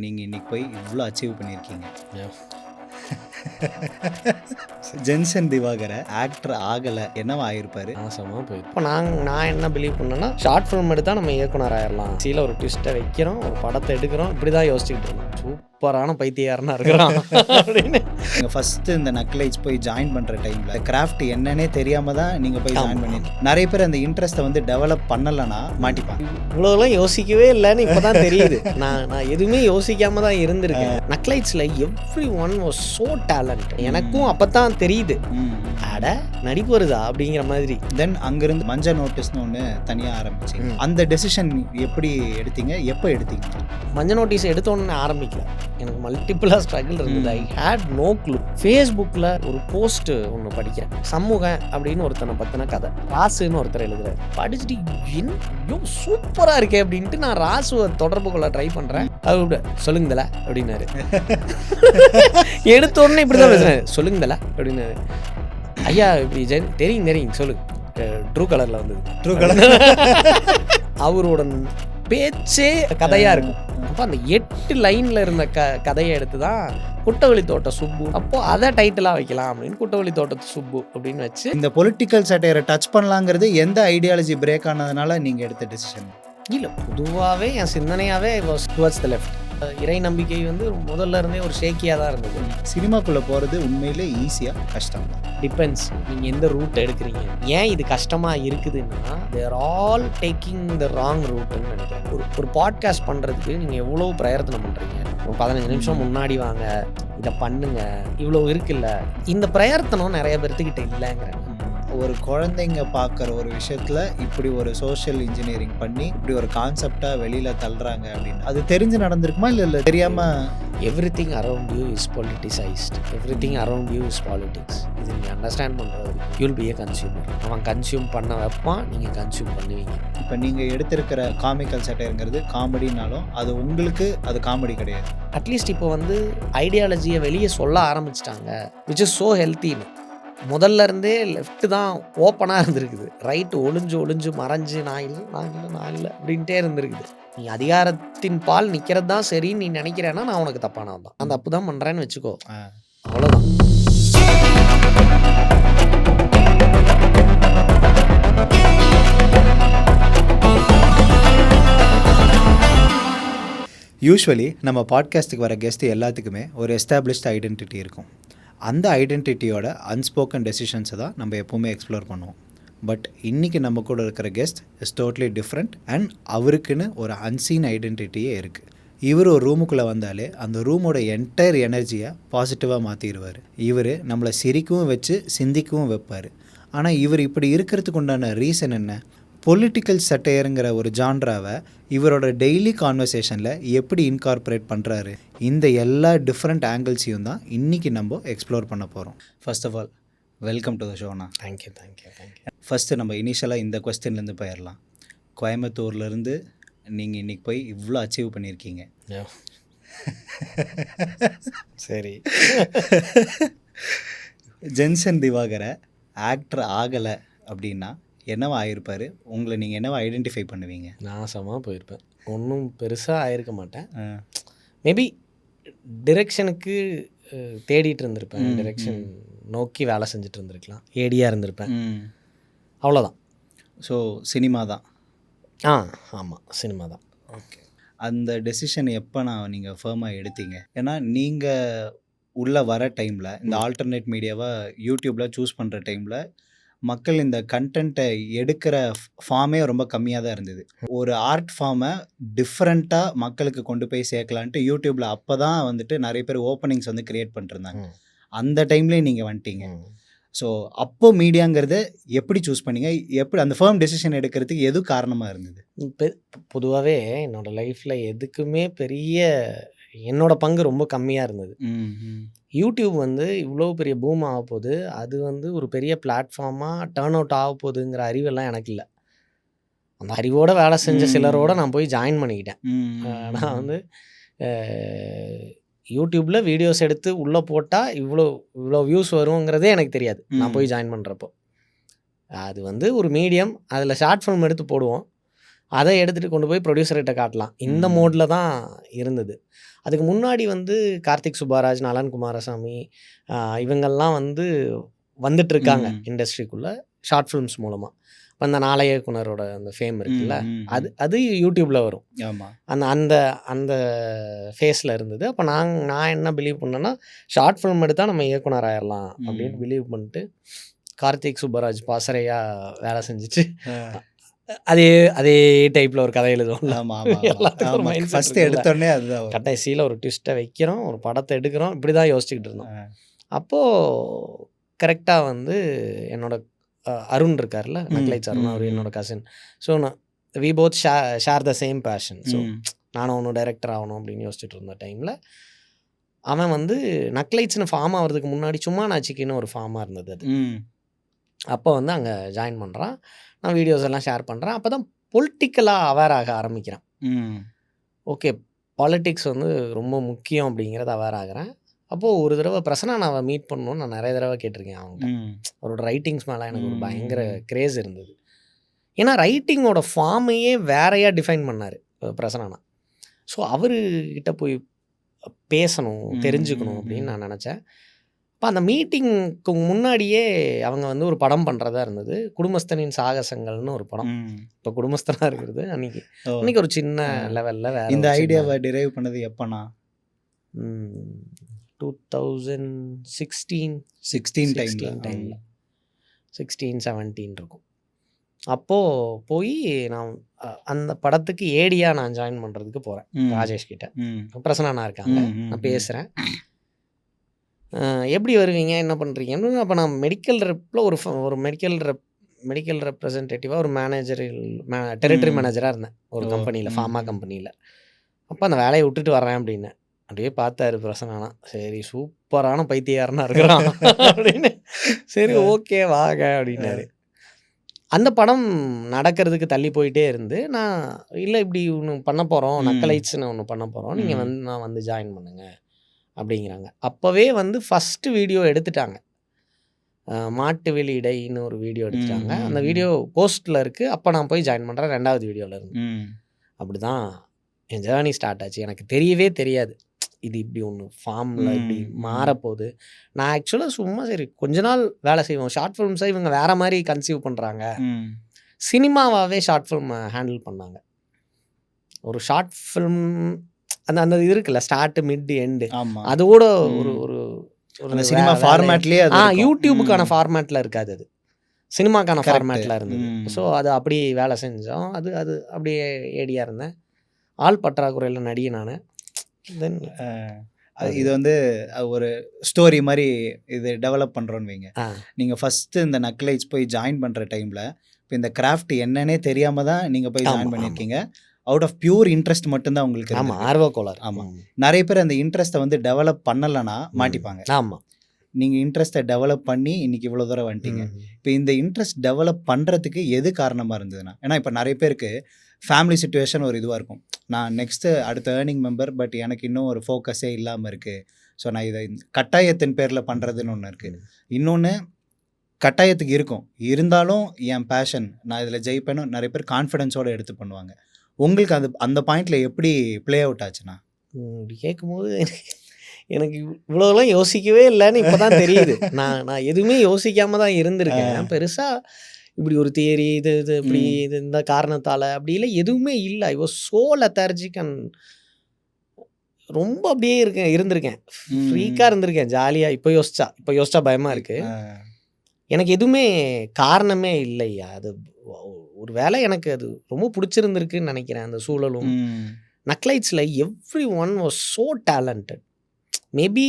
நீங்கள் இன்னைக்கு போய் இவ்வளோ அச்சீவ் பண்ணியிருக்கீங்க. Yeah. ஜென்சன் திவாகர ஆக்டர் ஆகலை என்னவா ஆயிருப்பாரு? நாசமாக போயிடும். இப்போ நான் என்ன பிலீவ் பண்ணேன்னா, ஷார்ட் ஃபிலிம் எடுத்தால் நம்ம இயக்குனர் ஆயிடலாம். சீல ஒரு ட்விஸ்ட்டை வைக்கிறோம், ஒரு படத்தை எடுக்கிறோம், இப்படி தான் யோசிச்சுக்கிட்டு இருந்தோம். சூப்பரான பைத்தியாரனா இருக்கிறான் அப்படின்னு. நீங்கள் ஃபஸ்ட்டு இந்த நக்லைட்ஸ் போய் ஜாயின் பண்ணுற டைமில் கிராஃப்ட் என்னன்னே தெரியாமல் தான் நீங்கள் போய் ஜாயின் பண்ணியிருக்கீங்க. நிறைய பேர் அந்த இன்ட்ரெஸ்ட்டை வந்து டெவலப் பண்ணலைன்னா மாட்டிப்பாங்க. இவ்வளோலாம் யோசிக்கவே இல்லைன்னு இப்போ தான் தெரியுது. நான் எதுவுமே யோசிக்காம தான் இருந்திருக்கேன். நக்லைட்ஸில் every one was so talent. எனக்கும் அப்போ தான் தெரியுது, அட நடிப்பு வருதா அப்படிங்கிற மாதிரி. தென் அங்கேருந்து மஞ்சள் நோட்டீஸ்னு ஒன்று தனியாக ஆரம்பிச்சு அந்த டெசிஷன் எப்படி எடுத்தீங்க, எப்போ எடுத்தீங்க? மஞ்சள் நோட்டீஸ் எடுத்தோன்னு ஆரம்பிக்கல, எனக்கு மல்டிபிளாக ஸ்ட்ரகிள் இருந்தது. ஐ ஹேட் நோ க்ளூ. ஃபேஸ்புக்கில் ஒரு போஸ்ட் ஒன்று படிக்கிறேன், சமூகம் அப்படின்னு ஒருத்தனை பற்றின கதை, ராசுன்னு ஒருத்தர் எழுதுறாரு. படிச்சுட்டு ஐயோ சூப்பராக இருக்கே அப்படின்ட்டு நான் ராசுவை தொடர்பு கொள்ள ட்ரை பண்ணுறேன். அது சொல்லுங்கதல அப்படின்னாரு. எடுத்தோடனே இப்படி தான் பேசுகிறேன், சொல்லுங்கதல அப்படின்னாரு. ஐயா இப்படி தெரியும் சொல்லுங்க. ட்ரூ கலரில் வந்தது. ட்ரூ கலர் அவரோட பேச்சே கதையாக இருக்கும். அப்போ அந்த 8 லைனில் இருந்த கதையை எடுத்து தான் குட்டவெளி தோட்ட சுப்பு, அப்போது அதை டைட்டிலாக வைக்கலாம் அப்படின்னு குட்டவெளி தோட்டத்து சுப்பு அப்படின்னு வச்சு. இந்த பொலிட்டிக்கல் சட்டையரை டச் பண்ணலாங்கிறது எந்த ஐடியாலஜி பிரேக் ஆனதுனால நீங்கள் எடுத்த டெசிஷன்? இல்லை, பொதுவாகவே என் சிந்தனையாகவே வாஸ் டுவர்ட்ஸ் த லெஃப்ட். இறை நம்பிக்கை வந்து முதல்ல இருந்தே ஒரு ஷேக்கியாக தான் இருந்தது. சினிமாக்குள்ளே போகிறது உண்மையிலே ஈஸியாக கஷ்டம் தான். டிபெண்ட்ஸ் நீங்கள் எந்த ரூட் எடுக்கிறீங்க. ஏன் இது கஷ்டமாக இருக்குதுன்னா, தேர் ஆல் டேக்கிங் த ராங் ரூட்டுன்னு நினைக்கிறேன். ஒரு பாட்காஸ்ட் பண்ணுறதுக்கு நீங்கள் எவ்வளோ பிரயத்தனம் பண்ணுறீங்க. ஒரு 15 நிமிஷம் முன்னாடி வாங்க, இதை பண்ணுங்க, இவ்வளோ இருக்குல்ல. இந்த பிரயத்தனம் நிறைய பேர்த்துக்கிட்ட இல்லைங்கிறேன். ஒரு குழந்தைங்க பார்க்குற ஒரு விஷயத்தில் இப்படி ஒரு சோஷியல் இன்ஜினியரிங் பண்ணி இப்படி ஒரு கான்செப்டாக வெளியில் தள்ளுறாங்க அப்படின்னு அது தெரிஞ்சு நடந்திருக்குமா இல்லை தெரியாமல்? Everything around you is politicised, everything around you is politics. இது நீங்கள் அண்டர்ஸ்டாண்ட் பண்ணுறது யூல் பி ஏ கன்சியூமர். அவன் கன்சியூம் பண்ண வைப்பான், நீங்கள் கன்சியூம் பண்ணுவீங்க. இப்போ நீங்கள் எடுத்திருக்கிற காமிக்கல் சட்டைங்கிறது காமெடினாலும் அது உங்களுக்கு அது காமெடி கிடையாது. அட்லீஸ்ட் இப்போ வந்து ஐடியாலஜியை வெளியே சொல்ல ஆரம்பிச்சிட்டாங்க, விச் இஸ் ஸோ ஹெல்த்தின்னு. முதல்ல இருந்தே லெஃப்ட் தான் ஓப்பனாக இருந்திருக்குது, ரைட்டு ஒளிஞ்சு மறைஞ்சு நான் இல்லை அப்படின்ட்டே இருந்திருக்குது. நீ அதிகாரத்தின் பால் நிற்கிறது தான் சரின்னு நீ நினைக்கிறேன்னா நான் உனக்கு தப்பானது தான், அந்த தப்பு தான் பண்ணுறேன்னு வச்சுக்கோ, அவ்வளோதான். யூஸ்வலி நம்ம பாட்காஸ்ட்டுக்கு வர கெஸ்ட் எல்லாத்துக்குமே ஒரு எஸ்டாப்ளிஷ்ட் ஐடென்டிட்டி இருக்கும். அந்த ஐடென்டிட்டியோட அன்ஸ்போக்கன் டெசிஷன்ஸை தான் நம்ம எப்போவுமே எக்ஸ்ப்ளோர் பண்ணுவோம். பட் இன்றைக்கி நம்ம கூட இருக்கிற guest is totally different and அவருக்குன்னு ஒரு அன்சீன் ஐடென்டிட்டியே இருக்குது. இவர் ஒரு ரூமுக்குள்ளே வந்தாலே அந்த ரூமோட என்டையர் எனர்ஜியை பாசிட்டிவாக மாற்றிடுவார். இவர் நம்மளை சிரிக்கவும் வச்சு சிந்திக்கவும் வைப்பார். ஆனால் இவர் இப்படி இருக்கிறதுக்கு உண்டான ரீசன் என்ன? பொலிட்டிக்கல் சட்டையருங்கிற ஒரு ஜான்ராவை இவரோட டெய்லி கான்வர்சேஷனில் எப்படி இன்கார்பரேட் பண்ணுறாரு? இந்த எல்லா டிஃப்ரெண்ட் ஆங்கிள்ஸையும் தான் இன்றைக்கி நம்ம எக்ஸ்ப்ளோர் பண்ண போகிறோம். First of all welcome to the ஷோண்ணா. தேங்க்யூ. ஃபஸ்ட்டு நம்ம இனிஷியலாக இந்த கொஸ்டின்லேருந்து போயிடலாம். கோயம்புத்தூர்லேருந்து நீங்கள் இன்றைக்கி போய் இவ்வளோ அச்சீவ் பண்ணியிருக்கீங்க. சரி. ஜென்சன் திவாகர ஆக்டர் ஆகலை அப்படின்னா என்னவா ஆகிருப்பார்? உங்களை நீங்கள் என்னவா ஐடென்டிஃபை பண்ணுவீங்க? நாசமாக போயிருப்பேன். ஒன்றும் பெருசாக ஆயிருக்க மாட்டேன். மேபி டிரெக்ஷனுக்கு தேடிட்டு இருந்திருப்பேன், டிரெக்ஷன் நோக்கி வேலை செஞ்சுட்டு இருந்திருக்கலாம், ஏடியாக இருந்திருப்பேன், அவ்வளோதான். ஸோ சினிமா தான். ஆமாம், சினிமா தான். ஓகே. அந்த டெசிஷன் எப்போ நீங்கள் ஃபர்மாக எடுத்தீங்க? ஏன்னா நீங்கள் உள்ளே வர டைமில் இந்த ஆல்டர்னேட் மீடியாவை யூடியூப்பில் சூஸ் பண்ணுற டைமில் மக்கள் இந்த கண்டென்ட்டை எடுக்கிற ஃபார்மே ரொம்ப கம்மியாக தான் இருந்தது. ஒரு ஆர்ட் ஃபார்மை டிஃப்ரெண்ட்டாக மக்களுக்கு கொண்டு போய் சேர்க்கலான்ட்டு யூடியூப்பில் அப்போ தான் வந்துட்டு நிறைய பேர் ஓப்பனிங்ஸ் வந்து க்ரியேட் பண்ணிருந்தாங்க. அந்த டைம்லேயே நீங்கள் வந்துட்டீங்க. ஸோ அப்போ மீடியாங்கிறத எப்படி சூஸ் பண்ணீங்க? எப்படி அந்த ஃபர்ம் டெசிஷன் எடுக்கிறதுக்கு எது காரணமாக இருந்தது? பொதுவாகவே என்னோடய லைஃப்பில் எதுக்குமே என்னோட பங்கு ரொம்ப கம்மியாக இருந்தது. யூடியூப் வந்து இவ்வளோ பெரிய பூம் ஆக போகுது, அது வந்து ஒரு பெரிய பிளாட்ஃபார்மாக டேர்ன் அவுட் ஆக போகுதுங்கிற அறிவெல்லாம் எனக்கு இல்லை. அந்த அறிவோடு வேலை செஞ்ச சிலரோட நான் போய் ஜாயின் பண்ணிக்கிட்டேன். நான் வந்து யூடியூப்பில் வீடியோஸ் எடுத்து உள்ளே போட்டால் இவ்வளோ வியூஸ் வருங்கிறதே எனக்கு தெரியாது நான் போய் ஜாயின் பண்ணுறப்போ. அது வந்து ஒரு மீடியம், அதில் ஷார்ட் ஃபிலிம் எடுத்து போடுவோம், அதை எடுத்துகிட்டு கொண்டு போய் ப்ரொடியூசர்கிட்ட காட்டலாம். இந்த மோடில் தான் இருந்தது. அதுக்கு முன்னாடி வந்து கார்த்திக் சுப்பராஜ், நலன் குமாரசாமி இவங்கெல்லாம் வந்து வந்துட்டுருக்காங்க இண்டஸ்ட்ரிக்குள்ளே ஷார்ட் ஃபிலிம்ஸ் மூலமாக. இப்போ அந்த நாளைய இயக்குனரோட அந்த ஃபேம் இருக்குல்ல, அது யூடியூப்பில் வரும். அந்த அந்த அந்த ஃபேஸில் இருந்தது. அப்போ நான் என்ன பிலீவ் பண்ணேன்னா, ஷார்ட் ஃபிலிம் எடுத்தால் நம்ம இயக்குனர் ஆயிடலாம் அப்படின்னு பிலீவ் பண்ணிட்டு கார்த்திக் சுப்பராஜ் பாசறையாக வேலை செஞ்சுட்டு அதே டைப்பில் ஒரு கதை எழுதுவோம். எடுத்தோடனே அதுதான் கடைசியில் ஒரு ட்விஸ்ட்டை வைக்கிறோம், ஒரு படத்தை எடுக்கிறோம், இப்படி தான் யோசிச்சுக்கிட்டு இருந்தோம். அப்போது கரெக்டாக வந்து என்னோட அருண் இருக்கார்ல, நக்லைட்ஸ் அருண், அவர் என்னோட cousin. So we both share the same passion. So நானும் ஒன்றும் டைரக்டர் ஆகணும் அப்படின்னு யோசிச்சுட்டு இருந்த டைமில் அவன் வந்து நக்லைட்ஸ்னு ஃபார்ம் ஆகிறதுக்கு முன்னாடி சும்மா நாச்சிக்கின்னு ஒரு ஃபார்மாக இருந்தது அது. அப்போ வந்து அங்கே ஜாயின் பண்ணுறான். நான் வீடியோஸ் எல்லாம் ஷேர் பண்ணுறேன். அப்போ தான் பொலிட்டிக்கலாக அவேர் ஆக ஆரம்பிக்கிறேன். ஓகே, பாலிட்டிக்ஸ் வந்து ரொம்ப முக்கியம் அப்படிங்கிறத அவேர் ஆகிறேன். அப்போது ஒரு தடவை பிரசன்னாவை மீட் பண்ணணும்னு நான் நிறைய தடவை கேட்டிருக்கேன் அவங்ககிட்ட. அவரோட ரைட்டிங்ஸ் மேலே எனக்கு ஒரு பயங்கர கிரேஸ் இருந்தது. ஏன்னா ரைட்டிங்கோட ஃபார்மையே வேறையாக டிஃபைன் பண்ணார் பிரசன்னா. ஸோ அவர்கிட்ட போய் பேசணும், தெரிஞ்சுக்கணும் அப்படின்னு நான் நினச்சேன். இப்போ அந்த மீட்டிங்க்கு முன்னாடியே அவங்க வந்து ஒரு படம் பண்ணுறதா இருந்தது, குடும்பஸ்தனின் சாகசங்கள்னு ஒரு படம். இப்போ குடும்பஸ்தனாக இருக்கிறது அன்றைக்கி ஒரு சின்ன லெவலில் வேறு. இந்த ஐடியாவை டிரைவ் பண்ணது எப்போனா 2016 டைமில் 16-17 இருக்கும். அப்போது போய் நான் அந்த படத்துக்கு ஏடியாக நான் ஜாயின் பண்ணுறதுக்கு போகிறேன் ராஜேஷ் கிட்ட. பிரசன்னா இருக்காங்க, நான் பேசுகிறேன். எப்படி வருவீங்க, என்ன பண்ணுறீங்கன்னு. அப்போ நான் மெடிக்கல் ரெப்பில் ஒரு மெடிக்கல் ரெப்ரசன்டேட்டிவாக ஒரு டெரிட்டரி மேனேஜராக இருந்தேன் ஒரு கம்பெனியில், ஃபார்மா கம்பெனியில். அப்போ அந்த வேலையை விட்டுட்டு வரேன் அப்படின்னு அப்படியே பார்த்தாரு பிரசன்னா. சரி, சூப்பரான பைத்தியாரனா இருக்கிறான் அப்படின்னு. சரி, ஓகே வாங்க அப்படின்னாரு. அந்த படம் நடக்கிறதுக்கு தள்ளி போயிட்டே இருந்து, நான் இல்லை இப்படி ஒன்று பண்ண போகிறோம், நக்கலைட்ஸ்னு ஒன்று பண்ண போகிறோம், நீங்கள் நான் வந்து ஜாயின் பண்ணுங்க அப்படிங்கிறாங்க. அப்போவே வந்து ஃபஸ்ட்டு வீடியோ எடுத்துட்டாங்க, மாட்டு வெளியிடைன்னு ஒரு வீடியோ எடுத்துட்டாங்க. அந்த வீடியோ போஸ்ட்டில் இருக்குது. அப்போ நான் போய் ஜாயின் பண்ணுறேன் 2வது வீடியோவில் இருந்து. அப்படி தான் என் ஜேர்னி ஸ்டார்ட் ஆச்சு. எனக்கு தெரியவே தெரியாது இது இப்படி ஒன்று ஃபார்மில் இப்படி மாறப்போகுது. நான் ஆக்சுவலாக சும்மா சரி கொஞ்ச நாள் வேலை செய்வோம். ஷார்ட் ஃபிலிம்ஸை இவங்க வேறு மாதிரி கன்சீவ் பண்ணுறாங்க, சினிமாவாகவே ஷார்ட் ஃபிலிம் ஹேண்டில் பண்ணாங்க. ஒரு ஷார்ட் ஃபிலிம் அந்த இது இருக்குல்ல, ஸ்டார்ட் மிட் எண்டு, அதோட ஒரு சினிமா ஃபார்மேட்லேயே யூடியூபுக்கான ஃபார்மேட்டில் இருக்காது, அது சினிமாக்கான ஃபார்மேட்டில் இருந்தது. ஸோ அது அப்படி வேலை செஞ்சோம். அது அப்படியே ஏடியாக இருந்தேன். ஆள் பற்றாக்குறையில் நடிகை நான். தென் இது வந்து ஒரு ஸ்டோரி மாதிரி இது டெவலப் பண்ணுறோன்னு வைங்க. நீங்கள் ஃபஸ்ட்டு இந்த நக்லைட்ஸ் போய் ஜாயின் பண்ணுற டைமில் இப்போ இந்த கிராஃப்ட் என்னன்னே தெரியாமல் தான் நீங்கள் போய் ஜாயின் பண்ணியிருக்கீங்க. அவுட் ஆஃப் பியூர் இன்ட்ரெஸ்ட் மட்டும்தான் உங்களுக்கு. ஆமாம், ஆர்வக்கோளாறு. ஆமாம், நிறைய பேர் அந்த இன்ட்ரெஸ்ட்டை வந்து டெவலப் பண்ணலைன்னா மாட்டிப்பாங்க. ஆமாம், நீங்கள் இன்ட்ரெஸ்ட்டை டெவலப் பண்ணி இன்றைக்கி இவ்வளோ தூரம் வந்துட்டீங்க. இப்போ இந்த இன்ட்ரெஸ்ட் டெவலப் பண்ணுறதுக்கு எது காரணமாக இருந்ததுன்னா, ஏன்னா இப்போ நிறைய பேருக்கு ஃபேமிலி சுச்சுவேஷன் ஒரு இதுவாக இருக்கும். நான் நெக்ஸ்ட்டு அடுத்த ஏர்னிங் மெம்பர், பட் எனக்கு இன்னும் ஒரு ஃபோக்கஸே இல்லாமல் இருக்குது. ஸோ நான் இதை கட்டாயத்தின் பேரில் பண்ணுறதுன்னு ஒன்று இருக்குது. இன்னொன்று கட்டாயத்துக்கு இருக்கும், இருந்தாலும் என் பேஷன், நான் இதில் ஜெயிப்பேன்னு நிறைய பேர் கான்ஃபிடென்ஸோடு எடுத்து பண்ணுவாங்க. உங்களுக்கு அந்த பாயிண்டில் எப்படி ப்ளே அவுட் ஆச்சுண்ணா? இப்படி கேட்கும்போது எனக்கு இவ்வளோலாம் யோசிக்கவே இல்லைன்னு இப்போ தான் தெரியுது. நான் எதுவுமே யோசிக்காமல் தான் இருந்திருக்கேன். பெருசாக இப்படி ஒரு தியரி இது இப்படி இது இந்த காரணத்தால் அப்படி இல்லை, எதுவுமே இல்லை. I was so lethargic and ரொம்ப அப்படியே இருந்திருக்கேன், ஃப்ரீக்காக இருந்திருக்கேன், ஜாலியாக. இப்போ யோசிச்சா பயமாக இருக்குது. எனக்கு எதுவுமே காரணமே இல்லையா. அது ஒரு வேளை எனக்கு அது ரொம்ப பிடிச்சிருந்துருக்குன்னு நினைக்கிறேன். அந்த சூழலும் நக்லைட்ஸில் every one was so talented. Maybe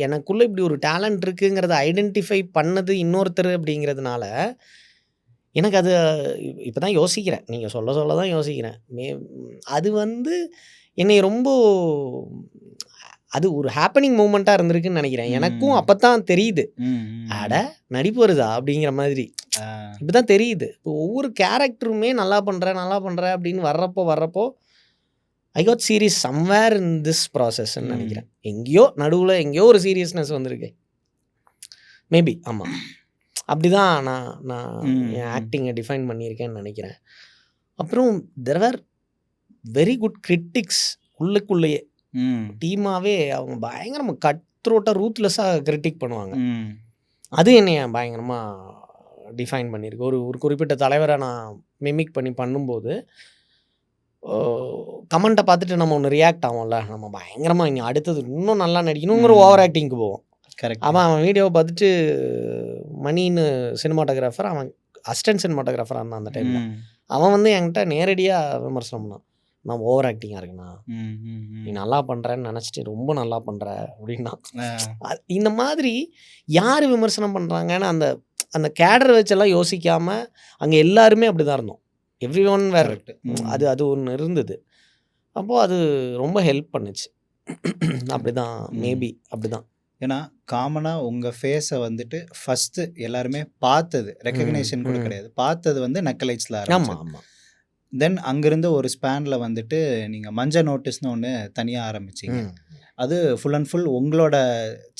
எனக்குள்ளே இப்படி ஒரு டேலண்ட் இருக்குங்கிறத ஐடென்டிஃபை பண்ணது இன்னொருத்தர் அப்படிங்கிறதுனால எனக்கு அது இப்போ தான் யோசிக்கிறேன். நீங்கள் சொல்ல தான் யோசிக்கிறேன். அது வந்து என்னை ரொம்ப அது ஒரு ஹேப்பனிங் மூமெண்ட்டாக இருந்திருக்குன்னு நினைக்கிறேன். எனக்கும் அப்போ தான் தெரியுது, அட நடிப்பு வருதா அப்படிங்கிற மாதிரி இப்போ தான் தெரியுது. இப்போ ஒவ்வொரு கேரக்டருமே நல்லா பண்ணுறேன் அப்படின்னு வர்றப்போ I got serious somewhere in this ப்ராசஸ்ன்னு நினைக்கிறேன். நடுவில் எங்கேயோ ஒரு சீரியஸ்னஸ் வந்திருக்கு மேபி. ஆமாம், அப்படி தான் நான் என் ஆக்டிங்கை டிஃபைன் பண்ணியிருக்கேன்னு நினைக்கிறேன். அப்புறம் there are very good critics உள்ளுக்குள்ளேயே. டீமாவே அவங்க பயங்கரமா கட் த்ரோட்டா ரூத்லெஸ்ஸாக கிரிட்டிக் பண்ணுவாங்க. அது என்னைய பயங்கரமாக டிஃபைன் பண்ணியிருக்கு. ஒரு ஒரு குறிப்பிட்ட தலைவரை நான் மிமிக் பண்ணி பண்ணும்போது கமெண்ட்டை பார்த்துட்டு நம்ம ஒன்று ரியாக்ட் ஆகும்ல, நம்ம பயங்கரமாக இங்கே அடுத்தது இன்னும் நல்லா நடிக்கணுங்கிற ஓவர் ஆக்டிங்க்கு போவோம். கரெக்ட். அவன் வீடியோவை பார்த்துட்டு மணின்னு சினிமாட்டோகிராஃபர், அவன் அசிஸ்டன்ட் சினிமாட்டோகிராஃபராக இருந்தான் அந்த டைமில். அவன் வந்து என்கிட்ட நேரடியாக விமர்சனம் பண்ணான், நான் ஓவர் ஆக்டிங்காக இருக்குண்ணா, நீ நல்லா பண்ணுறேன்னு நினச்சிட்டு ரொம்ப நல்லா பண்ணுற அப்படின்னா. இந்த மாதிரி யார் விமர்சனம் பண்ணுறாங்கன்னு அந்த அந்த கேடரை வச்செல்லாம் யோசிக்காமல் அங்கே எல்லாருமே அப்படி தான் இருந்தோம். எவ்ரி ஒன் வேர். அது அது ஒன்று இருந்தது. அப்போது அது ரொம்ப ஹெல்ப் பண்ணுச்சு. அப்படி தான் மேபி அப்படி தான். ஏன்னா காமனாக உங்கள் ஃபேஸை வந்துட்டு ஃபஸ்ட்டு எல்லாருமே பார்த்தது ரெக்கக்னேஷன் கூட கிடையாது, பார்த்தது வந்து நக்கலைட்ஸில். ஆமாம் ஆமாம். தென் அங்கேருந்து ஒரு ஸ்பேனில் வந்துட்டு நீங்கள் மஞ்சள் நோட்டீஸ்னு ஒன்று தனியாக ஆரம்பிச்சிங்க. அது ஃபுல் அண்ட் ஃபுல் உங்களோட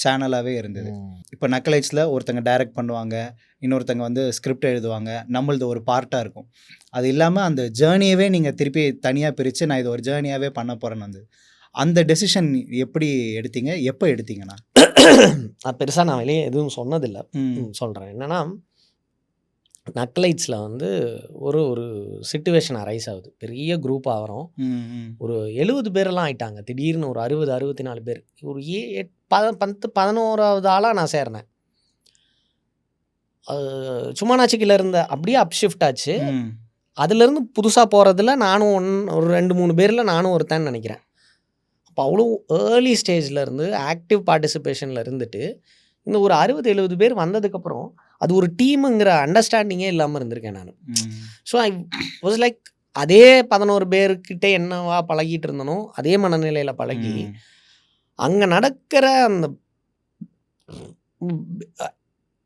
சேனலாகவே இருந்தது. இப்போ நக்கலைட்ஸில் ஒருத்தங்க டைரக்ட் பண்ணுவாங்க, இன்னொருத்தங்க வந்து ஸ்கிரிப்ட் எழுதுவாங்க, நம்மளது ஒரு பார்ட்டாக இருக்கும். அது இல்லாமல் அந்த ஜேர்னியவே நீங்கள் திருப்பி தனியாக பிரித்து நான் இது ஒரு ஜேர்னியாகவே பண்ண போகிறேன்னு வந்து அந்த டெசிஷன் எப்படி எடுத்தீங்க, எப்போ எடுத்தீங்கண்ணா? அது பெருசாக நான் வெளியே எதுவும் சொன்னதில்லை, சொல்கிறேன். என்னென்னா நக்கலைட்ஸில் வந்து ஒரு ஒரு சிச்சுவேஷன் அரைஸ் ஆகுது. பெரிய குரூப் ஆகிறோம், ஒரு 70 பேரெல்லாம் ஆயிட்டாங்க. திடீர்னு ஒரு 60-64 பேர். ஒரு 10-11வது ஆளாக நான் சேர்னேன். சும்மானாச்சிக்கில் இருந்த அப்படியே அப்ஷிஃப்ட் ஆச்சு. அதுலேருந்து புதுசாக போகிறதுல நானும் ஒரு 2-3 பேரில் நானும் ஒருத்தன்னு நினைக்கிறேன். அப்போ அவ்வளோ ஏர்லி ஸ்டேஜில் இருந்து ஆக்டிவ் பார்ட்டிசிபேஷனில் இருந்துட்டு இந்த ஒரு 60-70 பேர் வந்ததுக்கப்புறம் அது ஒரு டீமுங்கிற அண்டர்ஸ்டாண்டிங்கே இல்லாமல் இருந்திருக்கேன் நான். ஸோ ஐ வாஸ் லைக் அதே 11 பேர்கிட்ட என்னவா பழகிட்டு இருந்தனோ அதே மனநிலையில் பழகி அங்கே நடக்கிற அந்த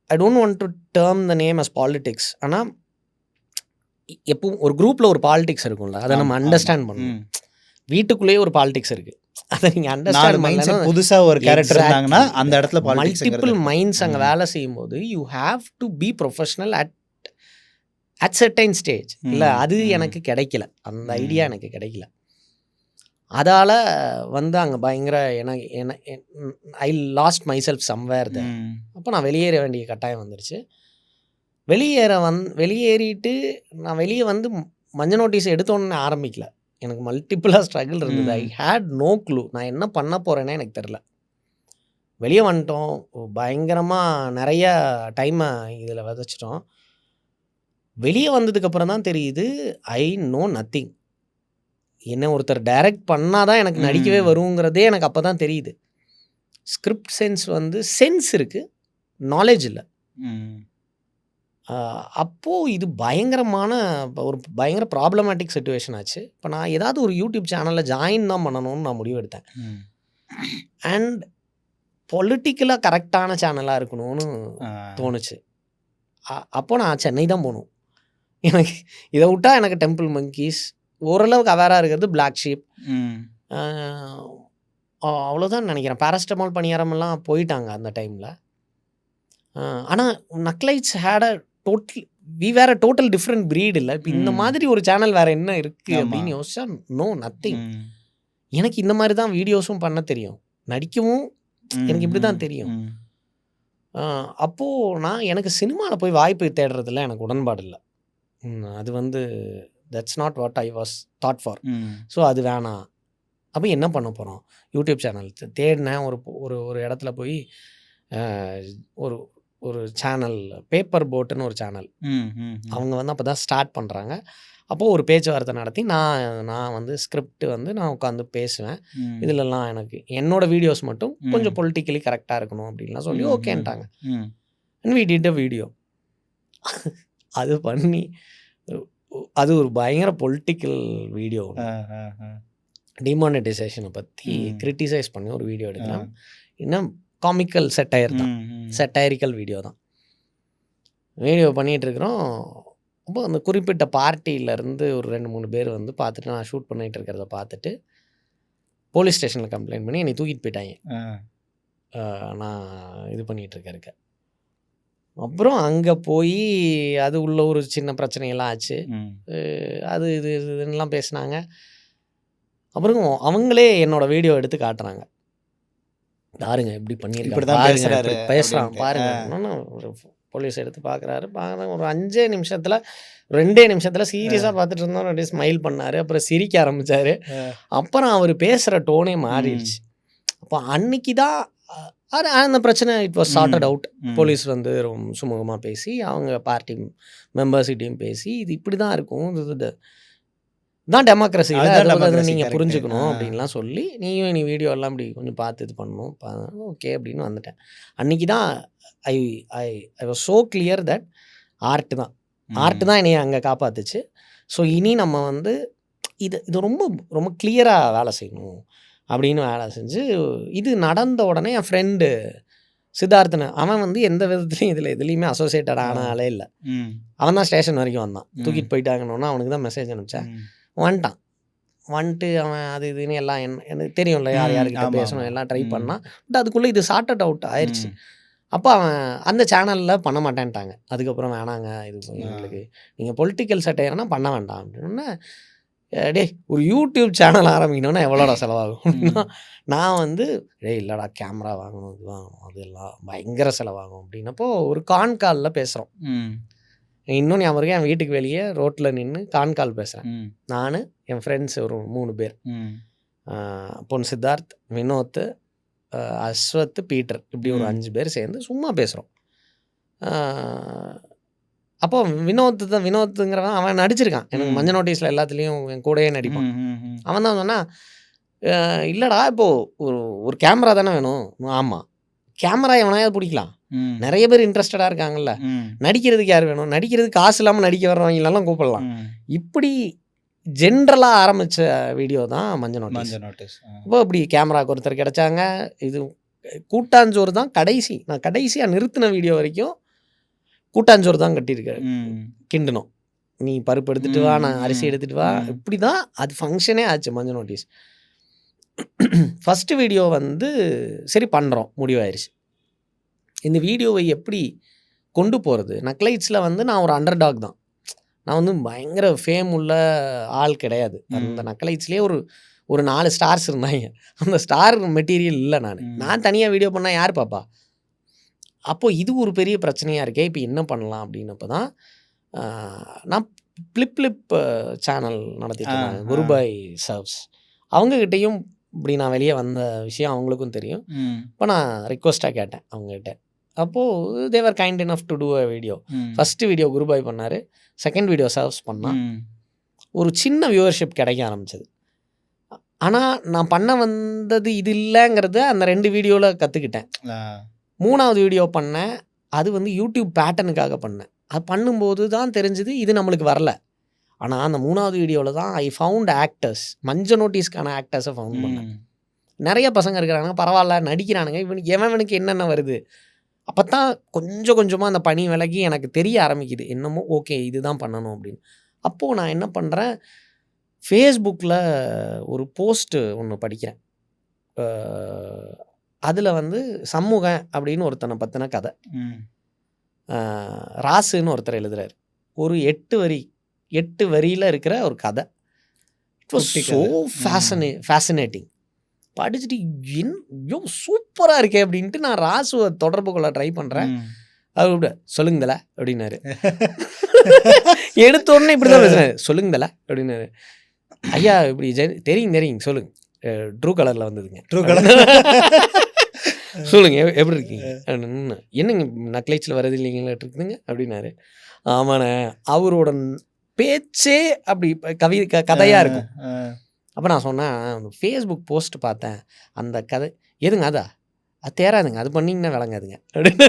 I don't want to term the name as politics. ஆனால் எப்பவும் ஒரு குரூப்பில் ஒரு பாலிடிக்ஸ் இருக்கும்ல, அதை நம்ம அண்டர்ஸ்டாண்ட் பண்ணணும். வீட்டுக்குள்ளேயே ஒரு பாலிடிக்ஸ் இருக்குது, அதை நீங்கள் அண்டர்ஸ்டாண்ட் பண்ணலாம். புதுசாக ஒரு கேரக்டர் இருந்தாங்கன்னா அந்த இடத்துல மல்டிபிள் மைண்ட்ஸ் அங்கே வேலை செய்யும் போது you have to be professional at certain stage. இல்லை அது எனக்கு கிடைக்கல, அந்த ஐடியா எனக்கு கிடைக்கல. அதால் வந்து அங்கே பயங்கர I lost myself somewhere the. அப்போ நான் வெளியேற வேண்டிய கட்டாயம் வந்துருச்சு. வெளியேறிட்டு நான் வெளியே வந்து மஞ்சள் நோட்டீஸ் எடுத்தோன்னே ஆரம்பிக்கல. எனக்கு மல்டிப்புளாக ஸ்ட்ரகிள் இருந்தது. ஐ ஹேட் நோ க்ளூ நான் என்ன பண்ண போகிறேன்னே எனக்கு தெரில. வெளியே வந்துட்டோம், பயங்கரமாக நிறைய டைமை இதில் விதைச்சிட்டோம். வெளியே வந்ததுக்கப்புறம் தான் தெரியுது ஐ நோ நத்திங். என்ன ஒருத்தர் டைரக்ட் பண்ணால் தான் எனக்கு நடிக்கவே வருங்கிறதே எனக்கு அப்போ தான் தெரியுது. ஸ்கிரிப்ட் சென்ஸ் வந்து சென்ஸ் இருக்குது, நாலேஜ் இல்லை. அப்போது இது பயங்கரமான ஒரு பயங்கர ப்ராப்ளமேட்டிக் சிச்சுவேஷன் ஆச்சு. இப்போ நான் ஏதாவது ஒரு யூடியூப் சேனலில் ஜாயின் தான் பண்ணணும்னு நான் முடிவு எடுத்தேன். அண்ட் பொலிட்டிக்கலாக கரெக்டான சேனலாக இருக்கணும்னு தோணுச்சு. அப்போ நான் சென்னை தான் போகணும். எனக்கு இதை விட்டால் எனக்கு டெம்பிள் மங்கீஸ், ஓரளவுக்கு அவேராக இருக்கிறது பிளாக் ஷீப், அவ்வளோதான் நினைக்கிறேன். பேராஸ்டமால் பணியாரமெல்லாம் போயிட்டாங்க அந்த டைமில். ஆனால் நக்லைட்ஸ் had a total different breed. இல்லை இப்போ இந்த மாதிரி ஒரு சேனல் வேறு என்ன இருக்குது அப்படின்னு யோசிச்சா நோ நத்திங். எனக்கு இந்த மாதிரி தான் வீடியோஸும் பண்ண தெரியும், நடிக்கவும் எனக்கு இப்படி தான் தெரியும். அப்போது எனக்கு சினிமாவில் போய் வாய்ப்பு தேடுறதுல எனக்கு உடன்பாடு இல்லை. அது வந்து that's not what I was thought for. So அது வேணாம். அப்போ என்ன பண்ண போகிறோம்? யூடியூப் சேனல் தேடினேன். ஒரு இடத்துல போய் ஒரு ஒரு சேனல் பேப்பர் போட்டுன்னு ஒரு சேனல், அவங்க வந்து அப்போ தான் ஸ்டார்ட் பண்ணுறாங்க. அப்போது ஒரு பேச்சுவார்த்தை நடத்தி நான் வந்து ஸ்கிரிப்ட் வந்து நான் உட்காந்து பேசுவேன். இதிலெல்லாம் எனக்கு என்னோடய வீடியோஸ் மட்டும் கொஞ்சம் பொலிட்டிக்கலி கரெக்டாக இருக்கணும் அப்படின்லாம் சொல்லி ஓகேன்ட்டாங்க. And we did a video. அது பண்ணி அது ஒரு பயங்கர பொலிட்டிக்கல் வீடியோ. டிமானிட்டைசேஷனை பற்றி கிரிட்டிசைஸ் பண்ணி ஒரு வீடியோ எடுக்கலாம். இன்னும் காமிக்கல் செட்டையர் தான், செட்டைரிக்கல் வீடியோ தான். வீடியோ பண்ணிகிட்ருக்குறோம். அப்போ அந்த குறிப்பிட்ட பார்ட்டியிலேருந்து ஒரு 2-3 பேர் வந்து பார்த்துட்டு நான் ஷூட் பண்ணிகிட்டு இருக்கிறத பார்த்துட்டு போலீஸ் ஸ்டேஷனில் கம்ப்ளைண்ட் பண்ணி என்னை தூக்கிட்டு போயிட்டாங்க. நான் இது பண்ணிகிட்ருக்க அப்புறம் அங்கே போய் அது உள்ள ஒரு சின்ன பிரச்சனையெல்லாம் ஆச்சு. அது இதுன்னெலாம் பேசினாங்க. அப்புறம் அவங்களே என்னோட வீடியோ எடுத்து காட்டுறாங்க. பாருங்க இப்படி பண்ணியிருக்காங்க, பேசுகிறான் பாருங்க. ஒரு போலீஸ் எடுத்து பார்க்குறாரு. ஒரு 5 நிமிஷத்தில் 2 நிமிஷத்தில் சீரியஸாக பார்த்துட்டு இருந்தோம். அப்படியே ஸ்மைல் பண்ணார். அப்புறம் சிரிக்க ஆரம்பித்தார். அப்புறம் அவர் பேசுகிற டோனே மாறிடுச்சு. அப்போ அன்னைக்கு தான் அந்த பிரச்சனை it was sorted out. Police வந்து ரொம்ப சுமூகமாக பேசி அவங்க பார்ட்டி மெம்பர்ஸ்கிட்டையும் பேசி இது இப்படி தான் இருக்கும், இது தான் டெமோக்ரஸி, அதை நீங்கள் புரிஞ்சுக்கணும் அப்படின்லாம் சொல்லி நீ வீடியோ எல்லாம் இப்படி கொஞ்சம் பார்த்து இது பண்ணணும் ஓகே அப்படின்னு வந்துட்டேன். அன்றைக்கி தான் I I I was so clear that art தான் என்னை அங்கே காப்பாற்றுச்சு. ஸோ இனி நம்ம வந்து இது ரொம்ப ரொம்ப கிளியராக வேலை செய்யணும் அப்படின்னு வேலை செஞ்சு இது நடந்த உடனே என் ஃப்ரெண்டு சித்தார்த்தன் அவன் வந்து எந்த விதத்துலையும் எதுலேயுமே அசோசியேட்டட் ஆன ஆளே இல்லை. அவன் தான் ஸ்டேஷன் வரைக்கும் வந்தான். தூக்கிட்டு போயிட்டாங்கன்னு அவனுக்கு தான் மெசேஜ் அனுப்பிச்சேன். வந்துட்டு அவன் அது இதுன்னு எல்லாம் எனக்கு தெரியும்ல யார் யார்கிட்ட பேசணும் எல்லாம் ட்ரை பண்ணான். பட் அதுக்குள்ளே இது சார்ட்டட் அவுட் ஆயிடுச்சு. அப்போ அவன் அந்த சேனலில் பண்ண மாட்டேன்ட்டாங்க. அதுக்கப்புறம் வேணாங்க இது எங்களுக்கு நீங்கள் பொலிட்டிக்கல் சட்டையர்னா பண்ண வேண்டாம் அப்படின்னா டே ஒரு யூடியூப் சேனல் ஆரம்பிக்கணுன்னா எவ்வளோடா செலவாகும் அப்படின்னா நான் வந்து இல்லைடா கேமரா வாங்கணும் இது வாங்கணும் அதெல்லாம் பயங்கர செலவாகும் அப்படின்னப்போ ஒரு கான்காலில் பேசுகிறோம். இன்னும் ஞாபகம் இருக்கேன், என் வீட்டுக்கு வெளியே ரோட்டில் நின்று கான்கால் பேசுகிறேன். நான் என் ஃப்ரெண்ட்ஸ் ஒரு 3 பேர், பொன் சித்தார்த், வினோத், அஸ்வத், பீட்டர், இப்படி ஒரு 5 பேர் சேர்ந்து சும்மா பேசுகிறோம். அப்போ வினோத்துங்கிறவன் அவன் நடிச்சிருக்கான். எனக்கு மஞ்சள் நோட்டீஸில் எல்லாத்துலேயும் என் கூடயே நடிப்பான். அவன் தான் சொன்னான், இல்லைடா இப்போது ஒரு கேமரா தானே வேணும். ஆமாம், கேமரா எவனாவது பிடிக்கலாம், நிறைய பேர் இன்ட்ரெஸ்டடாக இருக்காங்கல்ல, நடிக்கிறதுக்கு யார் வேணும், நடிக்கிறதுக்கு காசு இல்லாமல் நடிக்க வர்றவங்களெல்லாம் கூப்பிடலாம். இப்படி ஜென்ரலாக ஆரம்பித்த வீடியோ தான் மஞ்சள் நோட்டீஸ். இப்போ இப்படி கேமராவுக்கு ஒருத்தர் கிடச்சாங்க. இது கூட்டாஞ்சோறு தான் நான் கடைசியாக நிறுத்தின வீடியோ வரைக்கும் கூட்டாஞ்சோறு தான் கிண்டணும். நீ பருப்பு எடுத்துகிட்டு வா, நான் அரிசி எடுத்துகிட்டு வா, இப்படி தான் அது ஃபங்க்ஷனே ஆச்சு மஞ்சள் நோட்டீஸ். ஃபஸ்ட்டு வீடியோ வந்து சரி பண்ணுறோம், முடிவாயிருச்சு. இந்த வீடியோவை எப்படி கொண்டு போகிறது? நக்லைட்ஸில் வந்து நான் ஒரு அண்டர்டாக் தான். நான் வந்து பயங்கர ஃபேம் உள்ள ஆள் கிடையாது. அந்த நக்லைட்ஸ்லேயே ஒரு 4 ஸ்டார்ஸ் இருந்தாங்க. அந்த ஸ்டார் மெட்டீரியல் இல்லை. நான் தனியாக வீடியோ பண்ணால் யார் பாப்பா? அப்போது இது ஒரு பெரிய பிரச்சனையாக இருக்கே, இப்போ என்ன பண்ணலாம் அப்படின்னப்போ தான் நான் ப்ளிப் சேனல் நடத்திட்டு இருந்தேன், குருபாய் சர்வ்ஸ். அவங்கக்கிட்டையும் இப்படி நான் வெளியே வந்த விஷயம் அவங்களுக்கும் தெரியும். இப்போ நான் ரிக்வஸ்ட்டாக கேட்டேன் அவங்ககிட்ட. அப்போது they were kind enough to do a video. First video குருபாய் பண்ணார், செகண்ட் வீடியோ சர்வ்ஸ் பண்ணால் ஒரு சின்ன வியூவர்ஷிப் கிடைக்க ஆரம்பிச்சது. ஆனால் நான் பண்ண வந்தது இது இல்லைங்கிறத அந்த 2 வீடியோவில் கற்றுக்கிட்டேன். 3வது வீடியோ பண்ணேன், அது வந்து யூடியூப் பேட்டர்னுக்காக பண்ணேன். அது பண்ணும்போது தான் தெரிஞ்சுது இது நம்மளுக்கு வரல. ஆனால் அந்த 3வது வீடியோவில் தான் ஐ ஃபவுண்ட் ஆக்டர்ஸ், மஞ்சள் நோட்டீஸ்க்கான ஆக்டர்ஸை ஃபவுண்ட் பண்ணேன். நிறைய பசங்க இருக்கிறாங்க, பரவாயில்ல நடிக்கிறானுங்க, இவனுக்கு என்னென்ன வருது. அப்போ தான் கொஞ்சம் கொஞ்சமாக அந்த பணி விலகி எனக்கு தெரிய ஆரம்பிக்குது, என்னமோ ஓகே இதுதான் பண்ணணும் அப்படின்னு. அப்போது நான் என்ன பண்ணுறேன், ஃபேஸ்புக்கில் ஒரு போஸ்ட்டு ஒன்று படிக்கிறேன். அதில் வந்து சமூகம் அப்படின்னு ஒருத்தனை பற்றின கதை. ராசுன்னு ஒருத்தர் எழுதுறாரு. ஒரு 8 வரியில் இருக்கிற ஒரு கதை. It was so fascinating. படிச்சுட்டு ஐயோ சூப்பராக இருக்கே அப்படின்ட்டு நான் ராசுவை தொடர்பு கொள்ள ட்ரை பண்ணுறேன். அது சொல்லுங்கதல அப்படின்னாரு. எடுத்த உடனே இப்படி தான் பேசுனாரு, சொல்லுங்கதல அப்படின்னாரு. ஐயா இப்படி தெரியுங்க சொல்லுங்க, ட்ரூ கலரில் வந்ததுங்க, ட்ரூ கலர் சொல்லுங்க எப்படி இருக்கீங்க, என்னங்க நக்லைட்ஸில் வரது இல்லைங்களா இருக்குதுங்க அப்படின்னாரு. ஆமாண்ணே, அவரோட பேச்சே அப்படி கதையாக இருக்கும். அப்போ நான் சொன்னேன், ஃபேஸ்புக் போஸ்ட் பார்த்தேன், அந்த கதை எதுங்க அது தேராதுங்க, அது பண்ணிங்கன்னா விளங்காதுங்க அப்படின்னு.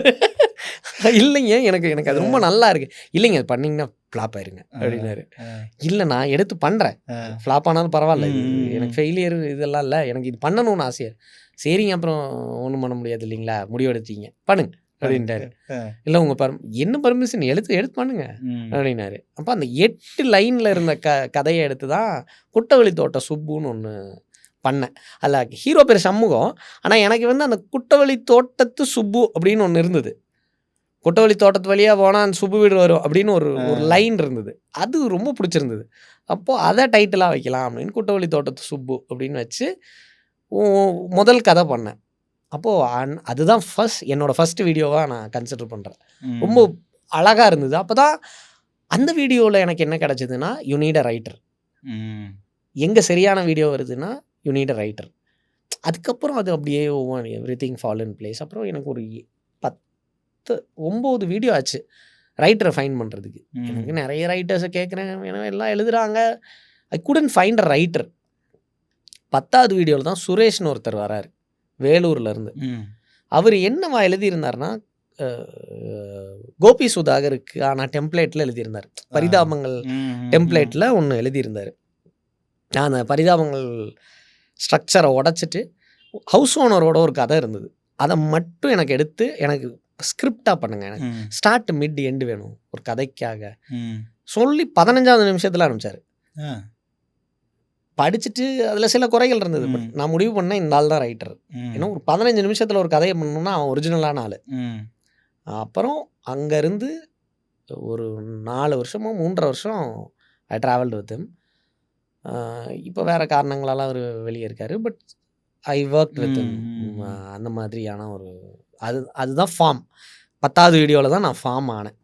இல்லைங்க எனக்கு அது ரொம்ப நல்லா இருக்கு. இல்லைங்க அது பண்ணிங்கன்னா ஃப்ளாப் ஆயிருங்க அப்படின்னாரு. இல்லை நான் எடுத்து பண்ணுறேன், ஃப்ளாப் ஆனாலும் பரவாயில்ல, எனக்கு ஃபெயிலியர் இதெல்லாம் இல்லை, எனக்கு இது பண்ணணும்னு ஆசையாக. சரிங்க அப்புறம் ஒன்றும் பண்ண முடியாது இல்லைங்களா, முடிவெடுத்தீங்க பண்ணுங்க அப்படின்ட்டாரு. இல்லை உங்கள் என்ன பர்மிஷன் எடுத்து பண்ணுங்க அப்படின்னாரு. அப்போ அந்த 8 லைனில் இருந்த கதையை எடுத்து தான் குட்டவெளி தோட்ட சுப்புன்னு ஒன்று பண்ணேன். அதில் ஹீரோ பேர் சண்முகம், ஆனால் எனக்கு வந்து அந்த குட்டவெளி தோட்டத்து சுப்பு அப்படின்னு ஒன்று இருந்தது. கொட்டவள்ளி தோட்டத்து வழியாக போனால் அந்த சுப்பு வீடு வரும் அப்படின்னு ஒரு லைன் இருந்தது. அது ரொம்ப பிடிச்சிருந்தது. அப்போது அதை டைட்டிலாக வைக்கலாம் அப்படின்னு கொட்டவள்ளி தோட்டத்து சுப்பு அப்படின்னு வச்சு முதல் கதை பண்ணேன். அப்போது அதுதான் என்னோடய ஃபஸ்ட் வீடியோவாக நான் கன்சிடர் பண்ணுறேன். ரொம்ப அழகாக இருந்தது. அப்போ தான் அந்த வீடியோவில் எனக்கு என்ன கிடச்சிதுன்னா, யூ நீட் அ ரைட்டர். எங்கே சரியான வீடியோ வருதுன்னா யூ நீட் அ ரைட்டர். அதுக்கப்புறம் அது அப்படியே எவ்ரிதிங் ஃபால் இன் பிளேஸ். அப்புறம் எனக்கு ஒரு 9 வீடியோ ஆச்சு ரைட்டரை ஃபைண்ட் பண்ணுறதுக்கு. எனக்கு நிறைய ரைட்டர்ஸை கேட்குறேன், ஏன்னா எல்லாம் எழுதுகிறாங்க. I couldn't find a writer. 10வது வீடியோவில் தான் சுரேஷ்னு ஒருத்தர் வராரு வேலூர்லேருந்து. அவர் என்னவா எழுதியிருந்தார்னா, கோபி சுதாகருக்கு ஆனால் டெம்ப்ளேட்டில் எழுதியிருந்தார். பரிதாபங்கள் டெம்ப்ளேட்டில் ஒன்று எழுதியிருந்தார். நான் அந்த பரிதாபங்கள் ஸ்ட்ரக்சரை உடச்சிட்டு ஹவுஸ் ஓனரோட ஒரு கதை இருந்தது, அதை மட்டும் எனக்கு எடுத்து எனக்கு ஸ்கிரிப்டாக பண்ணுங்க, எனக்கு ஸ்டார்ட் மிட் எண்டு வேணும் ஒரு கதைக்காக சொல்லி 15வது நிமிஷத்தில் ஆரம்பித்தார். படிச்சுட்டு அதில் சில குறைகள் இருந்தது. பட் நான் முடிவு பண்ணேன் இந்த ஆள் தான் ரைட்டர். ஏன்னா ஒரு 15 நிமிஷத்தில் ஒரு கதையை பண்ணணும்னா அவன் ஒரிஜினலான ஆள். அப்புறம் அங்கேருந்து ஒரு 4 வருஷமோ 3.5 வருஷம் ஐ ட்ராவல்டு வித் ஹிம். இப்போ வேறு காரணங்களால் அவர் வெளியே இருக்கார். But I work with him. அந்த மாதிரியான ஒரு அதுதான் ஃபார்ம். 10வது வீடியோவில் தான் நான் ஃபார்ம் ஆனேன்.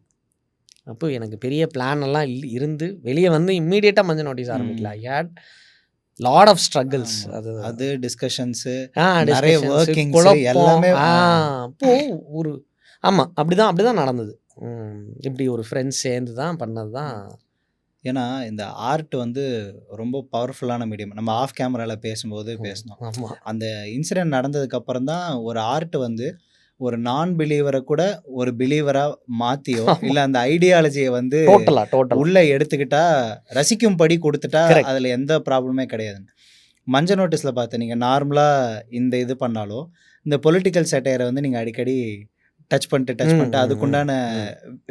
அப்போ எனக்கு பெரிய பிளான் எல்லாம் இருந்து வெளியே வந்து இம்மீடியட்டாக மஞ்சள் நோட்டீஸ் ஆரம்பிக்கல. ஐ ஹேட் லாட் ஆஃப் ஸ்ட்ரகிள்ஸ். அது டிஸ்கஷன்ஸு, நிறைய ஒர்க்கிங்ஸ் எல்லாமே. அப்போ ஒரு அப்படி தான் நடந்தது. இப்படி ஒரு ஃப்ரெண்ட்ஸ் சேர்ந்து தான் பண்ணது தான். ஏன்னா இந்த ஆர்ட் வந்து ரொம்ப பவர்ஃபுல்லான மீடியம். நம்ம ஆஃப் கேமராவில் பேசும்போது பேசணும். அந்த இன்சிடென்ட் நடந்ததுக்கப்புறம் தான் ஒரு ஆர்ட் வந்து ஒரு நான் பிலீவரை கூட ஒரு பிலீவராக மாற்றியோ இல்லை அந்த ஐடியாலஜியை வந்து உள்ளே எடுத்துக்கிட்டா ரசிக்கும்படி கொடுத்துட்டா அதில் எந்த ப்ராப்ளமே கிடையாது. மஞ்சள் நோட்டீஸில் பார்த்து நீங்கள் நார்மலாக இந்த இது பண்ணாலும் இந்த பொலிட்டிக்கல் சேட்டையரை வந்து நீங்கள் அடிக்கடி டச் பண்ணிட்டு அதுக்குண்டான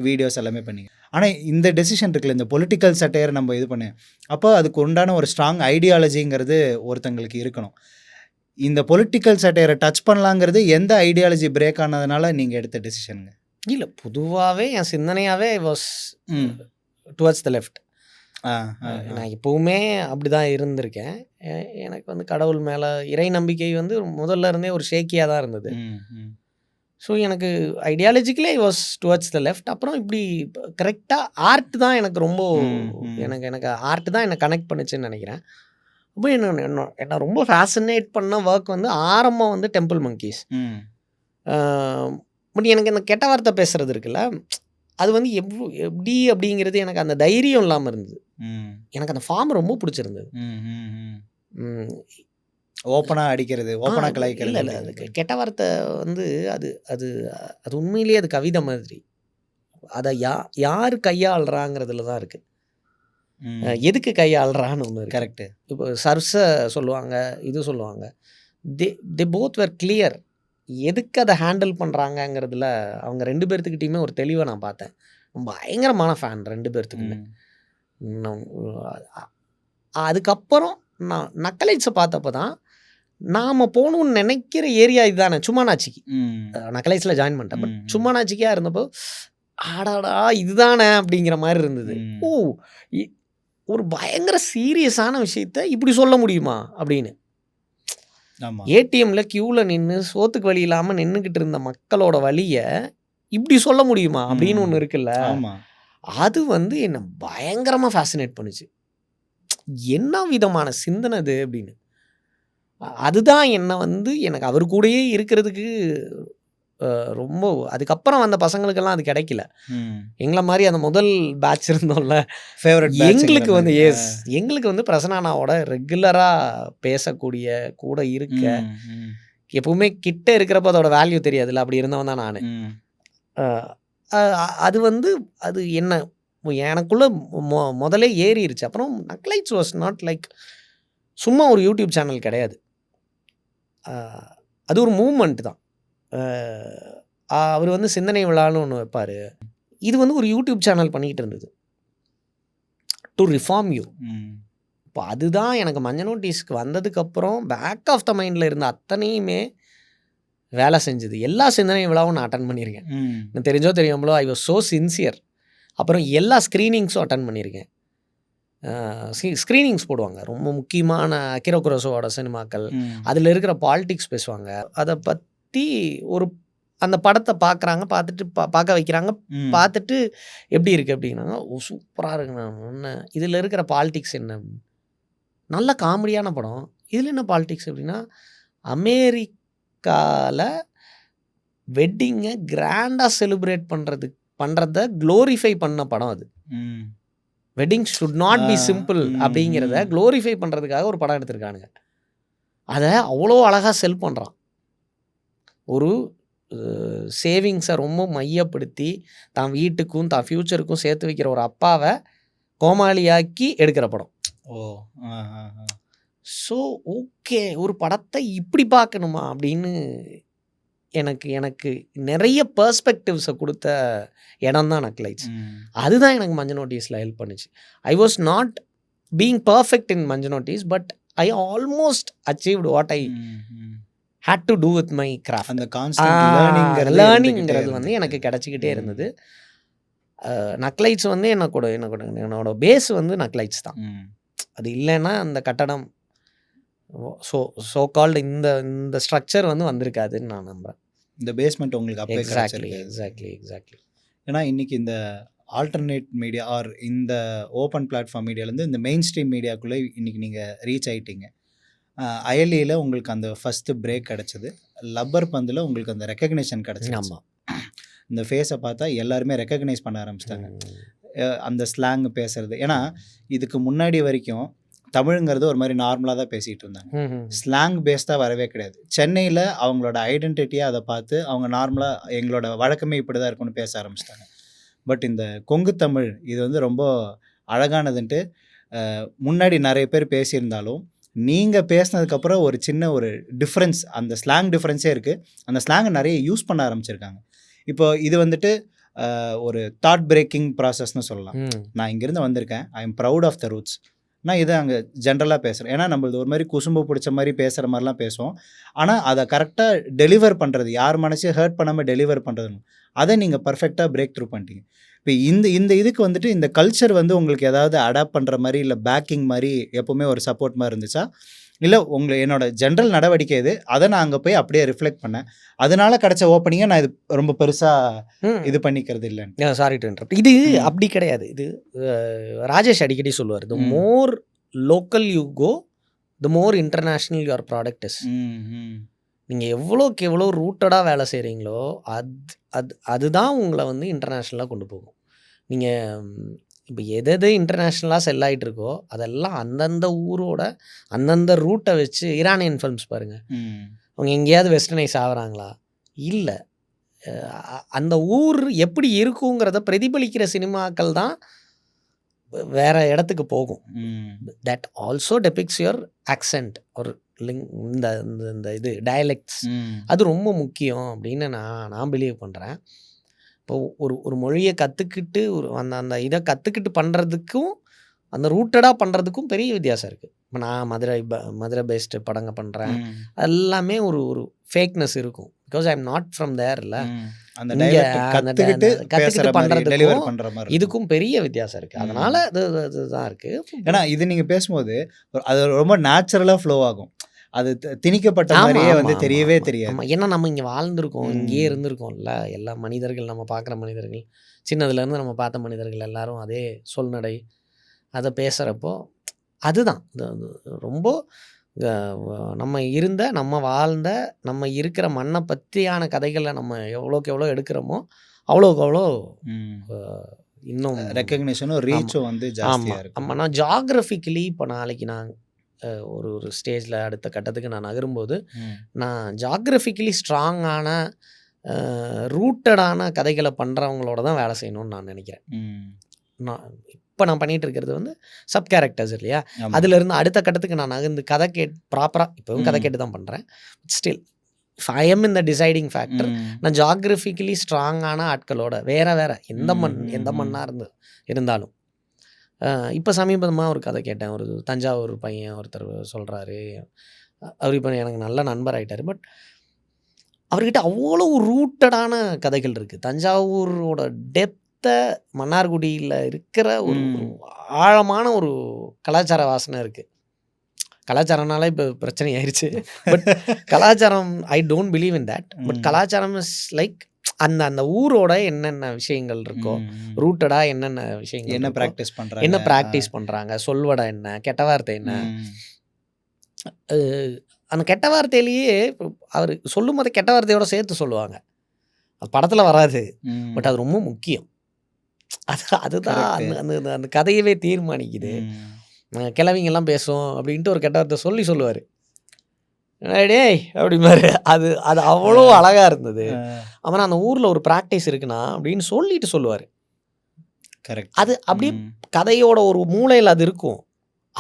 வீடியோஸ் எல்லாமே பண்ணீங்க. ஆனால் இந்த டெசிஷன் இருக்குல்ல, இந்த பொலிட்டிக்கல் சட்டையரை நம்ம இது பண்ணேன், அப்போ அதுக்கு உண்டான ஒரு ஸ்ட்ராங் ஐடியாலஜிங்கிறது ஒருத்தங்களுக்கு இருக்கணும். இந்த பொலிட்டிக்கல் சட்டையரை டச் பண்ணலாங்கிறது எந்த ஐடியாலஜி பிரேக் ஆனதுனால நீங்கள் எடுத்த டெசிஷனுங்க? இல்லை, பொதுவாகவே என் சிந்தனையாகவே வாஸ் டுவர்ட்ஸ் த லெஃப்ட். நான் எப்போவுமே அப்படி தான் இருந்திருக்கேன். எனக்கு வந்து கடவுள் மேலே இறை நம்பிக்கை வந்து முதல்ல இருந்தே ஒரு ஷேக்கியாக தான் இருந்தது. ஸோ எனக்கு ideologically I was towards the left. அப்புறம் இப்படி கரெக்டாக ஆர்ட் தான் எனக்கு ரொம்ப எனக்கு ஆர்ட் தான் என்னை கனெக்ட் பண்ணுச்சுன்னு நினைக்கிறேன். அப்போ என்ன ரொம்ப ஃபேசினேட் பண்ண ஒர்க் வந்து ஆரம்பம் வந்து டெம்பிள் மங்கீஸ். பட் எனக்கு இந்த கெட்ட வார்த்தை பேசுகிறது இருக்குல்ல, அது வந்து எப்படி அப்படிங்கிறது எனக்கு அந்த தைரியம் இல்லாமல் இருந்தது. எனக்கு அந்த ஃபார்ம் ரொம்ப பிடிச்சிருந்தது. ஓப்பனாக அடிக்கிறது, ஓப்பனாக கலாய்க்கிறது இல்லை, அது கெட்ட வார்த்தை வந்து அது அது அது உண்மையிலேயே அது கவிதை மாதிரி. அதை யார் கையாளுறாங்கிறதுல தான் இருக்குது. எதுக்கு கையாளுறான்னு ஒன்று இருக்குது. கரெக்டு. இப்போ சர்ஸை சொல்லுவாங்க, இது சொல்லுவாங்க. They both were clear. எதுக்கு அதை ஹேண்டில் பண்ணுறாங்கங்கிறதுல அவங்க 2 பேர்த்துக்கிட்டையுமே ஒரு தெளிவை நான் பார்த்தேன். பயங்கரமான ஃபேன் 2 பேர்த்துக்குமே. அதுக்கப்புறம் நான் நக்கலைட்ஸை பார்த்தப்போ தான் நாம் போகணுன்னு நினைக்கிற ஏரியா இதுதானே. சும்மானாச்சிக்கு நக்கலைட்ஸில் ஜாயின் பண்ணிட்டேன். பட் சும்மானாச்சிக்காக இருந்தப்போ ஆடாடா இதுதானே அப்படிங்கிற மாதிரி இருந்தது. ஓ, ஒரு பயங்கர சீரியஸான விஷயத்த இப்படி சொல்ல முடியுமா அப்படின்னு. ஏடிஎம்ல கியூவில் நின்று சோத்துக்கு வழி இல்லாமல் நின்றுக்கிட்டு இருந்த மக்களோட வழியை இப்படி சொல்ல முடியுமா அப்படின்னு ஒன்று இருக்குல்ல. அது வந்து என்னை பயங்கரமாக ஃபேசினேட் பண்ணுச்சு. என்ன விதமான சிந்தனை அது அப்படின்னு. அதுதான் என்னை வந்து எனக்கு அவர் கூடயே இருக்கிறதுக்கு ரொம்ப. அதுக்கப்புறம் வந்த பசங்களுக்கெல்லாம் அது கிடைக்கல. எங்களை மாதிரி அந்த முதல் பேட்ச் இருந்தோம்ல, ஃபேவரட் எங்களுக்கு வந்து எங்களுக்கு வந்து பிரசன்னாவோட ரெகுலராக பேசக்கூடிய கூட இருக்க, எப்பவுமே கிட்ட இருக்கிறப்ப அதோட வேல்யூ தெரியாதுல்ல, அப்படி இருந்தவன் தான் நான். அது வந்து அது என்ன எனக்குள்ள முதலே ஏறிடுச்சு. அப்புறம் நக்லைட்ஸ் வாஸ் நாட் லைக் சும்மா ஒரு யூடியூப் சேனல் கிடையாது. அது ஒரு மூமெண்ட் தான். அவர் வந்து சிந்தனை விழான்னு ஒன்று வைப்பார். இது வந்து ஒரு யூடியூப் சேனல் பண்ணிக்கிட்டு இருந்தது, டு ரிஃபார்ம் யூ. இப்போ அதுதான் எனக்கு மஞ்சள் நோட்டீஸ்க்கு வந்ததுக்கப்புறம் பேக் ஆஃப் த மைண்டில் இருந்த அத்தனையுமே வேலை செஞ்சது. எல்லா சிந்தனை விழாவும் நான் அட்டன் பண்ணியிருக்கேன். எனக்கு தெரிஞ்சோ தெரியாமலோ ஐ வாஸ் ஸோ சின்சியர். அப்புறம் எல்லா ஸ்க்ரீனிங்ஸும் அட்டன் பண்ணியிருக்கேன். ஸ்க்ரீனிங்ஸ் போடுவாங்க. ரொம்ப முக்கியமான அகிரா குரோசாவாவோட சினிமாக்கள். அதில் இருக்கிற பாலிடிக்ஸ் பேசுவாங்க. அதை பற்றி அந்த படத்தை பார்க்குறாங்க, பார்த்துட்டு பார்க்க வைக்கிறாங்க. பார்த்துட்டு எப்படி இருக்குது அப்படின்னாங்க. சூப்பராக இருக்குண்ணா. என்ன இதில் இருக்கிற பாலிடிக்ஸ் என்ன? நல்ல காமெடியான படம். இதில் என்ன பாலிடிக்ஸ் அப்படின்னா, அமெரிக்காவில் வெட்டிங்கை கிராண்டாக செலிப்ரேட் பண்ணுறத க்ளோரிஃபை பண்ண படம் அது. Wedding should not be simple அப்படிங்கிறத க்ளோரிஃபை பண்ணுறதுக்காக ஒரு படம் எடுத்திருக்கானுங்க. அதை அவ்வளோ அழகாக செல் பண்ணுறான். ஒரு சேவிங்ஸை ரொம்ப மையப்படுத்தி தான் வீட்டுக்கும் தான் ஃப்யூச்சருக்கும் சேர்த்து வைக்கிற ஒரு அப்பாவை கோமாளியாக்கி எடுக்கிற படம். ஸோ ஓகே, ஒரு படத்தை இப்படி பார்க்கணுமா அப்படின்னு எனக்கு நிறைய பெர்ஸ்பெக்டிவ்ஸை கொடுத்த இடம் தான் நக்லைட்ஸ். அதுதான் எனக்கு மஞ்சள் நோட்டீஸில் ஹெல்ப் பண்ணுச்சு. I was not being perfect in மஞ்சள் notice, but I almost achieved what I had to do with my craft. அந்த கான்ஸ்டன்ட் லேர்னிங்கிறது வந்து எனக்கு கிடச்சிக்கிட்டே இருந்தது. நக்லைட்ஸ் வந்து என்னோட பேஸ் வந்து நக்லைட்ஸ் தான். அது இல்லைன்னா அந்த கட்டடம் ஸோ கால்டு இந்த ஸ்ட்ரக்சர் வந்து வந்திருக்காதுன்னு நான் நம்புகிறேன். இந்த பேஸ்மெண்ட் உங்களுக்கு அப்போ எக்ஸாக்ட்லி. ஏன்னா இன்றைக்கி இந்த ஆல்டர்னேட் மீடியா ஆர் இந்த ஓப்பன் பிளாட்ஃபார்ம் மீடியாலேருந்து இந்த மெயின் ஸ்ட்ரீம் மீடியாக்குள்ளே இன்றைக்கி நீங்கள் ரீச் ஆகிட்டீங்க. அயலியில் உங்களுக்கு அந்த ஃபஸ்ட்டு பிரேக் கிடச்சிது. லப்பர் பந்தில் உங்களுக்கு அந்த ரெக்கக்னேஷன் கிடச்சிது. ஆமாம், இந்த ஃபேஸை பார்த்தா எல்லாருமே ரெக்கக்னைஸ் பண்ண ஆரம்பிச்சிட்டாங்க. அந்த ஸ்லாங் பேசுகிறது. ஏன்னா இதுக்கு முன்னாடி வரைக்கும் தமிழுங்கிறது ஒரு மாதிரி நார்மலாக தான் பேசிகிட்டு இருந்தாங்க. ஸ்லாங் பேஸ்டாக வரவே கிடையாது. சென்னையில் அவங்களோட ஐடென்டிட்டியாக அதை பார்த்து அவங்க நார்மலாக எங்களோட வழக்கமே இப்படி தான் இருக்குன்னு பேச ஆரம்பிச்சிட்டாங்க. பட் இந்த கொங்கு தமிழ் இது வந்து ரொம்ப அழகானதுன்ட்டு முன்னாடி நிறைய பேர் பேசியிருந்தாலும் நீங்கள் பேசினதுக்கப்புறம் ஒரு சின்ன ஒரு டிஃப்ரென்ஸ், அந்த ஸ்லாங் டிஃப்ரென்ஸே இருக்குது. அந்த ஸ்லாங்கை நிறைய யூஸ் பண்ண ஆரம்பிச்சிருக்காங்க. இப்போ இது வந்துட்டு ஒரு தாட் பிரேக்கிங் ப்ராசஸ்னு சொல்லலாம். நான் இங்கேருந்து வந்திருக்கேன், I am proud of the roots. நான் இதை அங்கே ஜென்ரலாக பேசுகிறேன். ஏன்னா நம்மளது ஒரு மாதிரி குசும்பு பிடிச்ச மாதிரி பேசுகிற மாதிரிலாம் பேசுவோம். ஆனால் அதை கரெக்டாக டெலிவர் பண்ணுறது, யார் மனசையும் ஹர்ட் பண்ணாமல் டெலிவர் பண்ணுறது, அதை நீங்கள் பர்ஃபெக்டாக பிரேக் த்ரூ பண்ணிட்டீங்க. இப்போ இந்த இதுக்கு வந்துட்டு இந்த கல்ச்சர் வந்து உங்களுக்கு ஏதாவது அடாப்ட் பண்ணுற மாதிரி இல்லை பேக்கிங் மாதிரி எப்போவுமே ஒரு சப்போர்ட் மாதிரி இருந்துச்சா? இல்லை என்னோட ஜென்ரல் நடவடிக்கை இது, அதை நான் அங்கே போய் அப்படியே ரிஃப்ளெக்ட் பண்ணேன், அதனால கிடைச்ச ஓப்பனிங்கை நான் இது ரொம்ப பெருசாக இது பண்ணிக்கிறது இல்லைன்னு. Sorry to interrupt. இது அப்படி கிடையாது. இது ராஜேஷ் அடிக்கடி சொல்லுவார், the more local you go the more international your product is. நீங்கள் எவ்வளோக்கு எவ்வளோ ரூட்டடாக வேலை செய்கிறீங்களோ அதுதான் உங்களை வந்து இன்டர்நேஷ்னலாக கொண்டு போகும். நீங்கள் இப்போ எது இன்டர்நேஷ்னலாக செல் ஆகிட்டு இருக்கோ அதெல்லாம் அந்தந்த ஊரோட அந்தந்த ரூட்டை வச்சு. ஈரானியன் ஃபிலிம்ஸ் பாருங்கள், அவங்க எங்கேயாவது வெஸ்டர்னைஸ் ஆகுறாங்களா? இல்லை. அந்த ஊர் எப்படி இருக்குங்கிறத பிரதிபலிக்கிற சினிமாக்கள் தான் வேறு இடத்துக்கு போகும். That also depicts your accent ஒரு இந்த இது டயலெக்ட்ஸ், அது ரொம்ப முக்கியம் அப்படின்னு நான் பிலீவ் பண்ணுறேன். இப்போ ஒரு மொழியை கற்றுக்கிட்டு அந்த இதை கற்றுக்கிட்டு பண்ணுறதுக்கும் அந்த ரூட்டடாக பண்ணுறதுக்கும் பெரிய வித்தியாசம் இருக்குது. இப்போ நான் மதுரை பேஸ்டு படங்க பண்ணுறேன், எல்லாமே ஒரு ஃபேக்னஸ் இருக்கும். Because I am not from there. இல்லை, கற்றுக்கிட்டு பண்ணுறதுக்கும் இதுக்கும் பெரிய வித்தியாசம் இருக்குது. அதனால இதுதான் இருக்குது. ஏன்னா இது நீங்கள் பேசும்போது அது ரொம்ப நேச்சுரலாக ஃப்ளோ ஆகும். அது திணிக்கப்பட்ட மாதிரியே வந்து தெரியவே தெரியாது. ஏன்னா நம்ம இங்கே வாழ்ந்துருக்கோம், இங்கேயே இருந்திருக்கோம்ல. எல்லா மனிதர்கள், நம்ம பார்க்குற மனிதர்கள், சின்னதுலேருந்து நம்ம பார்த்த மனிதர்கள் எல்லாரும் அதே சொல்நடை அதை பேசுகிறப்போ அதுதான் ரொம்ப நம்ம வாழ்ந்த நம்ம இருக்கிற மண்ணை பற்றியான கதைகளை நம்ம எவ்வளோக்கு எவ்வளோ எடுக்கிறோமோ அவ்வளோக்கு அவ்வளோ இன்னும் ரெக்கக்னிஷனும் ரீச்சும் வந்து ஜாஸ்தியாக இருக்கும். ஆமாம், நான் ஜாகிரபிக்கலி இப்போ நாளைக்கு நான் ஒரு ஸ்டேஜில் அடுத்த கட்டத்துக்கு நான் நகரும்போது நான் ஜாகிரபிக்கலி ஸ்ட்ராங்கான ரூட்டடான கதைகளை பண்ணுறவங்களோட தான் வேலை செய்யணும்னு நான் நினைக்கிறேன். இப்போ நான் பண்ணிகிட்டு இருக்கிறது வந்து சப் கேரக்டர்ஸ் இல்லையா, அதுலேருந்து அடுத்த கட்டத்துக்கு நான் நகர்ந்து கதை ப்ராப்பராக இப்போவும் கதை கேட்டு தான் பண்ணுறேன். ஸ்டில் இஃப் ஐ எம் இந்த டிசைடிங் ஃபேக்டர், நான் ஜாகிரபிக்கலி ஸ்ட்ராங்கான ஆட்களோட வேறு எந்த மண்ணாக இருந்தாலும். இப்போ சமீபமாக ஒரு கதை கேட்டேன். ஒரு தஞ்சாவூர் பையன் ஒருத்தர் சொல்கிறாரு, அவர் இப்போ எனக்கு நல்ல நண்பர் ஆகிட்டார். பட் அவர்கிட்ட அவ்வளவு ரூட்டடான கதைகள் இருக்குது. தஞ்சாவூரோட டெப்த்தை மன்னார்குடியில் இருக்கிற ஒரு ஆழமான ஒரு கலாச்சார வாசனை இருக்குது. கலாச்சாரம்னால இப்போ பிரச்சனை ஆயிடுச்சு. பட் கலாச்சாரம் I don't believe in that. But கலாச்சாரம் இஸ் லைக் அந்த அந்த ஊரோட என்னென்ன விஷயங்கள் இருக்கோ, ரூட்டடாக என்னென்ன விஷயங்கள் என்ன இருக்கோ, ப்ராக்டிஸ் பண்ணுறாங்க, என்ன ப்ராக்டிஸ் பண்ணுறாங்க, சொல்வடை என்ன, கெட்ட வார்த்தை என்ன, அந்த கெட்ட வார்த்தையிலேயே அவர் சொல்லும் போது கெட்ட வார்த்தையோட சேர்த்து சொல்லுவாங்க. அது படத்தில் வராது, பட் அது ரொம்ப முக்கியம். அதுதான் அந்த அந்த கதையவே தீர்மானிக்குது. கிழவிங்கெல்லாம் பேசும் அப்படின்ட்டு ஒரு கெட்ட வார்த்தை சொல்லுவார். டேய் அப்படிமாரு. அது அது அவ்வளோ அழகாக இருந்தது. அப்புறம் அந்த ஊரில் ஒரு ப்ராக்டிஸ் இருக்குண்ணா அப்படின்னு சொல்லிட்டு சொல்லுவார். கரெக்ட். அது அப்படியே கதையோட ஒரு மூலையில் அது இருக்கும்.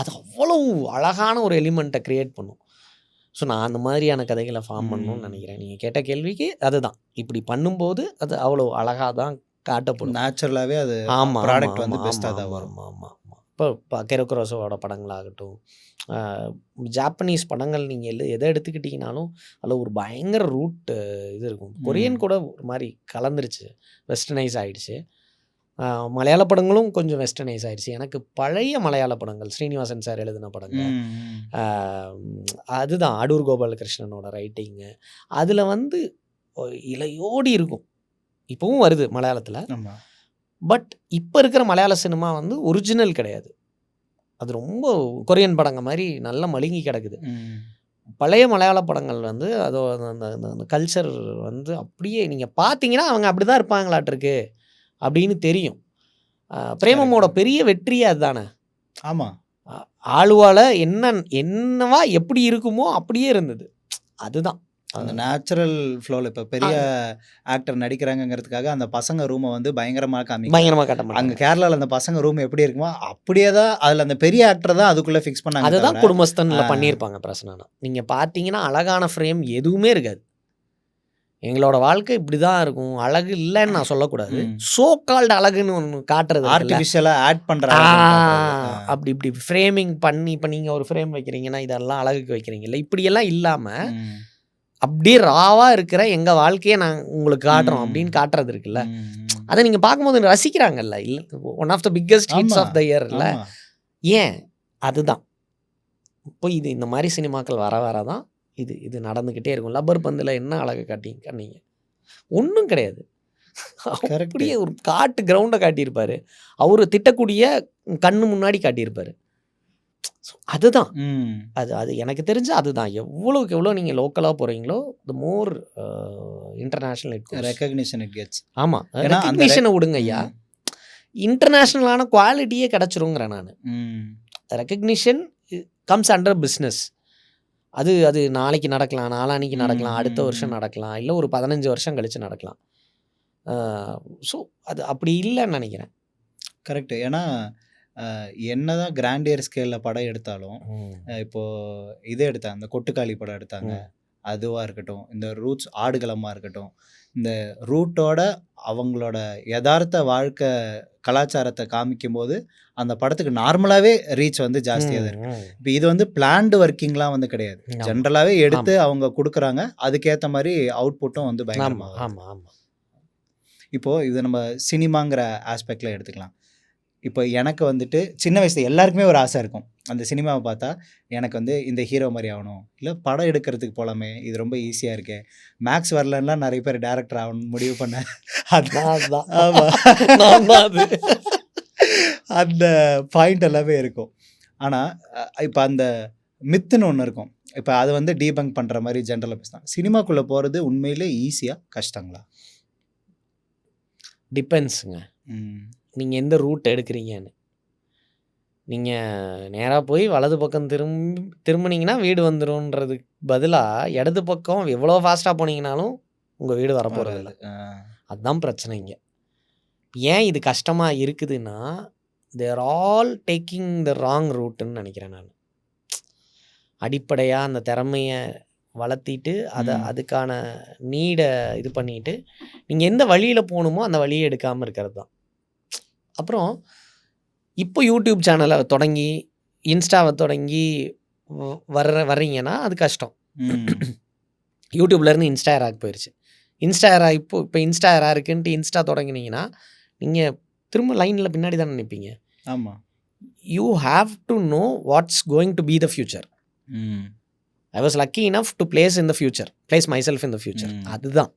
அது அவ்வளோ அழகான ஒரு எலிமெண்ட்டை க்ரியேட் பண்ணும். ஸோ நான் அந்த மாதிரியான கதைகளை ஃபார்ம் பண்ணணும்னு நினைக்கிறேன். நீங்கள் கேட்ட கேள்விக்கு அதுதான். இப்படி பண்ணும்போது அது அவ்வளோ அழகாக தான் காட்டப்படும். நேச்சுரலாகவே அது ஆமாம், ப்ராடக்ட் வந்து பெஸ்ட்டாக தான் வரும். ஆமாம், ஆமாம், ஆமாம். இப்போ அகிரா குரோசாவாவோட படங்களாகட்டும், ஜாப்பனீஸ் படங்கள் நீங்கள் எதை எடுத்துக்கிட்டிங்கனாலும் அதில் ஒரு பயங்கர ரூட் இது இருக்கும். கொரியன் கூட ஒரு மாதிரி கலந்துருச்சு, வெஸ்டர்னைஸ் ஆகிடுச்சு. மலையாள படங்களும் கொஞ்சம் வெஸ்டர்னைஸ் ஆகிடுச்சு. எனக்கு பழைய மலையாள படங்கள், ஸ்ரீனிவாசன் சார் எழுதின படங்கள், அதுதான் அடூர் கோபாலகிருஷ்ணனோட ரைட்டிங்கு, அதில் வந்து இலையோடி இருக்கும். இப்போவும் வருது மலையாளத்தில். பட் இப்போ இருக்கிற மலையாள சினிமா வந்து ஒரிஜினல் கிடையாது. அது ரொம்ப கொரியன் படங்க மாதிரி நல்ல மழுங்கி கிடக்குது. பழைய மலையாள படங்கள் வந்து அதோட அந்த கல்ச்சர் வந்து அப்படியே நீங்கள் பார்த்தீங்கன்னா அவங்க அப்படி தான் இருப்பாங்களாட்டிருக்கு அப்படின்னு தெரியும். பிரேமமோட பெரிய வெற்றியே அதுதானே. ஆமாம், ஆளுவால என்னவா எப்படி இருக்குமோ அப்படியே இருந்தது. அதுதான் அந்த நேச்சுரல் ஃப்ளோவில். இப்போ பெரிய ஆக்டர் நடிக்கிறாங்கிறதுக்காக அந்த பசங்க ரூமை வந்து பயங்கரமாக காட்ட மாட்டாங்க. அங்கே கேரளாவில் அந்த பசங்க ரூம் எப்படி இருக்குமோ அப்படியே தான் அதில் அந்த பெரிய ஆக்டர் தான் அதுக்குள்ளே ஃபிக்ஸ் பண்ணாங்க. அதுதான் குடும்பஸ்தனில் பண்ணியிருப்பாங்க பிரச்சனைனா. நீங்கள் பார்த்தீங்கன்னா அழகான ஃப்ரேம் எதுவுமே இருக்காது. எங்களோட வாழ்க்கை இப்படி தான் இருக்கும். அழகு இல்லைன்னு நான் சொல்லக்கூடாது. சோ கால்டு அழகுன்னு ஒன்று காட்டுறது, ஆர்டிஃபிஷியலாக ஆட் பண்ணுறாங்க. அப்படி இப்படி ஃப்ரேமிங் பண்ணி, இப்போ நீங்கள் ஒரு ஃப்ரேம் வைக்கிறீங்கன்னா இதெல்லாம் அழகுக்கு வைக்கிறீங்கல்ல, இப்படியெல்லாம் இல்லாமல் அப்படியே ராவாக இருக்கிற எங்கள் வாழ்க்கையை நான் உங்களுக்கு காட்டுறோம் அப்படின்னு காட்டுறது இருக்குல்ல, அதை நீங்கள் பார்க்கும்போது ரசிக்கிறாங்கல்ல. இல்லை, one of the biggest hits of the year இல்லை. ஏன் அதுதான் இப்போ இது இந்த மாதிரி சினிமாக்கள் வர வர தான் இது நடந்துக்கிட்டே இருக்கும். லப்பர் பந்தில் என்ன அழகை காட்டிங்க, ஒன்றும் கிடையாது. அப்படியே ஒரு காட்டு கிரவுண்டை காட்டியிருப்பார். அவர் திட்டக்கூடிய கண்ணு முன்னாடி காட்டியிருப்பார். அதுதான் அது எனக்கு தெரிஞ்சு அதுதான். எவ்வளோக்கு எவ்வளோ நீங்கள் லோக்கலாக போகிறீங்களோ த more international recognition it gets. ஆமாம், ரெகக்னிஷனை விடுங்க ஐயா, இன்டர்நேஷ்னலான குவாலிட்டியே கிடச்சிருங்கிறேன் நான். Recognition comes under business. அது நாளைக்கு நடக்கலாம், நாளான்னைக்கு நடக்கலாம், அடுத்த வருஷம் நடக்கலாம், இல்லை ஒரு 15 வருஷம் கழித்து நடக்கலாம். ஸோ அது அப்படி இல்லைன்னு நினைக்கிறேன். கரெக்டு. ஏன்னா என்னதான் கிராண்டியர் ஸ்கேலில் படம் எடுத்தாலும், இப்போது இதே எடுத்தாங்க, இந்த கொட்டுக்காளி படம் எடுத்தாங்க, அதுவாக இருக்கட்டும், இந்த ரூட்ஸ் ஆடுகளமாக இருக்கட்டும், இந்த ரூட்டோட அவங்களோட யதார்த்த வாழ்க்கை கலாச்சாரத்தை காமிக்கும் போது அந்த படத்துக்கு நார்மலாகவே ரீச் வந்து ஜாஸ்தியாக தான் இருக்குது. இப்போ இது வந்து பிளான்டு ஒர்க்கிங்லாம் வந்து கிடையாது, ஜென்ரலாகவே எடுத்து அவங்க கொடுக்குறாங்க, அதுக்கேற்ற மாதிரி அவுட்புட்டும் வந்து பயங்கரமாக. ஆமாம். இப்போது இது நம்ம சினிமாங்கிற ஆஸ்பெக்டில் எடுத்துக்கலாம். இப்போ எனக்கு வந்துட்டு சின்ன வயசில் எல்லாருக்குமே ஒரு ஆசை இருக்கும், அந்த சினிமாவை பார்த்தா எனக்கு வந்து இந்த ஹீரோ மாதிரி ஆகணும், இல்லை படம் எடுக்கிறதுக்கு போகலாமே, இது ரொம்ப ஈஸியாக இருக்கே, மேக்ஸ் வரலன்னா நிறைய பேர் டேரக்டர் ஆகணும்னு முடிவு பண்ண. அந்த பாயிண்ட் எல்லாமே இருக்கும். ஆனால் இப்போ அந்த மித்துன்னு ஒன்று இருக்கும், இப்போ அதை வந்து டீபங்க் பண்ணுற மாதிரி ஜென்ரலாக பேசலாம். சினிமாக்குள்ளே போகிறது உண்மையிலே ஈஸியாக கஷ்டங்களா? டிபெண்ட்ஸுங்க, நீங்கள் எந்த ரூட் எடுக்கிறீங்கன்னு. நீங்கள் நேராக போய் வலது பக்கம் திரும்பினீங்கன்னா வீடு வந்துடும்ன்றதுக்கு பதிலாக இடது பக்கம் எவ்வளோ ஃபாஸ்ட்டாக போனீங்கனாலும் உங்கள் வீடு வரப்போகிறது இல்லை. அதுதான் பிரச்சனைங்க. ஏன் இது கஷ்டமாக இருக்குதுன்னா, தேர் ஆல் டேக்கிங் த ராங் ரூட்டுன்னு நினைக்கிறேன் நான். அடிப்படையாக அந்த திறமையை வளர்த்திட்டு அதுக்கான நீடை இது பண்ணிட்டு நீங்கள் எந்த வழியில் போகணுமோ அந்த வழியை எடுக்காமல் இருக்கிறது தான். அப்புறம் இப்போ யூடியூப் சேனலை தொடங்கி இன்ஸ்டாவை தொடங்கி வர்றீங்கன்னா அது கஷ்டம். யூடியூப்லேருந்து இன்ஸ்டா எராக்கு போயிடுச்சு. இன்ஸ்டா எரா இப்போ இன்ஸ்டா எரா இருக்குன்ட்டு இன்ஸ்டா தொடங்கினீங்கன்னா நீங்கள் திரும்ப லைனில் பின்னாடி தானே நிற்பீங்க. ஆமாம். You have to know what's going to be the future. I was lucky enough to place myself in the future. அதுதான்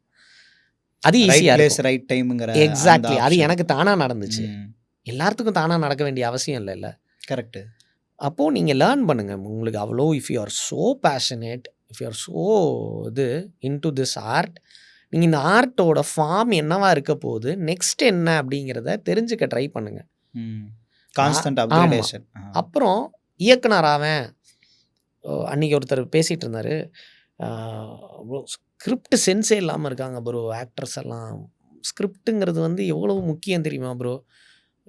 அது ஈஸியாக இருக்கும். ரைட் டைமுங்கிற எக்ஸாக்ட்லி. அது எனக்கு தானாக நடந்துச்சு. எல்லாத்துக்கும் தானாக நடக்க வேண்டிய அவசியம் இல்லைல்ல. கரெக்டு. அப்போது நீங்கள் லேர்ன் பண்ணுங்கள். உங்களுக்கு அவ்வளோ if you are so passionate, if you are so into this art, நீங்கள் இந்த ஆர்ட்டோட ஃபார்ம் என்னவா இருக்க போகுது, நெக்ஸ்ட் என்ன அப்படிங்கிறத தெரிஞ்சுக்க ட்ரை பண்ணுங்கள். Constant upgradation. அப்புறம் இயக்குனர் ஆவேன். அன்றைக்கி ஒருத்தர் பேசிகிட்டு இருந்தார், ஸ்கிரிப்ட் சென்ஸே இல்லாமல் இருக்காங்க ப்ரோ ஆக்டர்ஸ் எல்லாம். ஸ்கிரிப்டுங்கிறது எவ்வளவு முக்கியம் தெரியுமா ப்ரோ,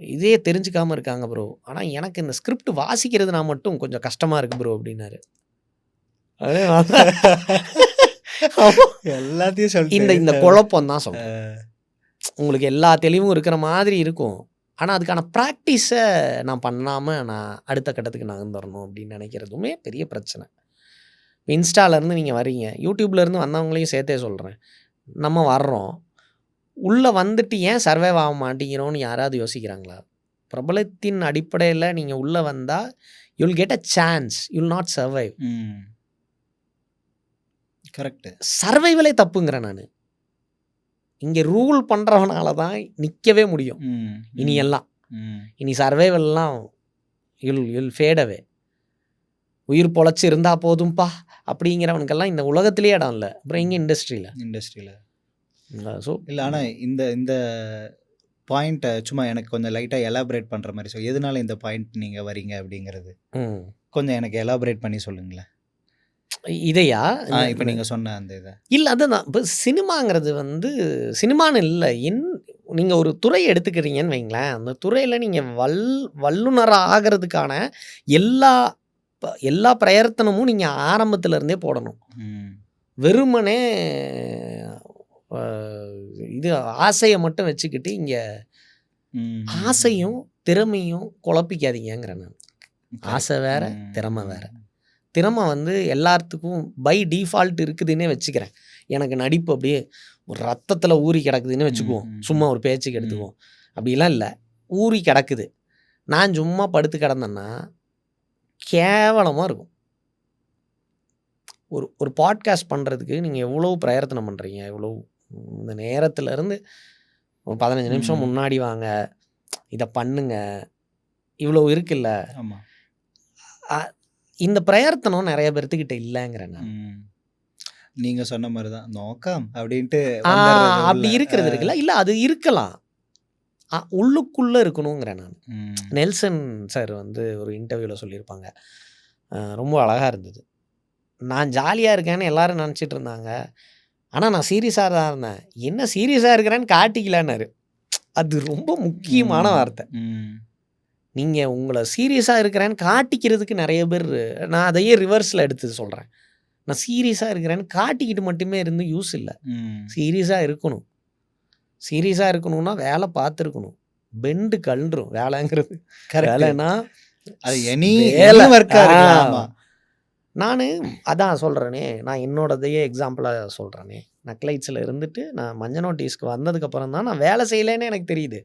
இதே தெரிஞ்சுக்காமல் இருக்காங்க ப்ரோ. ஆனால் எனக்கு இந்த ஸ்கிரிப்ட் வாசிக்கிறது நான் மட்டும் கொஞ்சம் கஷ்டமாக இருக்குது ப்ரோ அப்படின்னாரு. எல்லாத்தையும் சொல்லி இந்த குழப்பம் தான் சொல்கிறேன். உங்களுக்கு எல்லா தெளிவும் இருக்கிற மாதிரி இருக்கும், ஆனால் அதுக்கான ப்ராக்டிஸை நான் பண்ணாமல் நான் அடுத்த கட்டத்துக்கு நகர்ந்துடணும் அப்படின்னு நினைக்கிறதுமே பெரிய பிரச்சனை. இன்ஸ்டாலேருந்து நீங்கள் வரீங்க, யூடியூப்லேருந்து வந்தவங்களையும் சேர்த்தே சொல்கிறேன். நம்ம வர்றோம், உள்ளே வந்துட்டு ஏன் சர்வைவ் ஆக மாட்டேங்கிறோன்னு யாராவது யோசிக்கிறாங்களா? பிரபலத்தின் அடிப்படையில் நீங்கள் உள்ளே வந்தால் you'll get a chance, you'll not survive. Correct. சர்வைவலே தப்புங்கிறேன் நான். இங்கே ரூல் பண்ணுறவனால தான் நிற்கவே முடியும். இனி சர்வைவல்லாம் யுல் ஃபேடவே. உயிர் பொழைச்சி இருந்தால் போதும்பா அப்படிங்கிறவனுக்கெல்லாம் இந்த உலகத்திலே இடம் இல்லை. அப்புறம் இங்கே இண்டஸ்ட்ரியில் ஸோ இல்லை. ஆனால் இந்த பாயிண்ட்டை சும்மா எனக்கு கொஞ்சம் லைட்டாக எலாபரேட் பண்ணுற மாதிரி எதனால இந்த பாயிண்ட் நீங்கள் வரீங்க அப்படிங்கிறது கொஞ்சம் எனக்கு எலாபரேட் பண்ணி சொல்லுங்களேன். இதையா இப்போ நீங்கள் சொன்ன அந்த இதை இல்லை, அதுதான். இப்போ சினிமாங்கிறது சினிமான்னு இல்லை, நீங்கள் ஒரு துறையை எடுத்துக்கிறீங்கன்னு வைங்களேன், அந்த துறையில் நீங்கள் வல்லுநராக ஆகிறதுக்கான எல்லா பிரயத்தனமும் நீங்கள் ஆரம்பத்துலேருந்தே போடணும். வெறுமனே இது ஆசையை மட்டும் வச்சுக்கிட்டு இங்கே ஆசையும் திறமையும் குழப்பிக்காதீங்கிறேன் நான். ஆசை வேற, திறமை வேற. திறமை எல்லாத்துக்கும் பை டிஃபால்ட் இருக்குதுன்னே வச்சுக்கிறேன். எனக்கு நடிப்பு அப்படியே ஒரு ரத்தத்தில் ஊறி கிடக்குதுன்னு வச்சுக்குவோம், சும்மா ஒரு பேச்சுக்கு எடுத்துக்குவோம். அப்படிலாம் இல்லை, ஊறி கிடக்குது. நான் சும்மா படுத்து கிடந்தேன்னா கேவலமாக இருக்கும். ஒரு பாட்காஸ்ட் பண்ணுறதுக்கு நீங்கள் எவ்வளோ பிரயத்தனம் பண்ணுறீங்க, எவ்வளோ இந்த நேரத்துலேருந்து ஒரு 15 நிமிஷம் முன்னாடி வாங்க, இதை பண்ணுங்க, இவ்வளோ இருக்குல்ல. இந்த பிரயத்தனம் நிறைய பேர்த்துக்கிட்ட இல்லைங்கிறேன் நான். நீங்கள் சொன்ன மாதிரி தான் நோக்கம் அப்படின்ட்டு அப்படி இருக்கிறது இருக்குல்ல. இல்லை, அது இருக்கலாம், உள்ளுக்குள்ளே இருக்கணுங்கிறேன் நான். நெல்சன் சார் ஒரு இன்டர்வியூவில் சொல்லியிருப்பாங்க, ரொம்ப அழகாக இருந்தது. நான் ஜாலியாக இருக்கேன்னு எல்லாரும் நினச்சிட்டு இருந்தாங்க, ஆனால் நான் சீரியஸாக தான் இருந்தேன். என்ன சீரியஸாக இருக்கிறேன்னு காட்டிக்கலான்னாரு. அது ரொம்ப முக்கியமான வார்த்தை. நீங்கள் உங்களை சீரியஸாக இருக்கிறேன்னு காட்டிக்கிறதுக்கு நிறைய பேர், நான் அதையே ரிவர்ஸில் எடுத்து சொல்கிறேன். நான் சீரியஸாக இருக்கிறேன்னு காட்டிக்கிட்டு மட்டுமே இருந்து யூஸ் இல்லை. சீரியஸாக இருக்கணும். சீரியஸாக இருக்கணும்னா வேலை பார்த்துருக்கணும். பெண்டு கழுந்துரும் வேலைங்கிறது. வேலைன்னா அது வேலை. நான் அதான் சொல்கிறேனே, நான் என்னோடதையே எக்ஸாம்பிளாக சொல்கிறேனே. நக்லைட்ஸில் இருந்துட்டு நான் மஞ்சள் நோட்டீஸ்க்கு வந்ததுக்கப்புறம் தான் நான் வேலை செய்யலைன்னு எனக்கு தெரியுது.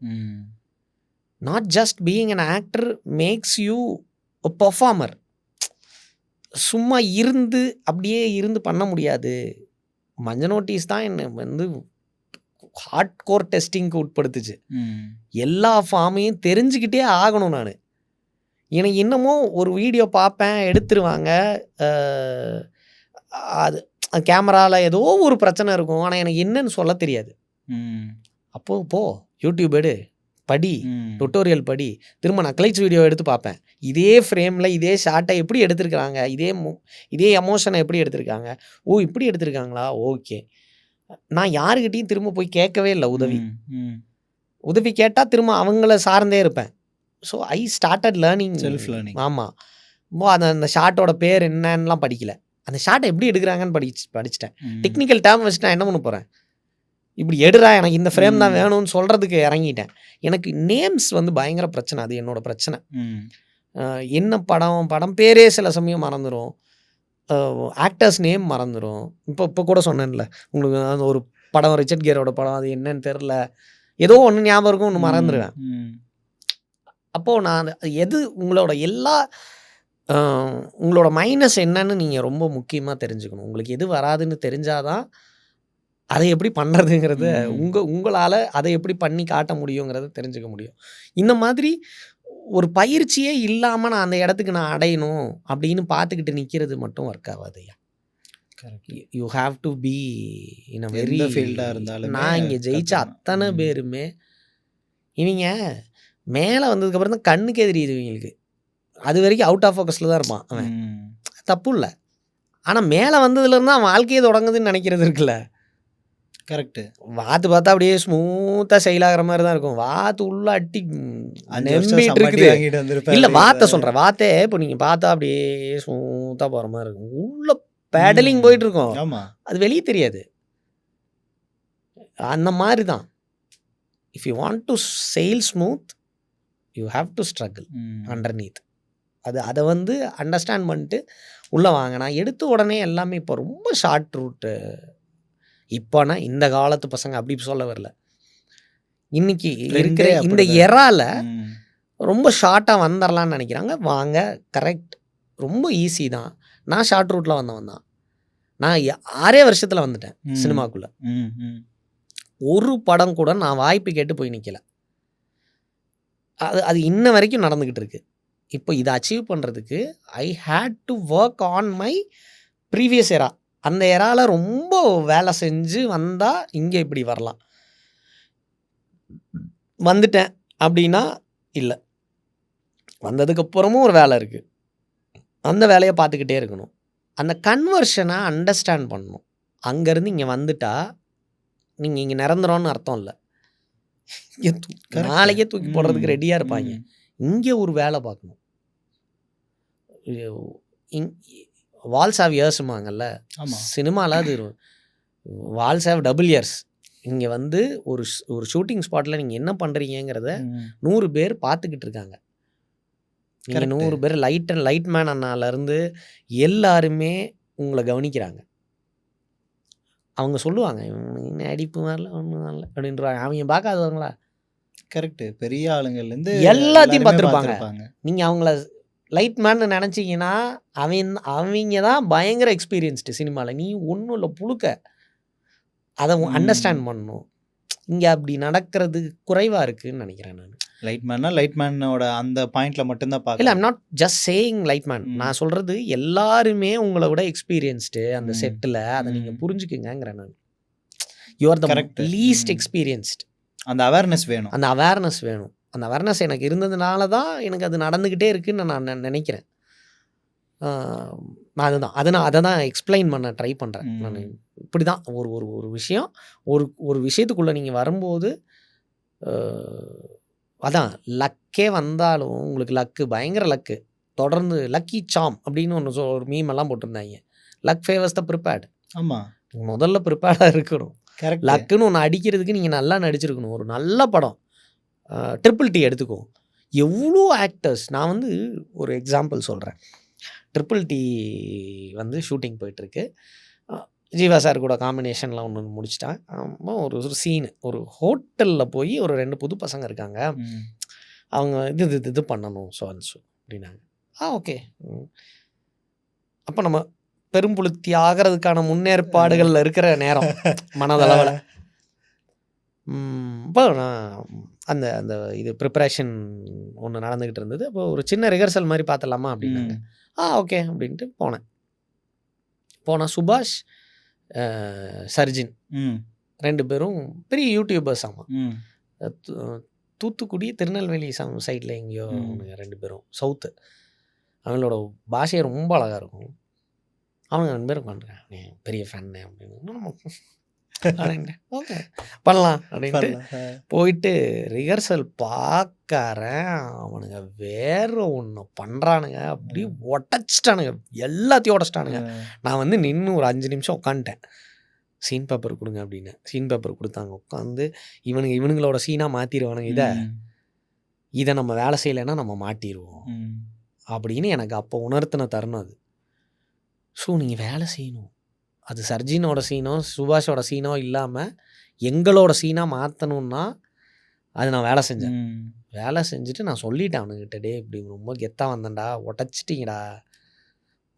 Not just being an actor makes you a performer. சும்மா அப்படியே இருந்து பண்ண முடியாது. மஞ்சள் நோட்டீஸ் தான் என்னை ஹார்ட் கோர் டெஸ்டிங்க்கு உட்படுத்துச்சு. எல்லா ஃபார்மையும் தெரிஞ்சுக்கிட்டே ஆகணும். நான் எனக்கு இன்னமும் ஒரு வீடியோ பார்ப்பேன், எடுத்துருவாங்க, அது கேமராவில் ஏதோ ஒரு பிரச்சனை இருக்கும், ஆனால் எனக்கு என்னன்னு சொல்ல தெரியாது. அப்போது யூடியூப் எடு, படி, டுட்டோரியல் படி, திரும்ப நக்லைட்ஸ் வீடியோ எடுத்து பார்ப்பேன். இதே ஃப்ரேமில் இதே ஷார்ட்டை எப்படி எடுத்திருக்கிறாங்க, இதே எமோஷனை எப்படி எடுத்திருக்காங்க, இப்படி எடுத்திருக்காங்களா, ஓகே. நான் யாருக்கிட்டையும் திரும்ப போய் கேட்கவே இல்லை. உதவி கேட்டால் திரும்ப அவங்கள சார்ந்தே இருப்பேன். So I started learning, self learning. ஆமாம். அந்த ஷார்ட்டோட பேர் என்னன்னுலாம் படிக்கல, அந்த ஷார்ட்டை எப்படி எடுக்கிறாங்கன்னு படிச்சிட்டேன். டெக்னிக்கல் டேர்ம் வச்சு நான் என்ன பண்ண போகிறேன், இப்படி எடுறா, எனக்கு இந்த ஃப்ரேம் தான் வேணும்னு சொல்கிறதுக்கு இறங்கிட்டேன். எனக்கு நேம்ஸ் பயங்கர பிரச்சனை, அது என்னோட பிரச்சனை. என்ன படம் பேரே சில சமயம் மறந்துடும். ஆக்டர்ஸ் நேம் மறந்துடும். இப்போ கூட சொன்னேன்ல உங்களுக்கு, அந்த ஒரு படம் ரிச்சர்ட் கியரோட படம் அது என்னன்னு தெரில, ஏதோ ஒன்று ஞாபகம் இருக்கும், ஒன்று மறந்துடுவேன். அப்போது நான் அது எது உங்களோட உங்களோட மைனஸ் என்னன்னு நீங்கள் ரொம்ப முக்கியமாக தெரிஞ்சுக்கணும். உங்களுக்கு எது வராதுன்னு தெரிஞ்சாதான் அதை எப்படி பண்ணுறதுங்கிறத உங்களால் அதை எப்படி பண்ணி காட்ட முடியுங்கிறத தெரிஞ்சுக்க முடியும். இந்த மாதிரி ஒரு பயிற்சியே இல்லாமல் நான் அந்த இடத்துக்கு நான் அடையணும் அப்படின்னு பார்த்துக்கிட்டு நிற்கிறது மட்டும் ஒர்க் ஆகாதுயா. You have to be in a very ஃபீல்டாக இருந்தாலும். நான் இங்கே ஜெயிச்ச அத்தனை பேருமே இவங்க மேலே வந்ததுக்கப்புறம் தான் கண்ணுக்கே தெரியுது இவங்களுக்கு. அது வரைக்கும் அவுட் ஆஃப் ஃபோக்கஸில் தான் இருப்பான் அவன், தப்பு இல்லை. ஆனால் மேலே வந்ததுலேருந்து அவன் வாழ்க்கையே தொடங்குதுன்னு நினைக்கிறது இருக்குல்ல. கரெக்டு. வாத்து பார்த்தா அப்படியே ஸ்மூத்தாக செயலாகிற மாதிரி தான் இருக்கும். வாத்து உள்ள அட்டி நம்பிட்டு இருக்குது. இல்லை வாத்தை சொல்கிறேன், வாத்தே இப்போ நீங்கள் பார்த்தா அப்படியே ஸ்மூத்தாக போகிற மாதிரி இருக்கும். உள்ள பேடலிங் போயிட்டு இருக்கோம். ஆமாம், அது வெளியே தெரியாது. அந்த மாதிரி தான் if you want to sail smooth you have to struggle underneath. அதை வந்து அண்டர்ஸ்டாண்ட் பண்ணிட்டு உள்ளே வாங்க. நான் எடுத்த உடனே எல்லாமே இப்போ ரொம்ப ஷார்ட் ரூட்டு. இப்போனா இந்த காலத்து பசங்க அப்படி சொல்ல வரல, இன்னைக்கு இருக்கிற இந்த எறால ரொம்ப ஷார்ட்டாக வந்துடலான்னு நினைக்கிறாங்க. வாங்க, கரெக்ட், ரொம்ப ஈஸி தான். நான் ஷார்ட் ரூட்டில் வந்தவன் தான். நான் 6 வருஷத்தில் வந்துட்டேன் சினிமாக்குள்ளே. ஒரு படம் கூட நான் வாய்ப்பு கேட்டு போய் நிற்கல. அது இன்ன வரைக்கும் நடந்துக்கிட்டு இருக்கு. இப்போ இதை அச்சீவ் பண்ணுறதுக்கு I had to work on my previous era. அந்த எரால ரொம்ப வேலை செஞ்சு வந்தால் இங்கே இப்படி வரலாம். வந்துட்டேன் அப்படின்னா இல்லை, வந்ததுக்கப்புறமும் ஒரு வேலை இருக்குது, அந்த வேலையை பார்த்துக்கிட்டே இருக்கணும். அந்த கன்வர்ஷனை அண்டர்ஸ்டாண்ட் பண்ணணும். அங்கேருந்து இங்கே வந்துட்டா நீங்கள் இங்கே நிரந்தரம்னு அர்த்தம் இல்லை. நாளைக்கே தூக்கி போடுறதுக்கு ரெடியாக இருப்பாங்க. இங்கே ஒரு வேலை பார்க்கணும். வால்ஸ் ஹேவ் இயர்ஸுமாங்கல்ல சினிமாவில், அது வால்ஸ் ஹேவ் டபுள் இயர்ஸ். இங்கே வந்து ஒரு ஷூட்டிங் ஸ்பாட்டில் நீங்கள் என்ன பண்ணுறீங்கிறத 100 பேர் பார்த்துக்கிட்டு இருக்காங்க. நீங்கள் 100 பேர் லைட் மேன் அண்ணாலேருந்து எல்லாருமே உங்களை கவனிக்கிறாங்க. அவங்க சொல்லுவாங்க இன்னும் அடிப்பு மாதிரில ஒன்றும் நல்ல அப்படின்றாங்க. அவங்க பார்க்காதவங்களா? கரெக்டு. பெரிய ஆளுங்கள்லேருந்து எல்லாத்தையும் பார்த்துருப்பாங்க. நீங்கள் அவங்கள லைட் மேன்னு நினச்சிங்கன்னா அவங்க தான் பயங்கர எக்ஸ்பீரியன்ஸ்டு சினிமாவில். நீ ஒன்றும் இல்லை, புழுக்க. அதை அண்டர்ஸ்டாண்ட் பண்ணணும். இங்கே அப்படி நடக்கிறது குறைவாக இருக்குதுன்னு நினைக்கிறேன் நான். லைட் மேனோட அந்த பாயிண்டில் மட்டும்தான் பார்க்க. இல்லை, I'm not just saying light man. நான் சொல்கிறது எல்லாருமே உங்களை விட எக்ஸ்பீரியன்ஸ்டு அந்த செட்டில். அதை நீங்கள் புரிஞ்சுக்குங்கிறேன் நான். You are the least experienced. அந்த அவேர்னஸ் வேணும். அந்த அவேர்னஸ் எனக்கு இருந்ததுனால தான் எனக்கு அது நடந்துக்கிட்டே இருக்குன்னு நான் நினைக்கிறேன். நான் அதை தான் எக்ஸ்பிளைன் பண்ண ட்ரை பண்ணுறேன். நான் இப்படி தான் ஒரு விஷயம், ஒரு விஷயத்துக்குள்ளே நீங்கள் வரும்போது அதான் லக்கே வந்தாலும் உங்களுக்கு லக்கு, பயங்கர லக்கு, தொடர்ந்து லக்கி சாம் அப்படின்னு ஒரு மீமெல்லாம் போட்டிருந்தாங்க. லக் ஃபேவர்ஸ் த ப்ரிப்பேர்டு. ஆமாம், முதல்ல ப்ரிப்பேர்டாக இருக்கணும். லக்குன்னு ஒன்று அடிக்கிறதுக்கு நீங்கள் நல்லா நடிச்சிருக்கணும். ஒரு நல்ல படம் ட்ரிபிள் டி எடுத்துக்கோ, எவ்வளோ ஆக்டர்ஸ். நான் வந்து ஒரு எக்ஸாம்பிள் சொல்கிறேன். ட்ரிபிள் டி வந்து ஷூட்டிங் போயிட்டுருக்கு. ஜீவா சார் கூட காம்பினேஷனில் ஒன்று முடிச்சிட்டான். ஒரு சீனு, ஒரு ஹோட்டலில் போய் ஒரு 2 புது பசங்க இருக்காங்க. அவங்க இது பண்ணணும் ஸோ அப்படின்னாங்க. ஓகே. அப்போ நம்ம பெரும்புழுத்தி ஆகிறதுக்கான முன்னேற்பாடுகளில் இருக்கிற நேரம் மனதளவில். இப்போ நான் அந்த இது ப்ரிப்பரேஷன் ஒன்று நடந்துக்கிட்டு இருந்தது. அப்போ ஒரு சின்ன ரிஹர்சல் மாதிரி பார்த்துடலாமா அப்படின்னாங்க. ஓகே அப்படின்ட்டு போனால் சுபாஷ், சர்ஜின் 2 பேரும் பெரிய யூடியூபர்ஸ். ஆமாம், தூத்துக்குடி திருநெல்வேலி சைடில் எங்கேயோ 2 பேரும் சவுத்து. அவங்களோட பாஷையை ரொம்ப அழகாக இருக்கும். அவங்க 2 பேரும் பண்ணுறாங்க, பெரிய ஃபேன்னு அப்படின்னு. ஓகே பண்ணலாம் அப்படின்ட்டு போயிட்டு ரிஹர்சல் பார்க்கறேன். அவனுங்க வேற ஒன்று பண்ணுறானுங்க, அப்படி உடச்சிட்டானுங்க, எல்லாத்தையும் உடச்சிட்டானுங்க. நான் வந்து நின்று ஒரு 5 நிமிஷம் உட்காந்துட்டேன். சீன் பேப்பர் கொடுங்க அப்படின்னு. சீன் பேப்பர் கொடுத்தாங்க. உட்காந்து இவனுங்களோட சீனாக மாற்றிடுவானுங்க. இதை நம்ம வேலை செய்யலைன்னா நம்ம மாட்டிடுவோம் அப்படின்னு எனக்கு அப்போ உணர்த்தின தருணம் அது. ஸோ நீங்கள் வேலை செய்யணும். அது சர்ஜினோட சீனோ சுபாஷோட சீனோ இல்லாமல் எங்களோட சீனாக மாற்றணுன்னா அது நான் வேலை செஞ்சேன். வேலை செஞ்சுட்டு நான் சொல்லிட்டேன் அவனுக்கிட்ட, டே இப்படி ரொம்ப கெத்தாக வந்தேன்டா, உடச்சிட்டிங்கடா,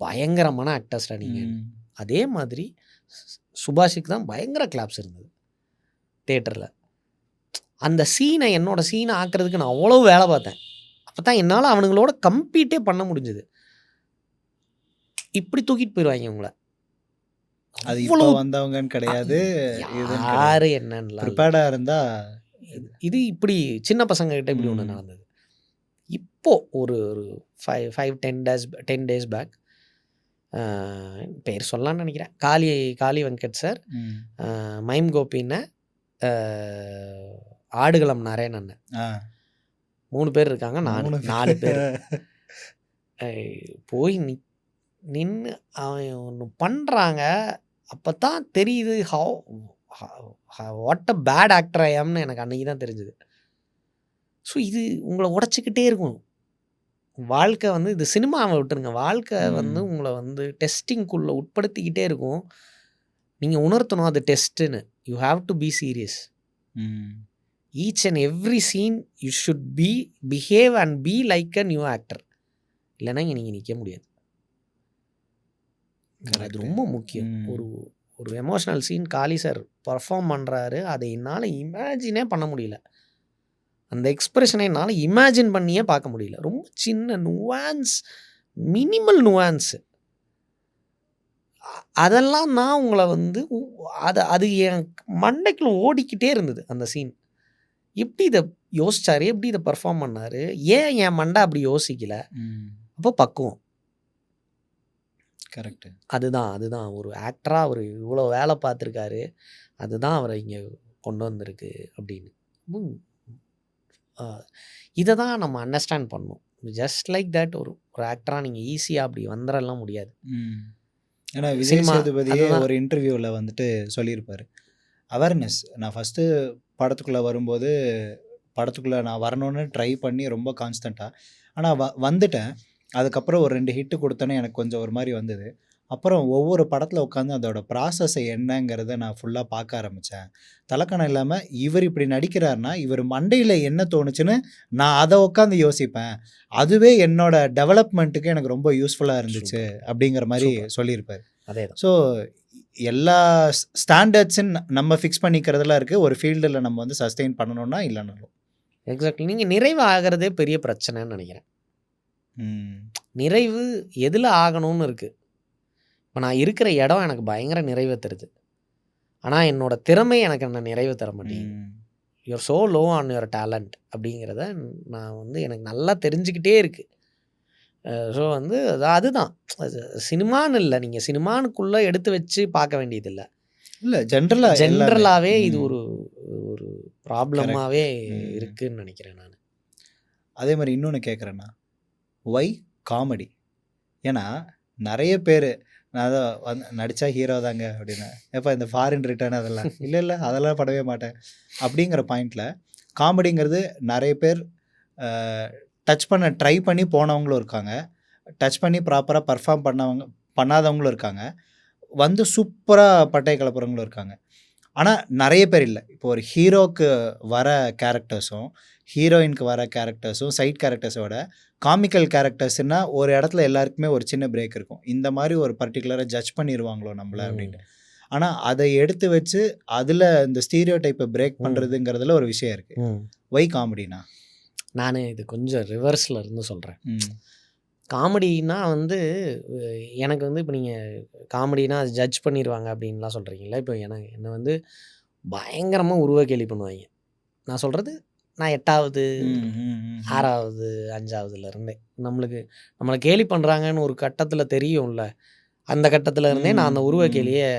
பயங்கரமான ஆக்டர்ஸ்டா நீங்கள். அதே மாதிரி சுபாஷுக்கு தான் பயங்கர கிளாப்ஸ் இருந்தது தேட்டரில். அந்த சீனை என்னோட சீனை ஆக்கிறதுக்கு நான் அவ்வளோ வேலை பார்த்தேன். அப்போ தான் என்னால் அவனுங்களோட கம்பீட்டே பண்ண முடிஞ்சது. இப்படி தூக்கிட்டு போயிடுவாங்க உங்களை. அது இப்போ வந்தவங்கன்னு கிடையாது, யாரு என்னன்னு ப்ரிப்பேர்டா இருந்தா இது இப்படி சின்ன பசங்க கிட்ட இப்படி ஒன்று நடந்தது. இப்போ ஒரு 10 days பேக் பேர் சொல்லலான்னு நினைக்கிறேன், காளி வெங்கட் சார், மைம் கோபின்னு, ஆடுகளம் நரேன், 3 பேர் இருக்காங்க, 4 பேர் போய் நின்று அவன் ஒன்று பண்ணுறாங்க. அப்போ தான் தெரியுது what a bad actor I ஆம்னு எனக்கு அன்றைக்கி தான் தெரிஞ்சுது. ஸோ இது உங்களை உடச்சிக்கிட்டே இருக்கும். வாழ்க்கை வந்து இது சினிமாவை விட்டுருங்க, வாழ்க்கை வந்து உங்களை வந்து டெஸ்டிங்குள்ளே உட்படுத்திக்கிட்டே இருக்கும். நீங்கள் உணர்த்தணும் அது டெஸ்ட்டுன்னு. You have to be serious. Each and every scene you should behave and be like a new actor. இல்லைன்னா இங்கே நீங்கள் நிற்க முடியாது. அது ரொம்ப முக்கியம். ஒரு emotional scene Kali sir perform பண்ணுறாரு, அதை என்னால் இமேஜினே பண்ண முடியல. அந்த எக்ஸ்பிரஷனை என்னால் இமேஜின் பண்ணியே பார்க்க முடியல. ரொம்ப சின்ன நுவான்ஸ், மினிமல் நுவான்ஸு, அதெல்லாம் நான் உங்களை வந்து அது என் மண்டைக்குள்ள ஓடிக்கிட்டே இருந்தது. அந்த சீன் எப்படி இதை யோசிச்சாரு, எப்படி இதை பர்ஃபார்ம் பண்ணார், ஏன் என் மண்டை அப்படி யோசிக்கல? அப்போ பக்குவம். கரெக்டு. அதுதான் ஒரு ஆக்டராக அவர் இவ்வளோ வேலை பார்த்துருக்காரு, அதுதான் அவரை இங்கே கொண்டு வந்திருக்கு அப்படின்னு. இதை தான் நம்ம அண்டர்ஸ்டாண்ட் பண்ணணும். ஜஸ்ட் லைக் தட் ஒரு ஆக்டராக நீங்கள் ஈஸியாக அப்படி வந்துடலாம் முடியாது. ஏன்னா விஜய் சேதுபதியே ஒரு இன்டர்வியூவில் வந்துட்டு சொல்லியிருப்பார், அவேர்னஸ். நான் ஃபஸ்ட்டு படத்துக்குள்ளே வரும்போது படத்துக்குள்ளே நான் வரணும்னு ட்ரை பண்ணி ரொம்ப கான்ஸ்டண்ட்டாக, ஆனால் வந்துட்டேன். அதுக்கப்புறம் ஒரு 2 ஹிட்டு கொடுத்தோன்னே எனக்கு கொஞ்சம் ஒரு மாதிரி வந்தது. அப்புறம் ஒவ்வொரு படத்தில் உட்காந்து அதோட ப்ராசஸை என்னங்கிறத நான் ஃபுல்லாக பார்க்க ஆரம்பித்தேன். தலக்கணம் இல்லாமல் இவர் இப்படி நடிக்கிறாருன்னா இவர் மண்டையில் என்ன தோணுச்சுன்னு நான் அதை உட்காந்து யோசிப்பேன். அதுவே என்னோட டெவலப்மெண்ட்டுக்கு எனக்கு ரொம்ப யூஸ்ஃபுல்லாக இருந்துச்சு அப்படிங்கிற மாதிரி சொல்லியிருப்பார். அதே ஸோ எல்லா ஸ்டாண்டர்ட்ஸுன்னு நம்ம ஃபிக்ஸ் பண்ணிக்கிறதுலாம் இருக்குது. ஒரு ஃபீல்டில் நம்ம வந்து சஸ்டெயின் பண்ணணும்னா இல்லைனாலும். எக்ஸாக்ட்லி. நீங்கள் நிறைவு ஆகிறதே பெரிய பிரச்சனைன்னு நினைக்கிறேன். நிறைவு எதில் ஆகணும்னு இருக்குது. இப்போ நான் இருக்கிற இடம் எனக்கு பயங்கர நிறைவை தருது, ஆனால் என்னோட திறமை எனக்கு என்ன நிறைவு தர மாட்டேங்குது. You're so low on your talent அப்படிங்கிறத நான் வந்து எனக்கு நல்லா தெரிஞ்சுக்கிட்டே இருக்குது. ஸோ வந்து அதுதான் சினிமான்னு இல்லை, நீங்கள் சினிமானுக்குள்ளே எடுத்து வச்சு பார்க்க வேண்டியதில்லை. இல்லை, ஜென்ரலாகவே இது ஒரு ப்ராப்ளமாகவே இருக்குதுன்னு நினைக்கிறேன் நான். அதே மாதிரி இன்னொன்று கேட்குறேன்னா, ஒய் காமெடி? ஏன்னா நிறைய பேர் நான் அதான் நடித்தா ஹீரோ தாங்க அப்படின்னா, எப்போ இந்த ஃபாரின் ரிட்டர்ன் அதெல்லாம் இல்லை அதெல்லாம் படவே மாட்டேன் அப்படிங்கிற பாயிண்டில் காமெடிங்கிறது நிறைய பேர் டச் பண்ண ட்ரை பண்ணி போனவங்களும் இருக்காங்க, டச் பண்ணி ப்ராப்பராக பர்ஃபார்ம் பண்ணாதவங்களும் இருக்காங்க, வந்து சூப்பராக பட்டை கலப்புறவங்களும் இருக்காங்க. ஆனால் நிறைய பேர் இல்லை. இப்போ ஒரு ஹீரோக்கு வர கேரக்டர்ஸும் ஹீரோயினுக்கு வர கேரக்டர்ஸும் சைட் கேரக்டர்ஸோட காமிக்கல் கேரக்டர்ஸ்னால் ஒரு இடத்துல எல்லாருக்குமே ஒரு சின்ன பிரேக் இருக்கும். இந்த மாதிரி ஒரு பர்டிகுலராக ஜட்ஜ் பண்ணிடுவாங்களோ நம்மளை அப்படின்னு. ஆனால் அதை எடுத்து வச்சு அதில் இந்த ஸ்டீரியோ டைப்பை பிரேக் பண்ணுறதுங்கிறதுல ஒரு விஷயம் இருக்குது. ஒய் காமெடினா? நான் இது கொஞ்சம் ரிவர்ஸில் இருந்து சொல்கிறேன். காமெடினா வந்து எனக்கு வந்து இப்போ நீங்கள் காமெடினா அது ஜட்ஜ் பண்ணிடுவாங்க அப்படின்லாம் சொல்கிறீங்களா? இப்போ என்னை வந்து பயங்கரமாக உருவ கேலி பண்ணுவாங்க. நான் சொல்கிறது நான் 8வது 6வது 5வதுலேருந்தே நம்மளை கேலி பண்ணுறாங்கன்னு ஒரு கட்டத்தில் தெரியும்ல, அந்த கட்டத்தில் இருந்தே நான் அந்த உருவ கேலியை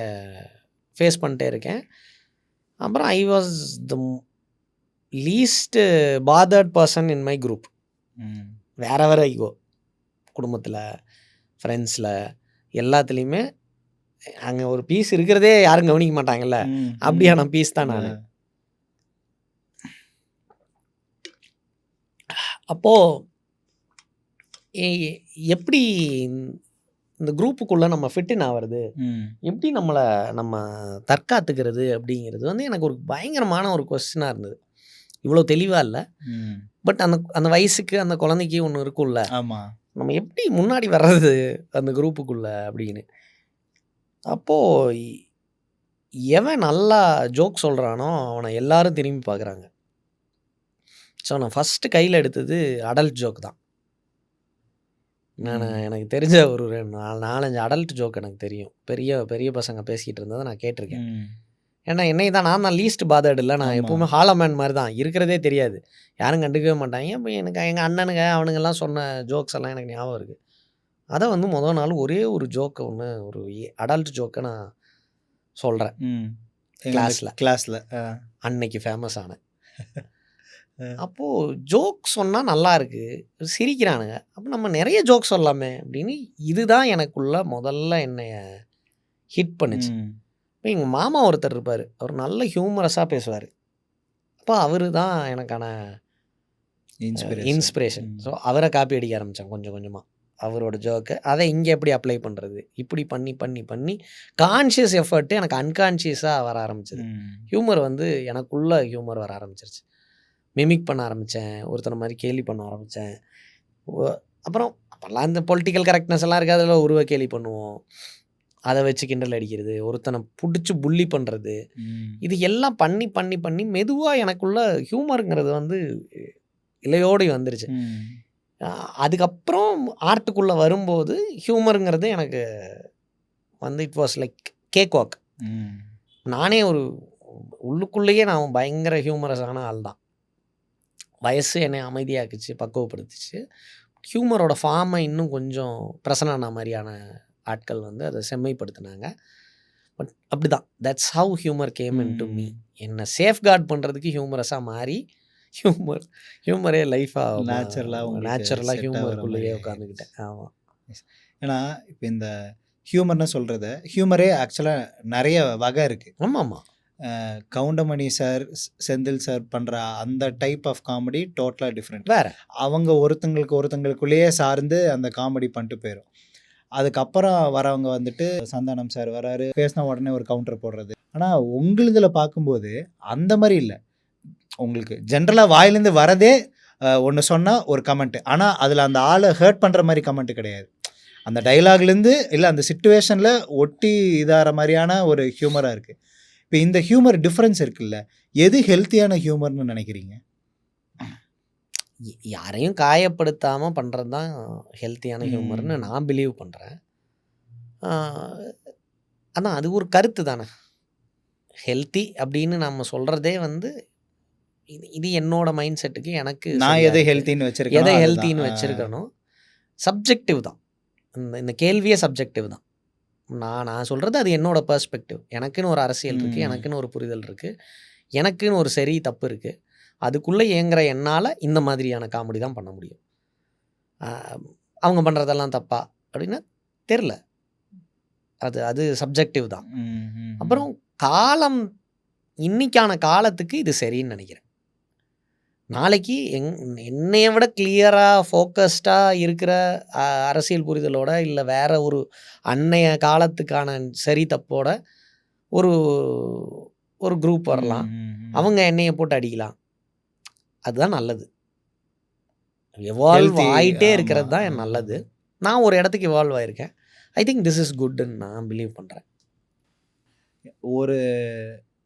ஃபேஸ் பண்ணிட்டே இருக்கேன். அப்புறம் I was the least bothered person in my group. வேற ஐகோ குடும்பத்தில், ஃப்ரெண்ட்ஸில், எல்லாத்துலேயுமே அங்கே ஒரு பீஸ் இருக்கிறதே யாரும் கவனிக்க மாட்டாங்கல்ல, அப்படியான பீஸ் தான் நான். அப்போது எப்படி இந்த குரூப்புக்குள்ளே நம்ம ஃபிட்டின் ஆகிறது, ம். எப்படி நம்ம தற்காத்துக்கிறது அப்படிங்கிறது வந்து எனக்கு ஒரு பயங்கரமான ஒரு கொஸ்டினாக இருந்தது. இவ்வளோ தெளிவாக இல்லை, ம். பட் அந்த அந்த வயசுக்கு அந்த குழந்தைக்கு ஒன்று இருக்கும்ல, ஆமா. நம்ம எப்படி முன்னாடி வர்றது அந்த குரூப்புக்குள்ளே அப்படின்னு. அப்போது எவன் நல்லா ஜோக் சொல்கிறானோ அவனை எல்லாரும் திரும்பி பார்க்குறாங்க. ஸோ நான் ஃபஸ்ட்டு கையில் எடுத்தது அடல்ட் ஜோக் தான். எனக்கு தெரிஞ்ச ஒரு 4-5 அடல்ட் ஜோக் எனக்கு தெரியும். பெரிய பெரிய பசங்க பேசிக்கிட்டு இருந்ததை நான் கேட்டிருக்கேன். ம். ஏன்னா நான் தான் லீஸ்ட் பாதர்டு இல்லை. நான் ஆமா. எப்போவுமே ஹாலோமேன் மாதிரி தான், இருக்கிறதே தெரியாது, யாரும் கண்டுக்கவே மாட்டாங்க. இப்போ எனக்கு எங்கள் அண்ணனுங்க அவனுங்கெல்லாம் சொன்ன ஜோக்ஸ் எல்லாம் எனக்கு ஞாபகம் இருக்குது. அதை வந்து முதல் நாள் ஒரே ஒரு ஜோக்கை ஒரு அடல்ட் ஜோக்கை நான் சொல்கிறேன் ம். கிளாஸில். அன்னைக்கு ஃபேமஸ் ஆனேன். அப்போது ஜோக் சொன்னால் நல்லா இருக்குது, சிரிக்கிறானுங்க, அப்போ நம்ம நிறைய ஜோக் சொல்லலாமே அப்படின்னு. இதுதான் எனக்குள்ள முதல்ல என்னைய ஹிட் பண்ணுச்சு. ம். இப்போ எங்கள் மாமா ஒருத்தர் இருப்பார், அவர் நல்ல ஹியூமரஸாக பேசுவார். அப்போ அவர் தான் எனக்கான இன்ஸ்பிரேஷன். ஸோ அவரை காப்பி அடிக்க ஆரம்பித்தேன் கொஞ்சம் கொஞ்சமாக, அவரோட ஜோக்கை. அதை இங்கே எப்படி அப்ளை பண்ணுறது, இப்படி பண்ணி பண்ணி பண்ணி கான்ஷியஸ் எஃபர்ட்டு எனக்கு அன்கான்ஷியஸாக வர ஆரம்பிச்சது. ஹியூமர் வந்து எனக்குள்ள ஹியூமர் வர ஆரம்பிச்சிருச்சு. மிமிக் பண்ண ஆரம்பித்தேன், ஒருத்தனை மாதிரி கேலி பண்ண ஆரம்பித்தேன். அப்புறம் அப்போல்லாம் இந்த பொலிட்டிக்கல் கரெக்ட்னஸ் எல்லாம் இருக்குது, அதில் உருவ கேலி பண்ணுவோம், அதை வச்சு கிண்டல் அடிக்கிறது, ஒருத்தனை பிடிச்சி புள்ளி பண்ணுறது, இது எல்லாம் பண்ணி பண்ணி பண்ணி மெதுவாக எனக்குள்ள ஹியூமருங்கிறது வந்து இலையோடு வந்துருச்சு. அதுக்கப்புறம் ஆர்ட்டுக்குள்ளே வரும்போது ஹியூமருங்கிறது எனக்கு வந்து it was like cake walk. நானே ஒரு உள்ளுக்குள்ளேயே நான் பயங்கர ஹியூமரஸான ஆள் தான். வயசு என்னை அமைதியாக்குச்சு, பக்குவப்படுத்துச்சு. ஹியூமரோட ஃபார்மை இன்னும் கொஞ்சம் பிரசனான மாதிரியான ஆட்கள் வந்து அதை செம்மைப்படுத்தினாங்க. பட் அப்படி தான், that's how humour game in to me. என்னை சேஃப்கார்ட் பண்ணுறதுக்கு ஹியூமரஸாக மாறி ஹியூமரே லைஃபாக நேச்சுரலாக ஹியூமருக்குள்ளேயே உட்காந்துக்கிட்டேன். ஆமாம். ஏன்னா இப்போ இந்த ஹியூமர்னு சொல்கிறத, ஹியூமரே ஆக்சுவலாக நிறைய வகை இருக்குது. ஆமாம் ஆமாம். கவுண்டமணி சார், செந்தில் சார் பண்ணுற அந்த டைப் ஆஃப் காமெடி டோட்டலாக டிஃப்ரெண்ட். வேறு அவங்க ஒருத்தங்களுக்குள்ளேயே சார்ந்து அந்த காமெடி பண்ணிட்டு போயிடும். அதுக்கப்புறம் வரவங்க வந்துட்டு சந்தானம் சார் வராரு, பேசின உடனே ஒரு கவுண்டர் போடுறது. ஆனால் உங்களுதில் பார்க்கும்போது அந்த மாதிரி இல்லை. உங்களுக்கு ஜென்ரலாக வாயிலேருந்து வரதே ஒன்று சொன்னால் ஒரு கமெண்ட்டு, ஆனால் அதில் அந்த ஆளை ஹர்ட் பண்ணுற மாதிரி கமெண்ட்டு கிடையாது. அந்த டைலாக்லேருந்து இல்லை அந்த சிச்சுவேஷனில் ஒட்டி இதாகிற மாதிரியான ஒரு ஹியூமராக இருக்குது. இப்போ இந்த ஹியூமர் டிஃப்ரென்ஸ் இருக்குல்ல, எது ஹெல்த்தியான ஹியூமர்னு நினைக்கிறீங்க? யாரையும் காயப்படுத்தாமல் பண்ணுறது தான் ஹெல்த்தியான ஹியூமர்னு நான் பிலீவ் பண்ணுறேன். ஆனால் அது ஒரு கருத்து தானே. ஹெல்த்தி அப்படின்னு நம்ம சொல்கிறதே வந்து இது என்னோட மைண்ட் செட்டுக்கு, எனக்கு நான் எதை ஹெல்த்தின்னு வச்சுருக்கணும். சப்ஜெக்டிவ் தான் இந்த கேள்வியே, சப்ஜெக்டிவ் தான். நான் சொல்கிறது அது என்னோடய பெர்ஸ்பெக்டிவ். எனக்குன்னு ஒரு அரசியல் இருக்குது, எனக்குன்னு ஒரு புரிதல் இருக்குது, எனக்குன்னு ஒரு சரி தப்பு இருக்குது. அதுக்குள்ளே இயங்குற என்னால் இந்த மாதிரியான காமெடி தான் பண்ண முடியும். அவங்க பண்ணுறதெல்லாம் தப்பா அப்படின்னா தெரில, அது சப்ஜெக்டிவ் தான். அப்புறம் காலம், இன்னைக்கான காலத்துக்கு இது சரின்னு நினைக்கிறேன். நாளைக்கு என்னைய விட கிளியராக ஃபோக்கஸ்டாக இருக்கிற அரசியல் புரிதலோட, இல்லை வேற ஒரு அன்னைய காலத்துக்கான சரி தப்போட ஒரு குரூப் வரலாம், அவங்க என்னைய போட்டு அடிக்கலாம். அதுதான் நல்லது. எவால்வ் ஆகிட்டே இருக்கிறது தான் நல்லது. நான் ஒரு இடத்துக்கு எவால்வ் ஆகிருக்கேன். ஐ திங்க் திஸ் இஸ் குட்ன்னு நான் பிலீவ் பண்ணுறேன். ஒரு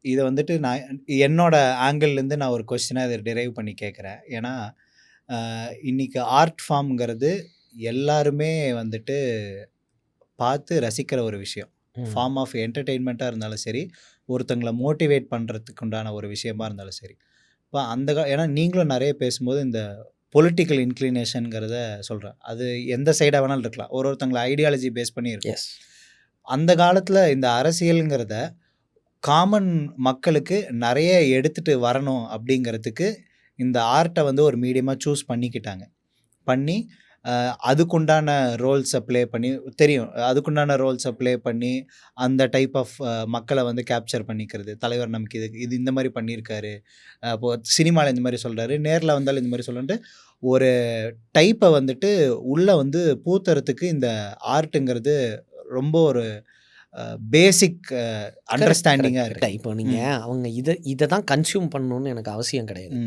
இதை வந்துட்டு நான் என்னோட ஆங்கிள்லேருந்து நான் ஒரு கொஸ்டினாக இதை டிரைவ் பண்ணி கேட்குறேன். ஏன்னா இன்றைக்கி ஆர்ட் ஃபார்ம்ங்கிறது எல்லாருமே வந்துட்டு பார்த்து ரசிக்கிற ஒரு விஷயம். ஃபார்ம் ஆஃப் என்டர்டெயின்மெண்ட்டாக இருந்தாலும் சரி, ஒருத்தங்களை மோட்டிவேட் பண்ணுறதுக்கு உண்டான ஒரு விஷயமா இருந்தாலும் சரி. இப்போ ஏன்னா நீங்களும் நிறைய பேசும்போது இந்த பொலிட்டிக்கல் இன்க்ளினேஷனுங்கிறத சொல்கிறேன். அது எந்த சைடாக வேணாலும் இருக்கலாம், ஒருத்தங்களை ஐடியாலஜி பேஸ் பண்ணி இருக்கும். அந்த காலத்தில் இந்த அரசியலுங்கிறத காமன் மக்களுக்கு நிறைய எடுத்துகிட்டு வரணும் அப்படிங்கிறதுக்கு இந்த ஆர்ட்டை வந்து ஒரு மீடியமாக சூஸ் பண்ணிக்கிட்டாங்க. பண்ணி அதுக்குண்டான ரோல்ஸை ப்ளே பண்ணி தெரியும். அதுக்குண்டான ரோல்ஸை ப்ளே பண்ணி அந்த டைப் ஆஃப் மக்களை வந்து கேப்சர் பண்ணிக்கிறது. தலைவர் நமக்கு இது இந்த மாதிரி பண்ணியிருக்காரு. அப்போது சினிமாவில் இந்த மாதிரி சொல்கிறாரு, நேரில் வந்தாலும் இந்த மாதிரி சொல்லிட்டு ஒரு டைப்பை வந்துட்டு உள்ளே வந்து பூத்துறதுக்கு இந்த ஆர்ட்டுங்கிறது ரொம்ப ஒரு பேசிக் அண்டர்ஸ்டாண்டிங்காக இருக்குது. இப்போ நீங்கள் அவங்க இதை தான் கன்சியூம் பண்ணணும்னு எனக்கு அவசியம் கிடையாது.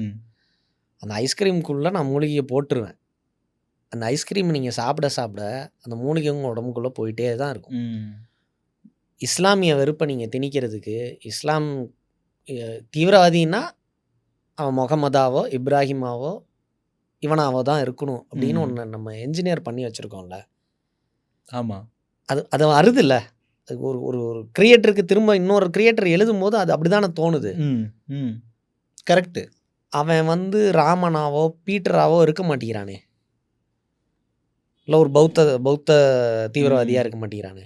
அந்த ஐஸ்கிரீம்குள்ளே நான் மூலிகையை போட்டுருவேன். அந்த ஐஸ்கிரீம் நீங்கள் சாப்பிட சாப்பிட அந்த மூலிகை உங்கள் உடம்புக்குள்ளே போயிட்டே தான் இருக்கும். இஸ்லாமிய வெறுப்பை நீங்கள் திணிக்கிறதுக்கு இஸ்லாம் தீவிரவாதின்னா அவன் முகமதாவோ இப்ராஹிமாவோ இவனாவோ தான் இருக்கணும் அப்படின்னு ஒன்று நம்ம என்ஜினியர் பண்ணி வச்சுருக்கோம்ல. ஆமாம், அது வருது இல்லை. ஒரு ஒரு ஒரு கிரியேட்டருக்கு திரும்ப இன்னொரு கிரியேட்டர் எழுதும் போது அது அப்படி தானே தோணுது. கரெக்டு. அவன் வந்து ராமனாவோ பீட்டராவோ இருக்க மாட்டேங்கிறானே, இல்லை ஒரு பௌத்த தீவிரவாதியாக இருக்க மாட்டேங்கிறானே.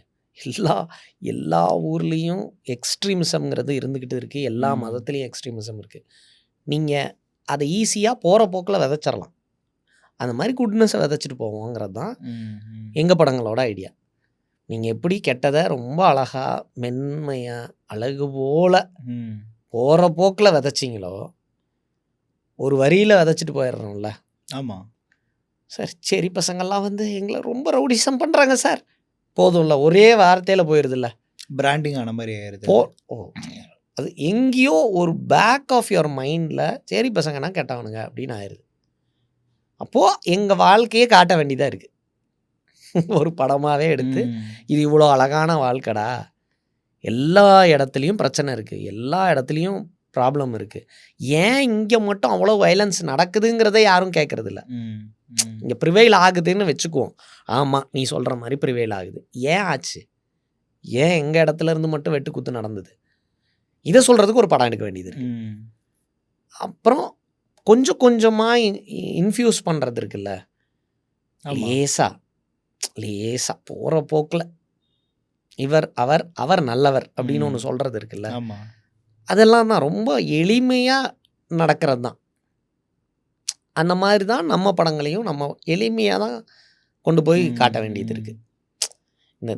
எல்லா ஊர்லேயும் எக்ஸ்ட்ரீமிசம்ங்கிறது இருந்துக்கிட்டு இருக்குது. எல்லா மதத்துலேயும் எக்ஸ்ட்ரீமிசம் இருக்குது. நீங்கள் அதை ஈஸியாக போகிற போக்கில் விதைச்சிடலாம். அந்த மாதிரி குட்னஸை விதைச்சிட்டு போவோங்கிறது தான் எங்கள் படங்களோட ஐடியா. நீங்கள் எப்படி கெட்டதை ரொம்ப அழகாக மென்மையாக அழகு போல் போகிற போக்கில் விதைச்சிங்களோ ஒரு வரியில் விதைச்சிட்டு போயிடுறோம்ல. ஆமாம் சார், சரி பசங்கள்லாம் வந்து எங்களை ரொம்ப ரவுடிசம் பண்ணுறாங்க சார், போதும்ல, ஒரே வார்த்தையில் போயிடுதுல்ல, பிராண்டிங் ஆன மாதிரி ஆயிடுது. அது எங்கேயோ ஒரு பேக் ஆஃப் யுவர் மைண்டில் சரி பசங்கன்னா கெட்டவனுங்க அப்படின்னு ஆயிடுது. அப்போது எங்கள் வாழ்க்கையே காட்ட வேண்டியதாக இருக்குது. ஒரு படமாகவே எடுத்து இது இவ்வளோ அழகான வாழ்க்கைடா, எல்லா இடத்துலையும் பிரச்சனை இருக்குது, எல்லா இடத்துலையும் ப்ராப்ளம் இருக்குது, ஏன் இங்கே மட்டும் அவ்வளோ வயலன்ஸ் நடக்குதுங்கிறத யாரும் கேட்குறதில்ல. இங்கே ப்ரிவைல் ஆகுதுன்னு வச்சுக்குவோம். ஆமாம், நீ சொல்கிற மாதிரி ப்ரிவைல் ஆகுது. ஏன் ஆச்சு? ஏன் எங்கள் இடத்துல இருந்து மட்டும் வெட்டு குத்து நடந்தது? இதை சொல்கிறதுக்கு ஒரு படம் எடுக்க வேண்டியது இருக்கு. அப்புறம் கொஞ்சம் கொஞ்சமாக இன்ஃப்யூஸ் பண்ணுறது இருக்குல்ல, லேசா போகிற போக்கில் அவர் நல்லவர் அப்படின்னு ஒன்று சொல்கிறது இருக்குல்ல, அதெல்லாம் தான் ரொம்ப எளிமையாக நடக்கிறது தான். அந்த மாதிரி தான் நம்ம படங்களையும் நம்ம எளிமையாக தான் கொண்டு போய் காட்ட வேண்டியது இருக்குது.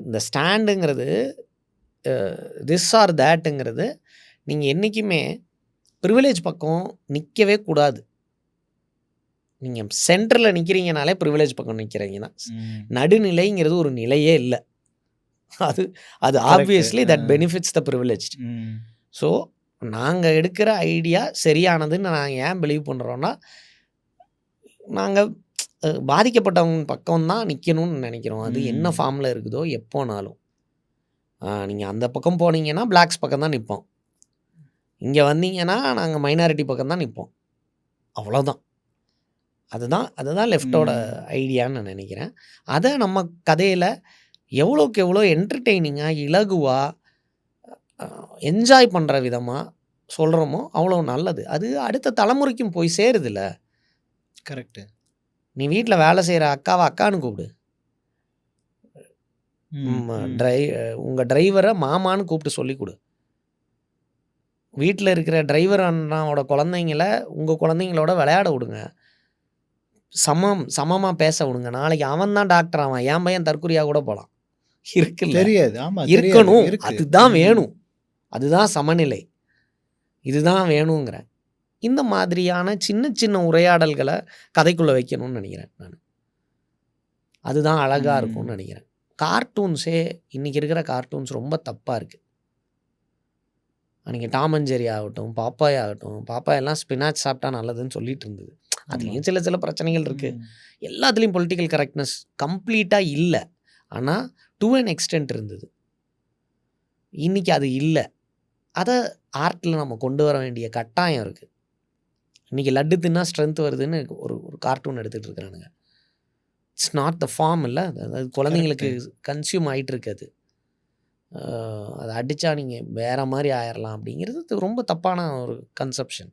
இந்த ஸ்டாண்டுங்கிறது, திஸ் ஆர் தேட்டுங்கிறது, நீங்கள் என்றைக்குமே ப்ரிவிலேஜ் பக்கம் நிற்கவே கூடாது. நீங்கள் சென்டரில் நிற்கிறீங்கனாலே ப்ரிவிலேஜ் பக்கம் நிற்கிறீங்க தான். நடுநிலைங்கிறது ஒரு நிலையே இல்லை. அது obviously that benefits the privileged. So நாங்கள் எடுக்கிற ஐடியா சரியானதுன்னு நாங்கள் ஏன் பிலீவ் பண்ணுறோன்னா, நாங்கள் பாதிக்கப்பட்டவங்க பக்கம்தான் நிற்கணும்னு நினைக்கிறோம். அது என்ன ஃபார்மில் இருக்குதோ எப்போனாலும். நீங்கள் அந்த பக்கம் போனீங்கன்னா பிளாக்ஸ் பக்கம் தான் நிற்போம், இங்கே வந்தீங்கன்னா நாங்கள் மைனாரிட்டி பக்கம் தான் நிற்போம், அவ்வளோதான். அதுதான் லெஃப்டோட ஐடியான்னு நான் நினைக்கிறேன். அதை நம்ம கதையில் எவ்வளோக்கு எவ்வளோ என்டர்டெய்னிங்காக இலகுவாக என்ஜாய் பண்ணுற விதமாக சொல்கிறோமோ அவ்வளோ நல்லது. அது அடுத்த தலைமுறைக்கும் போய் சேருதில்ல. கரெக்டு. நீ வீட்டில் வேலை செய்கிற அக்காவை அக்கான்னு கூப்பிடு, உங்கள் டிரைவரை மாமான்னு கூப்பிட்டு சொல்லி கொடு. வீட்டில் இருக்கிற டிரைவர் அண்ணாவோட குழந்தைங்கள உங்கள் குழந்தைங்களோட விளையாட விடுங்க, சமமாக பேச விடுங்க. நாளைக்கு அவன் தான் டாக்டர், அவன் என் பையன் தற்கொலையாக கூட போகலாம். இருக்குல்ல, தெரியாது. ஆமாம், இருக்கணும். அதுதான் வேணும், அதுதான் சமநிலை, இதுதான் வேணுங்கிறேன். இந்த மாதிரியான சின்ன சின்ன உரையாடல்களை கதைக்குள்ளே வைக்கணும்னு நினைக்கிறேன் நான். அதுதான் அழகாக இருக்கும்னு நினைக்கிறேன். கார்ட்டூன்ஸே இன்றைக்கி இருக்கிற கார்ட்டூன்ஸ் ரொம்ப தப்பாக இருக்குது. அன்றைக்கி டாம் அண்ட் ஜெர்ரி ஆகட்டும், பாப்பாய் ஆகட்டும், பாப்பாய் எல்லாம் ஸ்பினாச் சாப்பிட்டா நல்லதுன்னு சொல்லிட்டு இருந்தது. அதுலேயும் சில பிரச்சனைகள் இருக்குது. எல்லாத்துலேயும் பொலிட்டிக்கல் கரெக்ட்னஸ் கம்ப்ளீட்டாக இல்லை, ஆனால் டு அன் எக்ஸ்டென்ட் இருந்தது. இன்றைக்கி அது இல்லை. அதை ஆர்ட்டில் நம்ம கொண்டு வர வேண்டிய கட்டாயம் இருக்குது. இன்றைக்கி லட்டு தின்னா ஸ்ட்ரென்த் வருதுன்னு ஒரு கார்ட்டூன் எடுத்துகிட்டு இருக்கிறானுங்க. இட்ஸ் நாட் த ஃபார்ம் இல்லை, அதாவது குழந்தைங்களுக்கு கன்சியூம் ஆகிட்டு இருக்காது. அதை அடித்தா நீங்கள் வேறு மாதிரி ஆயிடலாம் அப்படிங்கிறது ரொம்ப தப்பான ஒரு கன்செப்ஷன்.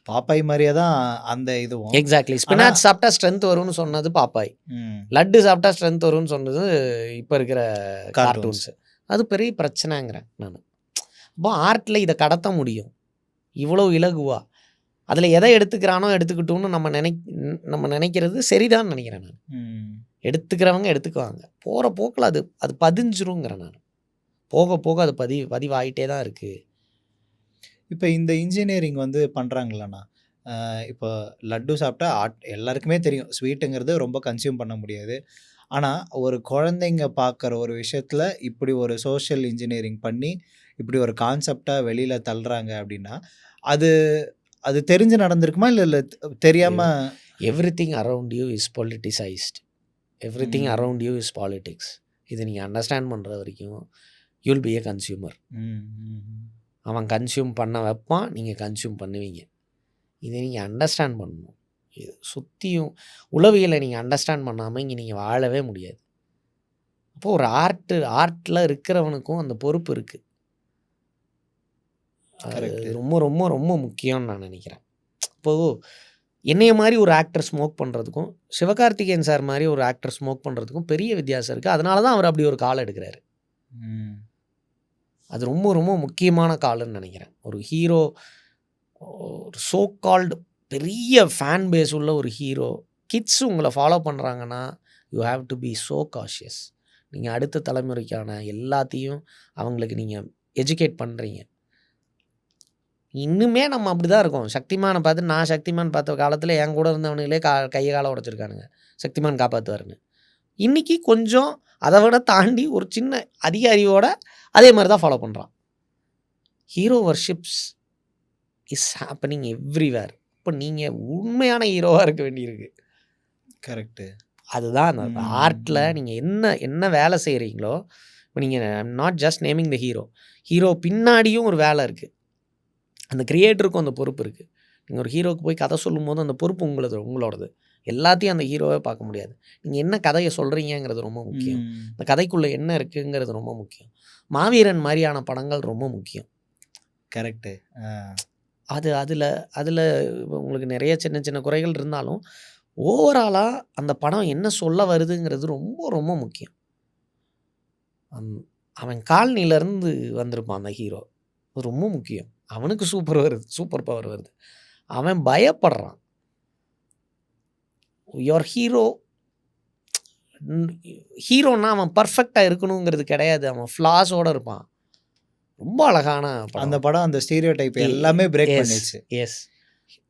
பாப்பாய் மாதிரியே தான் அந்த இதுவும். எக்ஸாக்ட்லி. ஸ்பினாச் சாப்பிட்டா ஸ்ட்ரென்த் வரும்னு சொன்னது பாப்பாய், லட்டு சாப்பிட்டா ஸ்ட்ரென்த் வரும்னு சொன்னது இப்போ இருக்கிற கார்ட்டூன்ஸ். அது பெரிய பிரச்சனைங்கிறேன் நான். அப்போ ஆர்ட்டில் இதை கடத்த முடியும் இவ்வளோ இலகுவா. அதில் எதை எடுத்துக்கிறானோ எடுத்துக்கிட்டோன்னு நம்ம நினைக்கிறது சரிதான்னு நினைக்கிறேன் நான். எடுத்துக்கிறவங்க எடுத்துக்குவாங்க. போகிற போக்கில் அது பதிஞ்சிருங்கிறேன் நான். போக போக அது பதிவாகிட்டே தான் இருக்குது. இப்போ இந்த இன்ஜினியரிங் வந்து பண்ணுறாங்களாண்ணா, இப்போ லட்டு சாப்பிட்டா எல்லாருக்குமே தெரியும் ஸ்வீட்டுங்கிறது ரொம்ப கன்சியூம் பண்ண முடியாது. ஆனால் ஒரு குழந்தைங்க பார்க்குற ஒரு விஷயத்தில் இப்படி ஒரு சோஷியல் இன்ஜினியரிங் பண்ணி இப்படி ஒரு கான்செப்டாக வெளியில் தள்ளுறாங்க அப்படின்னா அது அது தெரிஞ்சு நடந்திருக்குமா இல்லை தெரியாமல்? Everything around you is politicised. Everything around you is politics. இதை நீங்கள் அண்டர்ஸ்டாண்ட் பண்ணுற வரைக்கும் யூல் பி ஏ கன்சியூமர். அவன் கன்சியூம் பண்ண வைப்பான், நீங்கள் கன்சியூம் பண்ணுவீங்க. இதை நீங்கள் அண்டர்ஸ்டாண்ட் பண்ணணும். இது சுற்றியும் உளவியலை நீங்கள் அண்டர்ஸ்டாண்ட் பண்ணாமல் இங்கே நீங்கள் வாழவே முடியாது. அப்போது ஒரு ஆர்ட்டில் இருக்கிறவனுக்கும் அந்த பொறுப்பு இருக்குது. அது ரொம்ப ரொம்ப ரொம்ப முக்கியம்னு நான் நினைக்கிறேன். இப்போது என்னைய மாதிரி ஒரு ஆக்டர் ஸ்மோக் பண்ணுறதுக்கும் சிவகார்த்திகேயன் சார் மாதிரி ஒரு ஆக்டர் ஸ்மோக் பண்ணுறதுக்கும் பெரிய வித்தியாசம் இருக்குது. அதனால தான் அவர் அப்படி ஒரு கால் எடுக்கிறாரு. அது ரொம்ப ரொம்ப முக்கியமான கால்னு நினைக்கிறேன். ஒரு ஹீரோ, ஒரு சோ கால்டு பெரிய ஃபேன் பேஸ் உள்ள ஒரு ஹீரோ, கிட்ஸ் உங்களை ஃபாலோ பண்ணுறாங்கன்னா you have to be so cautious. நீங்கள் அடுத்த தலைமுறைக்கான எல்லாத்தையும் அவங்களுக்கு நீங்கள் எஜுகேட் பண்ணுறீங்க. இன்னுமே நம்ம அப்படி தான் இருக்கோம். சக்திமானை பார்த்து, நான் சக்திமான் பார்த்த காலத்தில் என் கூட இருந்தவனுங்களே கையை காலை உடைச்சிருக்கானுங்க சக்திமான் காப்பாற்றுவாருன்னு. இன்றைக்கி கொஞ்சம் அதை விட தாண்டி ஒரு சின்ன அதிக அறிவோட அதே மாதிரி தான் ஃபாலோ பண்ணுறான். Hero worships is happening everywhere. இப்போ நீங்கள் உண்மையான ஹீரோவாக இருக்க வேண்டியிருக்கு. கரெக்டு. அதுதான் அந்த ஆர்ட்டில் நீங்கள் என்ன வேலை செய்கிறீங்களோ. இப்போ நீங்கள் not just naming the hero பின்னாடியும் ஒரு வேலை இருக்குது. அந்த கிரியேட்டருக்கும் அந்த பொறுப்பு இருக்குது. நீங்கள் ஒரு ஹீரோவுக்கு போய் கதை சொல்லும் போது அந்த பொறுப்பு உங்களோடது. எல்லாத்தையும் அந்த ஹீரோவே பார்க்க முடியாது. நீங்கள் என்ன கதையை சொல்கிறீங்கிறது ரொம்ப முக்கியம். அந்த கதைக்குள்ளே என்ன இருக்குங்கிறது ரொம்ப முக்கியம். மாவீரன் மாதிரியான படங்கள் ரொம்ப முக்கியம். கரெக்டு. அதில் உங்களுக்கு நிறைய சின்ன சின்ன குறைகள் இருந்தாலும் ஓவராலாக அந்த படம் என்ன சொல்ல வருதுங்கிறது ரொம்ப ரொம்ப முக்கியம். அவன் காலனிலேருந்து வந்திருப்பான் அந்த ஹீரோ, அது ரொம்ப முக்கியம். அவனுக்கு சூப்பர் பவர் வருது, அவன் பயப்படுறான். யுவர் ஹீரோன்னா அவன் பர்ஃபெக்டாக இருக்கணுங்கிறது கிடையாது, அவன் ஃப்ளாஸோடு இருப்பான். ரொம்ப அழகான படம் அந்த படம். அந்த ஸ்டீரியோ டைப் எல்லாமே பிரேக் பண்ணிச்சு. எஸ்,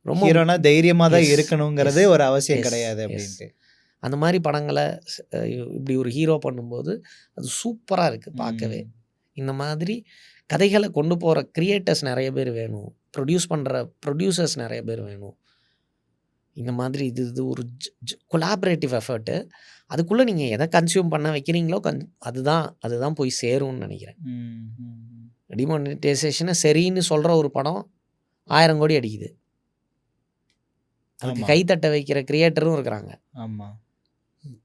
ரொம்ப ஹீரோனா தைரியமாக தான் இருக்கணுங்கிறது ஒரு அவசியம் கிடையாது அப்படின்ட்டு. அந்த மாதிரி படங்களை இப்படி ஒரு ஹீரோ பண்ணும்போது அது சூப்பராக இருக்குது பார்க்கவே. இந்த மாதிரி கதைகளை கொண்டு போகிற கிரியேட்டர்ஸ் நிறைய பேர் வேணும், ப்ரொடியூஸ் பண்ணுற ப்ரொடியூசர்ஸ் நிறைய பேர் வேணும். இந்த மாதிரி இது ஒரு கொலாபரேட்டிவ் எஃபர்ட்டு. அதுக்குள்ளே நீங்கள் எதை கன்சியூம் பண்ண வைக்கிறீங்களோ அதுதான் போய் சேரும்னு நினைக்கிறேன். டிமானிட்டைசேஷனை சரின்னு சொல்கிற ஒரு படம் 1000 கோடி அடிக்குது. அதுக்கு கைத்தட்ட வைக்கிற கிரியேட்டரும் இருக்கிறாங்க. ஆமாம்,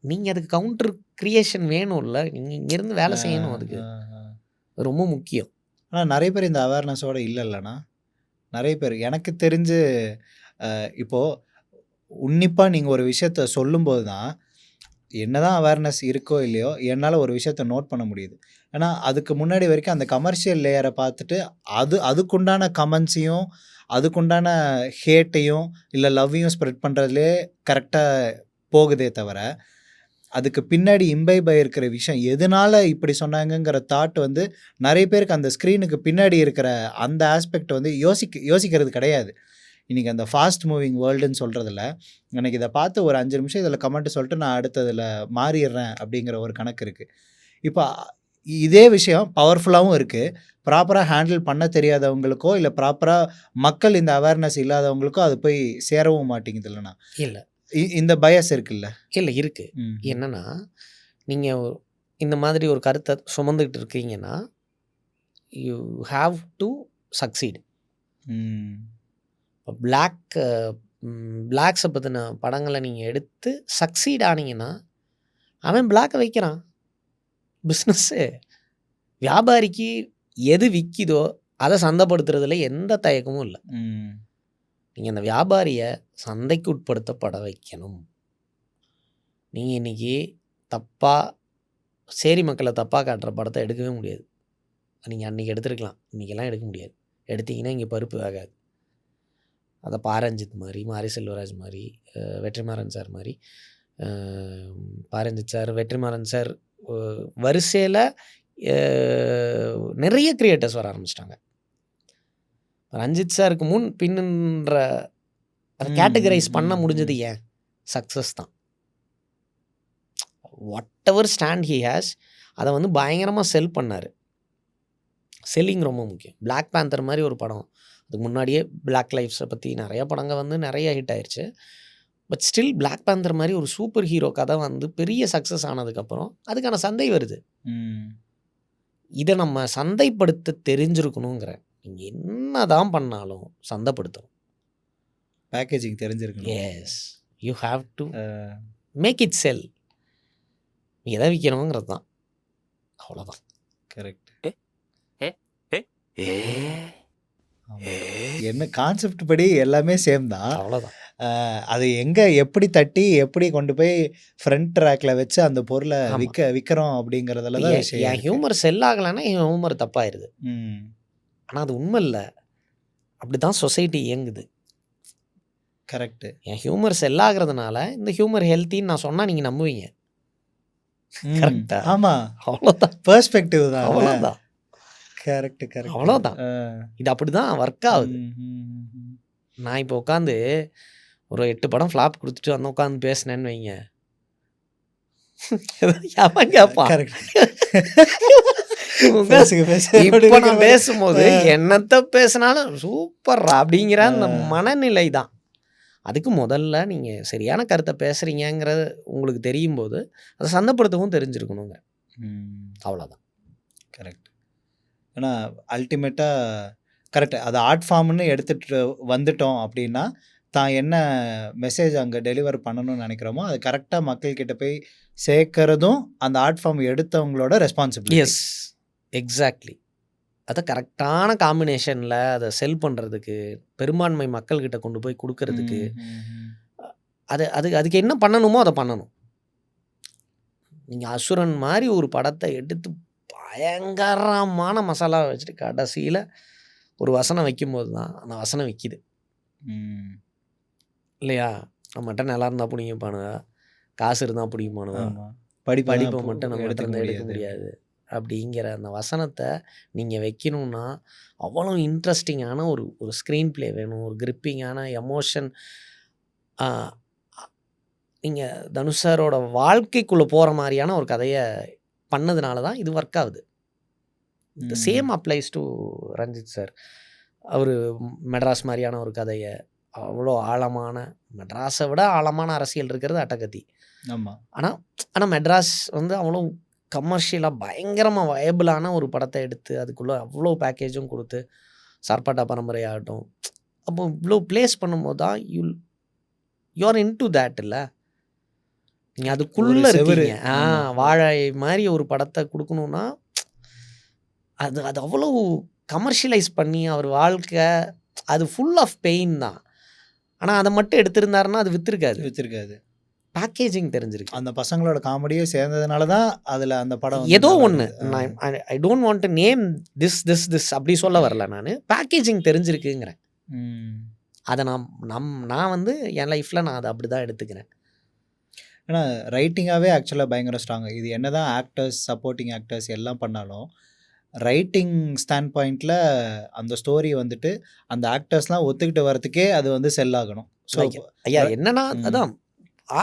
நீங்கள் அதுக்கு கவுண்டர் கிரியேஷன் வேணும்ல, நீங்கள் இங்கேருந்து வேலை செய்யணும். அதுக்கு ரொம்ப முக்கியம். ஆனால் நிறைய பேர் இந்த அவேர்னஸோடு இல்லைல்லண்ணா. நிறைய பேர் எனக்கு தெரிஞ்சு இப்போது உன்னிப்பாக நீங்கள் ஒரு விஷயத்த சொல்லும்போது தான் என்னதான் அவேர்னஸ் இருக்கோ இல்லையோ என்னால் ஒரு விஷயத்த நோட் பண்ண முடியுது. ஏன்னா அதுக்கு முன்னாடி வரைக்கும் அந்த கமர்ஷியல் லேயரை பார்த்துட்டு அதுக்குண்டான கமெண்ட்ஸையும் அதுக்குண்டான ஹேட்டையும் இல்லை லவ்வையும் ஸ்ப்ரெட் பண்ணுறதுலே கரெக்டாக போகுதே தவிர அதுக்கு பின்னாடி இம்பைப் இருக்கிற விஷயம் எதனால் இப்படி சொன்னாங்கங்கிற தாட் வந்து நிறைய பேருக்கு அந்த ஸ்க்ரீனுக்கு பின்னாடி இருக்கிற அந்த ஆஸ்பெக்ட் வந்து யோசிக்கிறது கிடையாது. இன்றைக்கி அந்த ஃபாஸ்ட் மூவிங் வேர்ல்டுன்னு சொல்கிறதில்ல, எனக்கு இதை பார்த்து ஒரு 5 நிமிஷம் இதில் கமெண்ட் சொல்லிட்டு நான் அடுத்ததில் மாறிடுறேன் அப்படிங்கிற ஒரு கணக்கு இருக்குது. இப்போ இதே விஷயம் பவர்ஃபுல்லாகவும் இருக்குது, ப்ராப்பராக ஹேண்டில் பண்ண தெரியாதவங்களுக்கோ இல்லை ப்ராப்பராக மக்கள் இந்த அவேர்னஸ் இல்லாதவங்களுக்கோ அது போய் சேரவும் மாட்டேங்குது இல்லைண்ணா. இல்லை, இந்த பயஸ் இருக்குல்ல. இல்லை இருக்குது. என்னென்னா நீங்கள் இந்த மாதிரி ஒரு கருத்தை சுமந்துக்கிட்டு இருக்கீங்கன்னா யூ ஹாவ் டு சக்சீட். இப்போ பிளாக்ஸை பற்றின படங்களை நீங்கள் எடுத்து சக்சீட் ஆனீங்கன்னா அவன் பிளாக்கை வைக்கிறான். பிஸ்னஸ்ஸு வியாபாரிக்கு எது விற்கிதோ அதை சந்தைப்படுத்துறதுல எந்த தயக்கமும் இல்லை. நீங்கள் அந்த வியாபாரியை சந்தைக்கு உட்படுத்தப்பட வைக்கணும். நீங்கள் இன்றைக்கி சேரி மக்களை தப்பாக காட்டுற படத்தை எடுக்கவே முடியாது. நீங்கள் அன்றைக்கி எடுத்துருக்கலாம், இன்றைக்கெல்லாம் எடுக்க முடியாது. எடுத்திங்கன்னா இங்கே பருப்பு வேகாது. அதை பாரஞ்சித் மாதிரி, மாரி செல்வராஜ் மாதிரி, வெற்றிமாறன் சார் மாதிரி, பாரஞ்சித் சார், வெற்றிமாறன் சார் வரிசையில் நிறைய கிரியேட்டர்ஸ் வர ஆரம்பிச்சிட்டாங்க. ரஞ்சித் சாருக்கு முன் பின்னுன்ற அதை கேட்டகரைஸ் பண்ண முடிஞ்சது ஏன்? சக்ஸஸ் தான். What ever stand he has அதை வந்து பயங்கரமாக செல் பண்ணார். செல்லிங் ரொம்ப முக்கியம். பிளாக் பேந்தர் மாதிரி ஒரு படம், அதுக்கு முன்னாடியே பிளாக் லைஃப்ஸை பற்றி நிறைய படங்கள் வந்து நிறைய ஹிட் ஆயிடுச்சு. பட் ஸ்டில் பிளாக் பேந்தர் மாதிரி ஒரு சூப்பர் ஹீரோ கதை வந்து பெரிய சக்ஸஸ் ஆனதுக்கப்புறம் அதுக்கான சந்தை வருது. இதை நம்ம சந்தைப்படுத்த தெரிஞ்சிருக்கணுங்கிறேன். நீங்கள் என்ன தான் பண்ணாலும் சந்தைப்படுத்தணும். பேக்கேஜிங் தெரிஞ்சிருக்கணும். Yes, you have to make it sell. நீ எதை விற்கணுங்கிறது தான், அவ்வளோதான். கரெக்ட். என்ன கான்செப்ட் படி எல்லாமே சேம் தான், அவ்வளோதான். அது எங்கே எப்படி தட்டி எப்படி கொண்டு போய் ஃப்ரண்ட் ட்ராக்ல வச்சு அந்த பொருளை விற்கிறோம் அப்படிங்கிறதுல தான் விஷயம். என் ஹியூமர் செல் ஆகலைன்னா என் ஹியூமர் தப்பாயிருது. ஆனால் அது உண்மை இல்லை, அப்படி தான் சொசைட்டி இயங்குது. கரெக்ட். என் ஹியூமர் செல் ஆகிறதுனால இந்த ஹியூமர் ஹெல்த்தின்னு நான் சொன்னால் நீங்கள் நம்புவீங்க. கரெக்டா? ஆமாம், அவ்வளோதான். பெர்ஸ்பெக்டிவ் தான். அவ்வளோதான். Correct correct. அவ்வளோதான். இது அப்படி தான் ஒர்க் ஆகுது. நான் இப்போ உட்காந்து ஒரு 8 படம் ஃப்ளாப் கொடுத்துட்டு வந்து உட்காந்து பேசினேன்னு வைங்க, எவன் கேட்பான்? இப்போ நான் பேசும்போது என்னத்த பேசினாலும் சூப்பர்ரா அப்படிங்கிற அந்த மனநிலை தான். அதுக்கு முதல்ல நீங்கள் சரியான கருத்தை பேசுகிறீங்கிறது உங்களுக்கு தெரியும் போது அதை சந்தைப்படுத்தவும் தெரிஞ்சிருக்கணுங்க. அவ்வளோதான். கரெக்ட். ஏன்னா அல்டிமேட்டாக கரெக்டு, அது ஆர்ட் ஃபார்ம்னு எடுத்துகிட்டு வந்துட்டோம் அப்படின்னா தான் என்ன மெசேஜ் அங்கே டெலிவர் பண்ணணும்னு நினைக்கிறோமோ அது கரெக்டாக மக்கள்கிட்ட போய் சேர்க்கறதும் அந்த ஆர்ட் ஃபார்ம் எடுத்தவங்களோட ரெஸ்பான்சிபிலிட்டி. Yes, exactly. அதை கரெக்டான காம்பினேஷனில் அதை செல் பண்ணுறதுக்கு, பெரும்பான்மை மக்கள்கிட்ட கொண்டு போய் கொடுக்கறதுக்கு அதுக்கு என்ன பண்ணணுமோ அதை பண்ணணும். நீங்கள் அசுரன் மாதிரி ஒரு படத்தை எடுத்து பயங்கரமான மசாலா வச்சுட்டு கடைசியில் ஒரு வசனம் வைக்கும்போது தான் அந்த வசனம் விற்கிது இல்லையா? நம்மகிட்ட நல்லா இருந்தால் பிடிங்கப்பானுங்க, காசு இருந்தால் பிடிக்குமானுங்க, படிப்பை மட்டும் நம்ம எடுக்க முடியாது அப்படிங்கிற அந்த வசனத்தை நீங்கள் வைக்கணும்னா அவ்வளோ இன்ட்ரெஸ்டிங்கான ஒரு ஸ்க்ரீன் ப்ளே வேணும், ஒரு கிரிப்பிங்கான எமோஷன். நீங்கள் தனுஷ் சாரோட வாழ்க்கைக்குள்ளே போகிற மாதிரியான ஒரு கதையை பண்ணதுனால தான் இது ஒர்க் ஆகுது. The same applies to Ranjith sir. அவர் மெட்ராஸ் மாதிரியான ஒரு கதையை அவ்வளோ ஆழமான, மெட்ராஸை விட ஆழமான அரசியல் இருக்கிறது அட்டகத்தி. ஆமாம். ஆனால் மெட்ராஸ் வந்து அவ்வளோ கமர்ஷியலாக பயங்கரமாக வயபிளான ஒரு படத்தை எடுத்து அதுக்குள்ளே அவ்வளோ பேக்கேஜும் கொடுத்து, சார்பாட்டா பரம்பரை ஆகட்டும், அப்போ இவ்வளோ ப்ளேஸ் பண்ணும்போது தான் யூஆர் இன் டு தேட். இல்லை, நீங்கள் அதுக்குள்ளே இருக்கீங்க. வாழை மாதிரி ஒரு படத்தை கொடுக்கணுன்னா அது அவ்வளோ கமர்ஷியலைஸ் பண்ணி அவர் வாழ்க்கை அது ஃபுல் ஆஃப் பெயின் தான். ஆனால் அதை மட்டும் எடுத்திருந்தாருன்னா அது விற்றுருக்காது. பேக்கேஜிங் தெரிஞ்சிருக்கு. அந்த பசங்களோட காமெடியும் சேர்ந்ததுனால தான் அதில் அந்த படம் ஏதோ ஒன்று. ஐ don't want to name this அப்படி சொல்ல வரல, நான் பேக்கேஜிங் தெரிஞ்சிருக்குங்கிறேன். அதை நான் வந்து என் லைஃப்பில் நான் அதை அப்படி தான் எடுத்துக்கிறேன். ஏன்னா ரைட்டிங்காகவே ஆக்சுவலாக பயங்கர ஸ்ட்ராங்கு. இது என்ன தான் ஆக்டர்ஸ், சப்போர்ட்டிங் ஆக்டர்ஸ் எல்லாம் பண்ணாலும் ரைட்டிங் ஸ்டாண்ட் பாயிண்டில் அந்த ஸ்டோரி வந்துட்டு அந்த ஆக்டர்ஸ்லாம் ஒத்துக்கிட்டு வரத்துக்கே அது வந்து செல் ஆகணும். ஸோ ஐயா என்னன்னா அதான்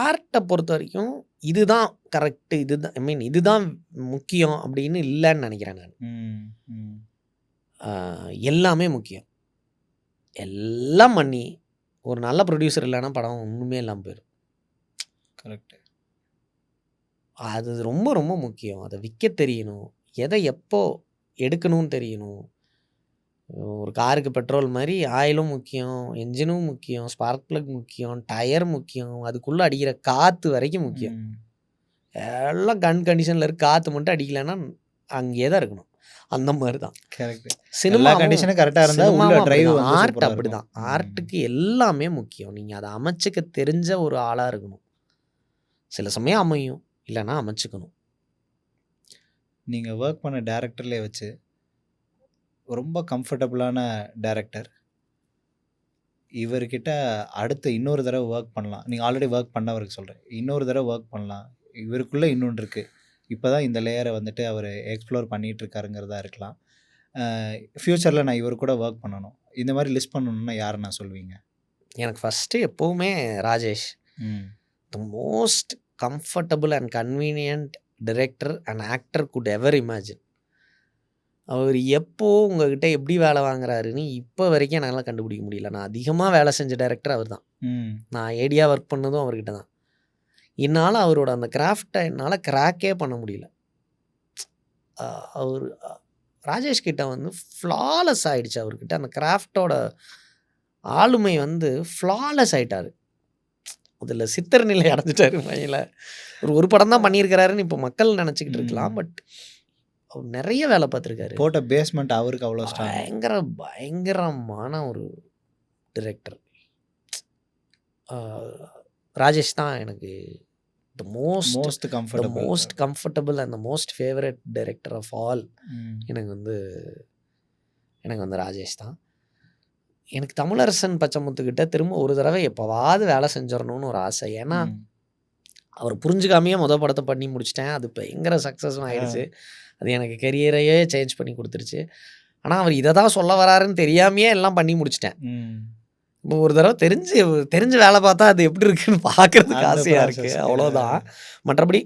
ஆர்ட்டை பொறுத்த வரைக்கும் இதுதான் கரெக்டு, இதுதான் இதுதான் முக்கியம் அப்படின்னு இல்லைன்னு நினைக்கிறேன் நான். எல்லாமே முக்கியம். எல்லாம் பண்ணி ஒரு நல்ல ப்ரொடியூசர் இல்லைன்னா படம் ஒன்றுமே இல்லாமல் போயிடும். கரெக்டு. அது ரொம்ப ரொம்ப முக்கியம். அதை விற்க தெரியணும், எதை எப்போ எடுக்கணும்னு தெரியணும். ஒரு காருக்கு பெட்ரோல் மாதிரி ஆயிலும் முக்கியம், என்ஜினும் முக்கியம், ஸ்பார்க் ப்ளக் முக்கியம், டயர் முக்கியம், அதுக்குள்ளே அடிக்கிற காற்று வரைக்கும் முக்கியம். எல்லாம் கண்டிஷனில் இருக்கு, காற்று மட்டும் அடிக்கலைன்னா அங்கேயே தான் இருக்கணும். அந்த மாதிரி தான் சினிமா கண்டிஷனும் கரெக்டாக இருந்தால் ஆர்ட் அப்படி தான். ஆர்ட்டுக்கு எல்லாமே முக்கியம். நீங்கள் அதை அமைச்சிக்க தெரிஞ்ச ஒரு ஆளாக இருக்கணும். சில சமயம் அமையும், இல்லைன்னா அமைச்சுக்கணும். நீங்கள் ஒர்க் பண்ண டேரக்டர்லேயே வச்சு ரொம்ப கம்ஃபர்டபுளான டேரக்டர் இவர்கிட்ட அடுத்து இன்னொரு தடவை ஒர்க் பண்ணலாம். நீங்க ஆல்ரெடி ஒர்க் பண்ணவருக்கு சொல்றேன். இன்னொரு தடவை ஒர்க் பண்ணலாம். இவருக்குள்ள இன்னொன்று இருக்கு. இப்பதான் இந்த லேயர வந்துட்டு அவரு எக்ஸ்ப்ளோர் பண்ணிட்டு இருக்காருங்கிறதா இருக்கலாம். ஃப்யூச்சர்ல நான் இவரு கூட ஒர்க் பண்ணணும். இந்த மாரி லிஸ்ட் பண்ணணும்னா யார நான் சொல்வீங்க? எனக்கு ஃபர்ஸ்ட்டு எப்பவுமே ராஜேஷ். ம். The most comfortable and convenient director and actor could ever imagine. அவர் எப்போ உங்ககிட்ட எப்படி வேலை வாங்குறாருன்னு இப்போ வரைக்கும் என்னால் கண்டுபிடிக்க முடியல. நான் அதிகமாக வேலை செஞ்ச டைரக்டர் அவர் தான். ம். நான் ஏடியா ஒர்க் பண்ணதும் அவர்கிட்ட தான். என்னால் அவரோட அந்த கிராஃப்டை என்னால் கிராக்கே பண்ண முடியல. அவர் ராஜேஷ் கிட்ட வந்து ஃப்ளாலெஸ் ஆயிடுச்சு. அவர்கிட்ட அந்த கிராஃப்டோட ஆளுமை வந்து ஃப்ளாலெஸ் ஆயிட்டாரு. அதில் சித்தர் நிலை அடைஞ்சிட்டாரு மையில். ஒரு படம் தான் பண்ணியிருக்கிறாருன்னு இப்போ மக்கள் நினச்சிக்கிட்டு இருக்கலாம். பட் அவர் நிறைய வேலை பார்த்துருக்காரு. போட்ட பேஸ்மெண்ட் அவருக்கு அவ்வளோ ஸ்ட்ராங். பயங்கரமான ஒரு டிரெக்டர். ராஜேஷ் தான் எனக்கு the most comfortable and the most favourite director of all. எனக்கு வந்து ராஜேஷ் தான். எனக்கு தமிழரசன் பச்சைமுத்துக்கிட்ட திரும்ப ஒரு தடவை எப்போவாவது வேலை செஞ்சிடணும்னு ஒரு ஆசை. ஏன்னா அவர் புரிஞ்சுக்காமையே படத்தை பண்ணி முடிச்சிட்டேன். அது பயங்கர சக்ஸஸும் ஆயிடுச்சு. அது எனக்கு கெரியரையே சேஞ்ச் பண்ணி கொடுத்துருச்சு. ஆனால் அவர் இதை தான் சொல்ல வராருன்னு தெரியாமையே எல்லாம் பண்ணி முடிச்சிட்டேன். இப்போ ஒரு தடவை தெரிஞ்சு வேலை பார்த்தா அது எப்படி இருக்குன்னு பார்க்குறதுக்கு ஆசையாக இருக்குது, அவ்வளோதான். மற்றபடி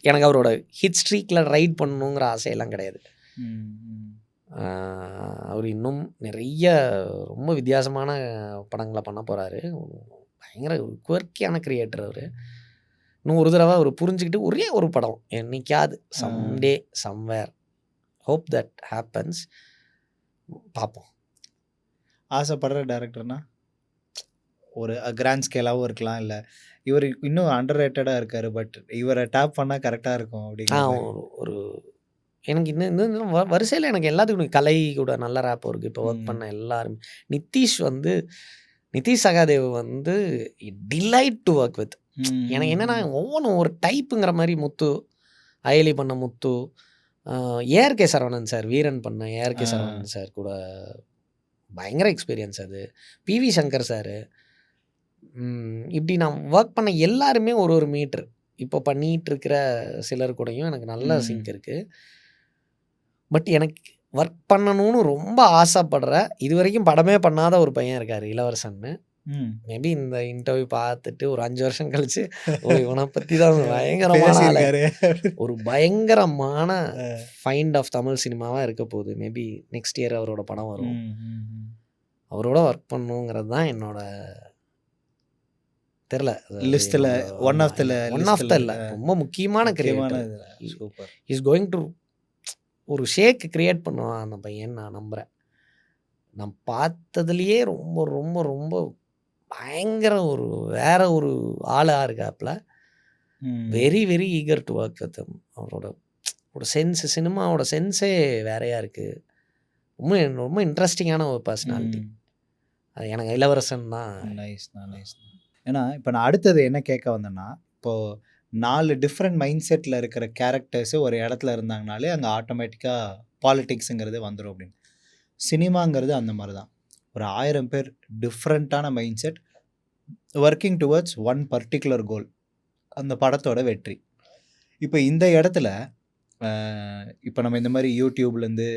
எனக்கு அவரோட ஹிஸ்ட்ரிக்கில் ரைட் பண்ணணுங்கிற ஆசையெல்லாம் கிடையாது. அவர் இன்னும் நிறைய ரொம்ப வித்தியாசமான படங்களை பண்ண போகிறாரு. பயங்கர ஒரு குவர்க்கியான கிரியேட்டர் அவர். இன்னும் ஒரு தடவை அவர் புரிஞ்சுக்கிட்டு ஒரே ஒரு படம் என்னைக்காவது someday somewhere, hope that happens, பார்ப்போம். ஆசைப்படுற டைரக்டர்னா ஒரு கிராண்ட் ஸ்கேலாகவும் இருக்கலாம், இல்லை இவர் இன்னும் அண்டர் ரேட்டடாக இருக்கார், பட் இவரை டேப் பண்ணால் கரெக்டாக இருக்கும் அப்படிங்கிற ஒரு எனக்கு இன்னும் வரிசையில் எனக்கு எல்லாத்துக்கும் கலை கூட நல்ல ரேப் இருக்குது. இப்போ ஒர்க் பண்ண எல்லாருமே நிதிஷ் சகாதேவ் வந்து டிலைட் டு ஒர்க் வித். எனக்கு என்னென்னா ஒவ்வொன்றும் ஒரு டைப்புங்கிற மாதிரி. முத்து அயலி பண்ண முத்து, ஏஆர்கே சரவணன் சார், வீரன் பண்ண ஏஆர்கே சரவணன் சார் கூட பயங்கர எக்ஸ்பீரியன்ஸ். அது பிவி சங்கர் சார், இப்படி நான் ஒர்க் பண்ண எல்லாருமே ஒரு மீட்ரு. இப்போ பண்ணிகிட்டு இருக்கிற சிலர் கூடயும் எனக்கு நல்ல சிங்க் இருக்குது. பட் எனக்கு ஒர்க் பண்ணணும்னு ரொம்ப ஆசைப்படுற, இது வரைக்கும் படமே பண்ணாத ஒரு பையன் இருக்கார், இளவரசன்னு. மேபி இந்த இன்டர்வியூ பார்த்துட்டு ஒரு 5 வருஷம் கழிச்சு இவனை பற்றி தான் ஒரு பயங்கரமான ஃபைண்ட் ஆஃப் தமிழ் சினிமாவாக இருக்க போகுது. மேபி நெக்ஸ்ட் இயர் அவரோட படம் வரும். அவரோட ஒர்க் பண்ணணுங்கிறது தான் என்னோட தெரில லிஸ்ட்டில் ஒன் ஆஃப் த இல்லை ரொம்ப முக்கியமான கிரியேட்டர். இஸ் கோயிங் டு ஒரு ஷேக் கிரியேட் பண்ணுவான் அந்த பையன், நான் நம்புகிறேன். நான் பார்த்ததுலேயே ரொம்ப ரொம்ப ரொம்ப பயங்கர ஒரு வேற ஒரு ஆளாக இருக்காப்புல. Very very eager to work with him. அவரோட சென்ஸ், சினிமாவோட சென்ஸே வேறையாக இருக்குது. ரொம்ப ரொம்ப இன்ட்ரெஸ்டிங்கான ஒரு பர்சனாலிட்டி. அது எனக்கு இளவரசன் தான். நைஸ். ஏன்னா இப்போ நான் அடுத்தது என்ன கேட்க வந்தேன்னா, இப்போது 4 டிஃப்ரெண்ட் மைண்ட் செட்டில் இருக்கிற கேரக்டர்ஸு ஒரு இடத்துல இருந்தாங்கனாலே அங்கே ஆட்டோமேட்டிக்காக பாலிட்டிக்ஸுங்கிறது வந்துடும் அப்படின்னு. சினிமாங்கிறது அந்த மாதிரி தான். ஒரு 1000 பேர் டிஃப்ரெண்ட்டான mindset working towards one particular goal, அந்த படத்தோட வெற்றி. இப்போ இந்த இடத்துல இப்போ நம்ம இந்த மாதிரி யூடியூப்லேருந்து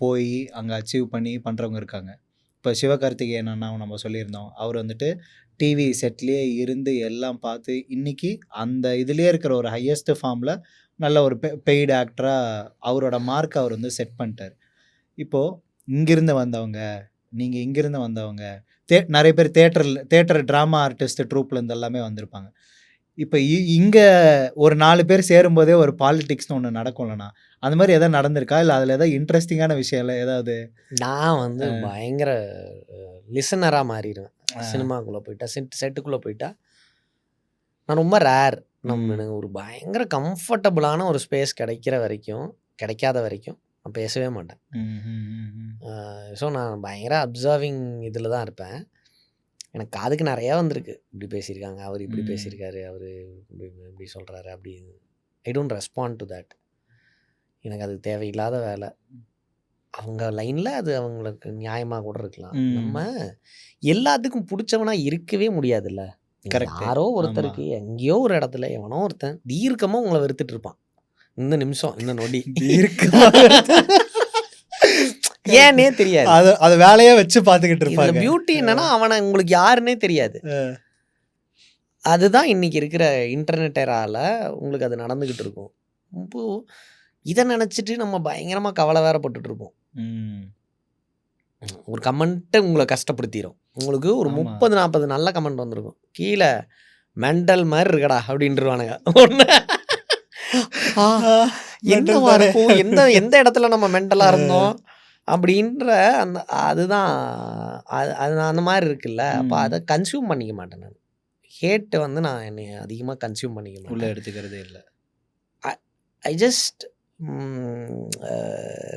போய் அங்கே அச்சீவ் பண்ணி பண்ணுறவங்க இருக்காங்க. இப்போ சிவகார்த்திகேயன் அண்ணாவும் நம்ம சொல்லியிருந்தோம். அவர் வந்துட்டு டிவி செட்லேயே இருந்து எல்லாம் பார்த்து இன்றைக்கி அந்த இதுலேயே இருக்கிற ஒரு ஹையஸ்ட் ஃபார்மில் நல்ல ஒரு பெய்டு ஆக்டராக அவரோட மார்க்கை அவர் வந்து செட் பண்ணிட்டார். இப்போது இங்கிருந்து வந்தவங்க நிறைய பேர் தேட்டர் ட்ராமா ஆர்டிஸ்ட் ட்ரூப்லேருந்து எல்லாமே வந்திருப்பாங்க. இப்போ இங்கே ஒரு 4 பேர் சேரும்போதே ஒரு பாலிடிக்ஸ்னு ஒன்று நடக்கும்லண்ணா, அந்த மாதிரி எதாவது நடந்திருக்கா? இல்லை அதில் ஏதாவது இன்ட்ரெஸ்டிங்கான விஷயம் இல்லை ஏதாவது? நான் வந்து பயங்கர லிசனராக மாறிடுவேன் சினிமாக்குள்ளே போயிட்டா, செட்டுக்குள்ளே போயிட்டா. நான் ரொம்ப ரேர். எனக்கு ஒரு பயங்கர கம்ஃபர்டபுளான ஒரு ஸ்பேஸ் கிடைக்காத வரைக்கும் நான் பேசவே மாட்டேன். ஸோ நான் பயங்கர அப்சர்விங் இதில் தான் இருப்பேன். எனக்கு காதுக்கு நிறையா வந்திருக்கு, இப்படி பேசியிருக்காங்க, அவர் இப்படி பேசியிருக்காரு, அவர் இப்படி சொல்கிறாரு, அப்படி. I don't respond to that. எனக்கு அது தேவையில்லாத வேலை. அவங்க லைனில் அது அவங்களுக்கு நியாயமாக கூட இருக்கலாம். ம். நம்ம எல்லாத்துக்கும் பிடிச்சவனா இருக்கவே முடியாதுல்ல. நீங்க Correct. யாரோ ஆமா. ஒருத்தருக்கு எங்கேயோ ஒரு இடத்துல எவனோ ஒருத்தன் தீர்க்கமாக உங்களை வெறுத்துட்டு இருப்பான். இந்த நிமிஷம், இந்த நொடி. தீர்க்கமா ஏன்னே தெரியாது. அது வேலையா வச்சு பார்த்துக்கிட்டு இதுல இருப்பாங்க. பியூட்டி என்னன்னா அவனை உங்களுக்கு யாருன்னே தெரியாது. அதுதான் இன்னைக்கு இருக்கிற இன்டர்நெட் எரால உங்களுக்கு அது நடந்துகிட்டு இருக்கும். இப்போ இதை நினைச்சிட்டு நம்ம பயங்கரமா கவலை வேற பட்டுட்டு இருப்போம். ம். ஒரு கமெண்ட்டை உங்களை கஷ்டப்படுத்திடும். உங்களுக்கு ஒரு ஆமா. 30-40 நல்ல கமெண்ட் வந்திருக்கும். கீழே மெண்டல் மாதிரி இருக்கடா அப்படின்ட்டுருவானுங்க. ஒன்று என்னவா இருக்கும், எந்த இடத்துல நம்ம மெண்டலாக இருந்தோம் அப்படின்ற அந்த அதுதான் அது அந்த மாதிரி இருக்குல்ல. அப்போ அதை கன்சியூம் பண்ணிக்க மாட்டேன் நான். ஹேட்டை வந்து நான் என்னை அதிகமாக கன்சியூம் பண்ணிக்க உள்ள மாட்டேன். எடுத்துக்கிறதே இல்லை. I just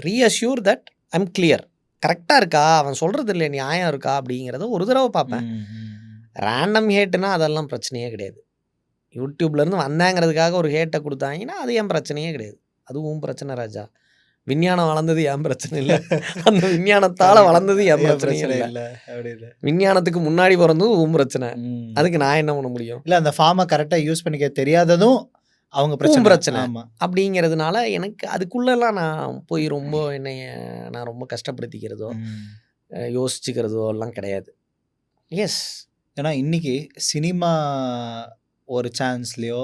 reassure that I'm clear. கரெக்டாக இருக்கா, அவன் சொல்கிறது இல்லை நியாயம் இருக்கா அப்படிங்கிறத ஒரு தடவை பார்ப்பேன். ரேண்டம் ஹேட்டுனா அதெல்லாம் பிரச்சனையே கிடையாது. யூடியூப்லேருந்து வந்தாங்கிறதுக்காக ஒரு ஹேட்டை கொடுத்தாங்கன்னா அது என் பிரச்சனையே கிடையாது. அதுவும் பிரச்சனை ராஜா. விஞ்ஞானம் வளர்ந்தது என் பிரச்சனை இல்லை, அந்த விஞ்ஞானத்தால் வளர்ந்தது என் பிரச்சனை இல்லை. விஞ்ஞானத்துக்கு முன்னாடி பிறந்தது உன் பிரச்சனை. அதுக்கு நான் என்ன பண்ண முடியும்? இல்லை, அந்த ஃபார்மை கரெக்டாக யூஸ் பண்ணிக்க தெரியாததும் அவங்க பிரச்சனை. ஆமாம். அப்படிங்கிறதுனால எனக்கு அதுக்குள்ளெல்லாம் நான் போய் ரொம்ப என்னைய நான் ரொம்ப கஷ்டப்படுத்திக்கிறதோ யோசிச்சுக்கிறதோ எல்லாம் கிடையாது. எஸ், ஏன்னா இன்னைக்கு சினிமா ஒரு சான்ஸ்லேயோ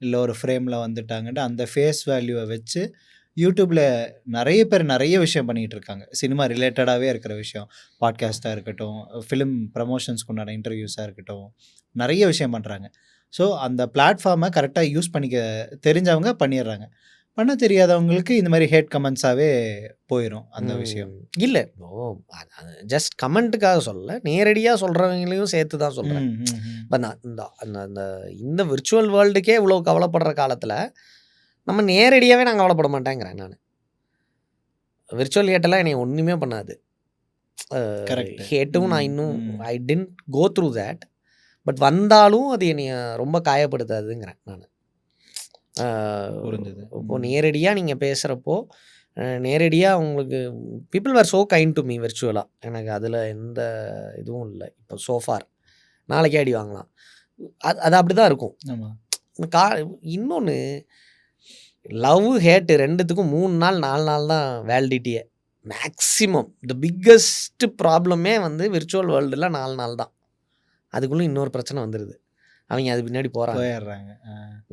இல்லை ஒரு ஃப்ரேமில் வந்துட்டாங்கன்ட்டு அந்த ஃபேஸ் வேல்யூவை வச்சு யூடியூப்பில் நிறைய பேர் நிறைய விஷயம் பண்ணிகிட்டு இருக்காங்க. சினிமா ரிலேட்டடாகவே இருக்கிற விஷயம், பாட்காஸ்ட்டாக இருக்கட்டும், ஃபிலிம் ப்ரமோஷன்ஸ்க்கு உண்டான இன்டர்வியூஸாக இருக்கட்டும், நிறைய விஷயம் பண்ணுறாங்க. ஸோ அந்த பிளாட்ஃபார்மை கரெக்டாக யூஸ் பண்ணிக்க தெரிஞ்சவங்க பண்ணிடுறாங்க. பண்ண தெரியாதவங்களுக்கு இந்த மாதிரி ஹேட் கமெண்ட்ஸாகவே போயிடும் அந்த விஷயம். இல்லை ஜஸ்ட் கமெண்ட்டுக்காக சொல்லலை, நேரடியாக சொல்கிறவங்களையும் சேர்த்து தான் சொல்கிறேன். இப்போ நான் இந்த விர்ச்சுவல் வேர்ல்டுக்கே இவ்வளோ கவலைப்படுற காலத்தில் நம்ம நேரடியாகவே நான் கவலைப்பட மாட்டேங்கிறேன். நான் விர்ச்சுவல் ஹேட்டெல்லாம் என்னை ஒன்றுமே பண்ணாது. ஹேட்டும் நான் இன்னும் I tend go through that. But வந்தாலும் அது என்னை ரொம்ப காயப்படுத்தாதுங்கிறேன் நான். இப்போ நேரடியாக நீங்கள் பேசுகிறப்போ நேரடியாக உங்களுக்கு people were so kind to me விர்ச்சுவலாக. எனக்கு அதில் எந்த இதுவும் இல்லை. இப்போ சோஃபார் நாளைக்கு அடி வாங்கலாம், அது அப்படி தான் இருக்கும். இன்னொன்று லவ் ஹேட்டு ரெண்டுத்துக்கும் 3 நாள் 4 நாள் தான் வேலிடிட்டியே மேக்ஸிமம். த பிக்கஸ்ட் ப்ராப்ளமே வந்து விர்ச்சுவல் வேர்ல்டில் 4 நாள் தான். அதுக்குள்ளே இன்னொரு பிரச்சனை வந்துடுது, அவங்க அது பின்னாடி போயிடுறாங்க.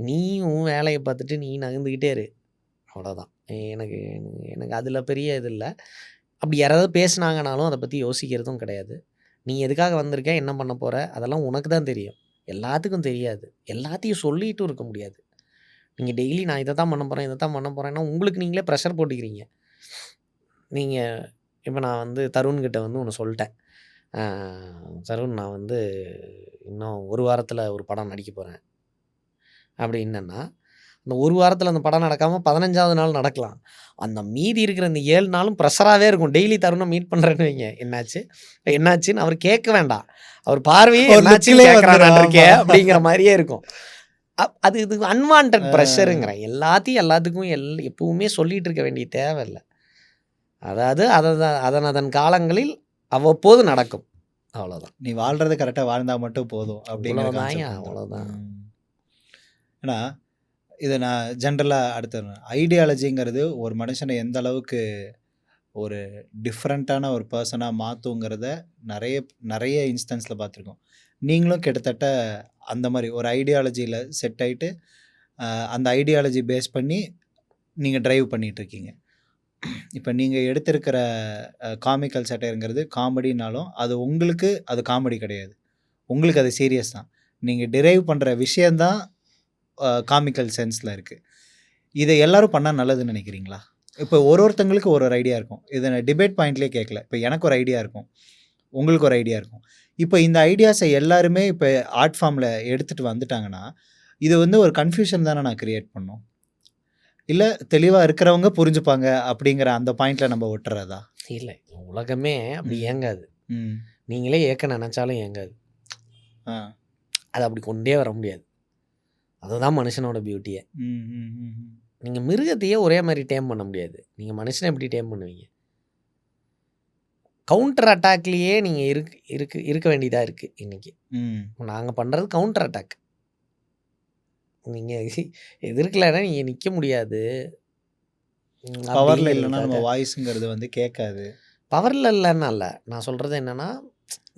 நீயும் வேலையை பார்த்துட்டு நீ நகர்ந்துக்கிட்டே இரு, அவ்வளோதான். எனக்கு அதில் பெரிய இது இல்லை. அப்படி யாராவது பேசுனாங்கனாலும் அதை பற்றி யோசிக்கிறதும் கிடையாது. நீ எதுக்காக வந்திருக்க, என்ன பண்ண போகிற, அதெல்லாம் உனக்கு தான் தெரியும். எல்லாத்துக்கும் தெரியாது. எல்லாத்தையும் சொல்லிட்டும் இருக்க முடியாது. நீங்கள் டெய்லி நான் இதை தான் பண்ண போகிறேன், இதை தான் பண்ண போகிறேன்னா உங்களுக்கு நீங்களே ப்ரெஷர் போட்டுக்கிறீங்க. நீங்கள் இப்போ நான் வந்து தருண்கிட்ட வந்து ஒன்று சொல்லிட்டேன், தருண் நான் வந்து இன்னும் 1 வாரத்தில் ஒரு படம் நடிக்க போகிறேன் அப்படின்னா, அந்த 1 வாரத்தில் அந்த படம் நடக்காமல் 15ஆவது நாள் நடக்கலாம். அந்த மீதி இருக்கிற இந்த 7 நாளும் ப்ரெஷராகவே இருக்கும். டெய்லி தருணை மீட் பண்ணுறேன்னு வைங்க, என்னாச்சுன்னு அவர் கேட்க வேண்டாம், அவர் பார்வையே என்னாச்சுன்னு கேட்குறான்ருக்கே அப்படிங்கிற மாதிரியே இருக்கும். இது அன்வான்ட் ப்ரெஷருங்கிறேன். எல்லாத்துக்கும் எப்பவுமே சொல்லிகிட்டு இருக்க வேண்டிய தேவையில்லை. அதாவது அதன் காலங்களில் அவ்வப்போது நடக்கும், அவ்வளோதான். நீ வாழ்றது கரெக்டாக வாழ்ந்தால் மட்டும் போதும் அப்படிங்கிறதான். அவ்வளோதான். ஏன்னா இதை நான் ஜென்ரலாக அடுத்த ஐடியாலஜிங்கிறது ஒரு மனுஷனை எந்த அளவுக்கு ஒரு டிஃப்ரெண்ட்டான ஒரு பர்சனாக மாற்றுங்கிறத நிறைய இன்ஸ்டன்ஸில் பார்த்துருக்கோம். நீங்களும் கிட்டத்தட்ட அந்த மாதிரி ஒரு ஐடியாலஜியில் செட் ஆகிட்டு அந்த ஐடியாலஜி பேஸ் பண்ணி நீங்கள் ட்ரைவ் பண்ணிகிட்ருக்கீங்க. இப்போ நீங்கள் எடுத்திருக்கிற காமிக்கல் சட்டைங்கிறது காமெடினாலும் அது உங்களுக்கு அது காமெடி கிடையாது, உங்களுக்கு அது சீரியஸ் தான். நீங்கள் டிரைவ் பண்ணுற விஷயந்தான் காமிக்கல் சென்ஸில் இருக்குது. இதை எல்லோரும் பண்ணால் நல்லதுன்னு நினைக்கிறீங்களா? இப்போ ஒருத்தங்களுக்கு ஒரு ஐடியா இருக்கும். இதை நான் டிபேட் பாயிண்ட்லேயே கேட்கல. இப்போ எனக்கு ஒரு ஐடியா இருக்கும், உங்களுக்கு ஒரு ஐடியா இருக்கும். இப்போ இந்த ஐடியாஸை எல்லாருமே இப்போ ஆர்ட் ஃபார்மில் எடுத்துகிட்டு வந்துட்டாங்கன்னா இது வந்து ஒரு கன்ஃபியூஷன் தானே நான் க்ரியேட் பண்ணோம், இல்லை தெளிவாக இருக்கிறவங்க புரிஞ்சுப்பாங்க அப்படிங்கிற அந்த பாயிண்டில் நம்ம ஒட்டுறதா? இல்லை, உலகமே அப்படி இயங்காது. நீங்களே ஏற்க நினச்சாலும் இயங்காது. அது அப்படி கொண்டே வர முடியாது. அதுதான் மனுஷனோட பியூட்டியே. நீங்கள் மிருகத்தையே ஒரே மாதிரி டேம் பண்ண முடியாது. நீங்கள் மனுஷனை எப்படி டேம் பண்ணுவீங்க? கவுண்டர் அட்டாக்லேயே நீங்கள் இருக்க வேண்டியதாக இருக்குது இன்றைக்கி. ம். நாங்கள் பண்ணுறது கவுண்டர் அட்டாக். நீங்கள் எதிர்க்கலைன்னா நீங்கள் நிற்க முடியாது. பவர்ல இல்லைன்னா நம்ம வாய்ஸுங்கிறது வந்து கேட்காது. பவரில் இல்லைன்னா இல்லை, நான் சொல்கிறது என்னென்னா,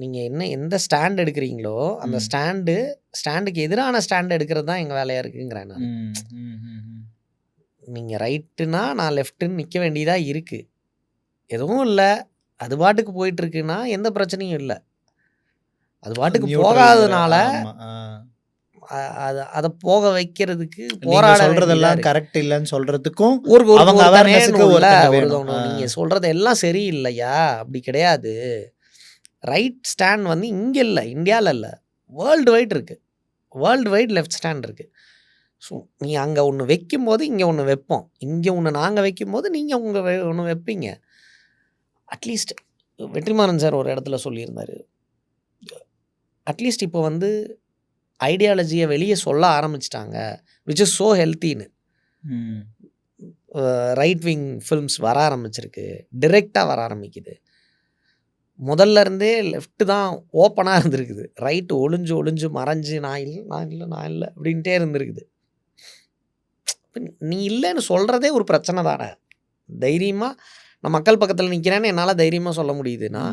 நீங்கள் எந்த ஸ்டாண்ட் எடுக்கிறீங்களோ அந்த ஸ்டாண்டுக்கு எதிரான ஸ்டாண்ட் எடுக்கிறது தான் எங்கள் வேலையாக இருக்குங்கிறேன் நான். நீங்கள் ரைட்டுனா நான் லெஃப்ட்டுன்னு நிற்க வேண்டியதாக இருக்குது. எதுவும் இல்லை, அது பாட்டுக்கு போயிட்டுருக்குன்னா எந்த பிரச்சனையும் இல்லை. அது பாட்டுக்கு போகாததுனால அதை போக வைக்கிறதுக்கு போராடுறதெல்லாம் கரெக்ட் இல்லைன்னு சொல்கிறதுக்கும் நீங்கள் சொல்கிறது எல்லாம் சரியில்லையா, அப்படி கிடையாது. ரைட் ஸ்டாண்ட் வந்து இங்கே இல்லை, இந்தியாவில் இல்லை, வேர்ல்டு வைட் இருக்குது. வேர்ல்டு வைட் லெஃப்ட் ஸ்டாண்ட் இருக்குது. ஸோ நீ அங்கே ஒன்று வைக்கும்போது இங்கே ஒன்று வைப்போம், இங்கே ஒன்று நாங்கள் வைக்கும்போது நீங்கள் ஒன்று வைப்பீங்க. அட்லீஸ்ட் வெற்றிமாறன் சார் ஒரு இடத்துல சொல்லியிருந்தார், அட்லீஸ்ட் இப்போ வந்து ஐடியாலஜியை வெளியே சொல்ல ஆரம்பிச்சிட்டாங்க, விச் இஸ் ஸோ ஹெல்த்தின்னு. ரைட் விங் ஃபில்ம்ஸ் வர ஆரம்பிச்சிருக்கு, டிரெக்டாக வர ஆரம்பிக்குது. முதல்ல இருந்தே லெஃப்ட்டு தான் ஓப்பனாக இருந்திருக்குது, ரைட்டு ஒளிஞ்சு மறைஞ்சு நான் இல்லை அப்படின்ட்டே இருந்திருக்குது. நீ இல்லைன்னு சொல்கிறதே ஒரு பிரச்சனை தானே. தைரியமாக நான் மக்கள் பக்கத்தில் நிற்கிறேன்னு என்னால் தைரியமாக சொல்ல முடியுதுன்னா,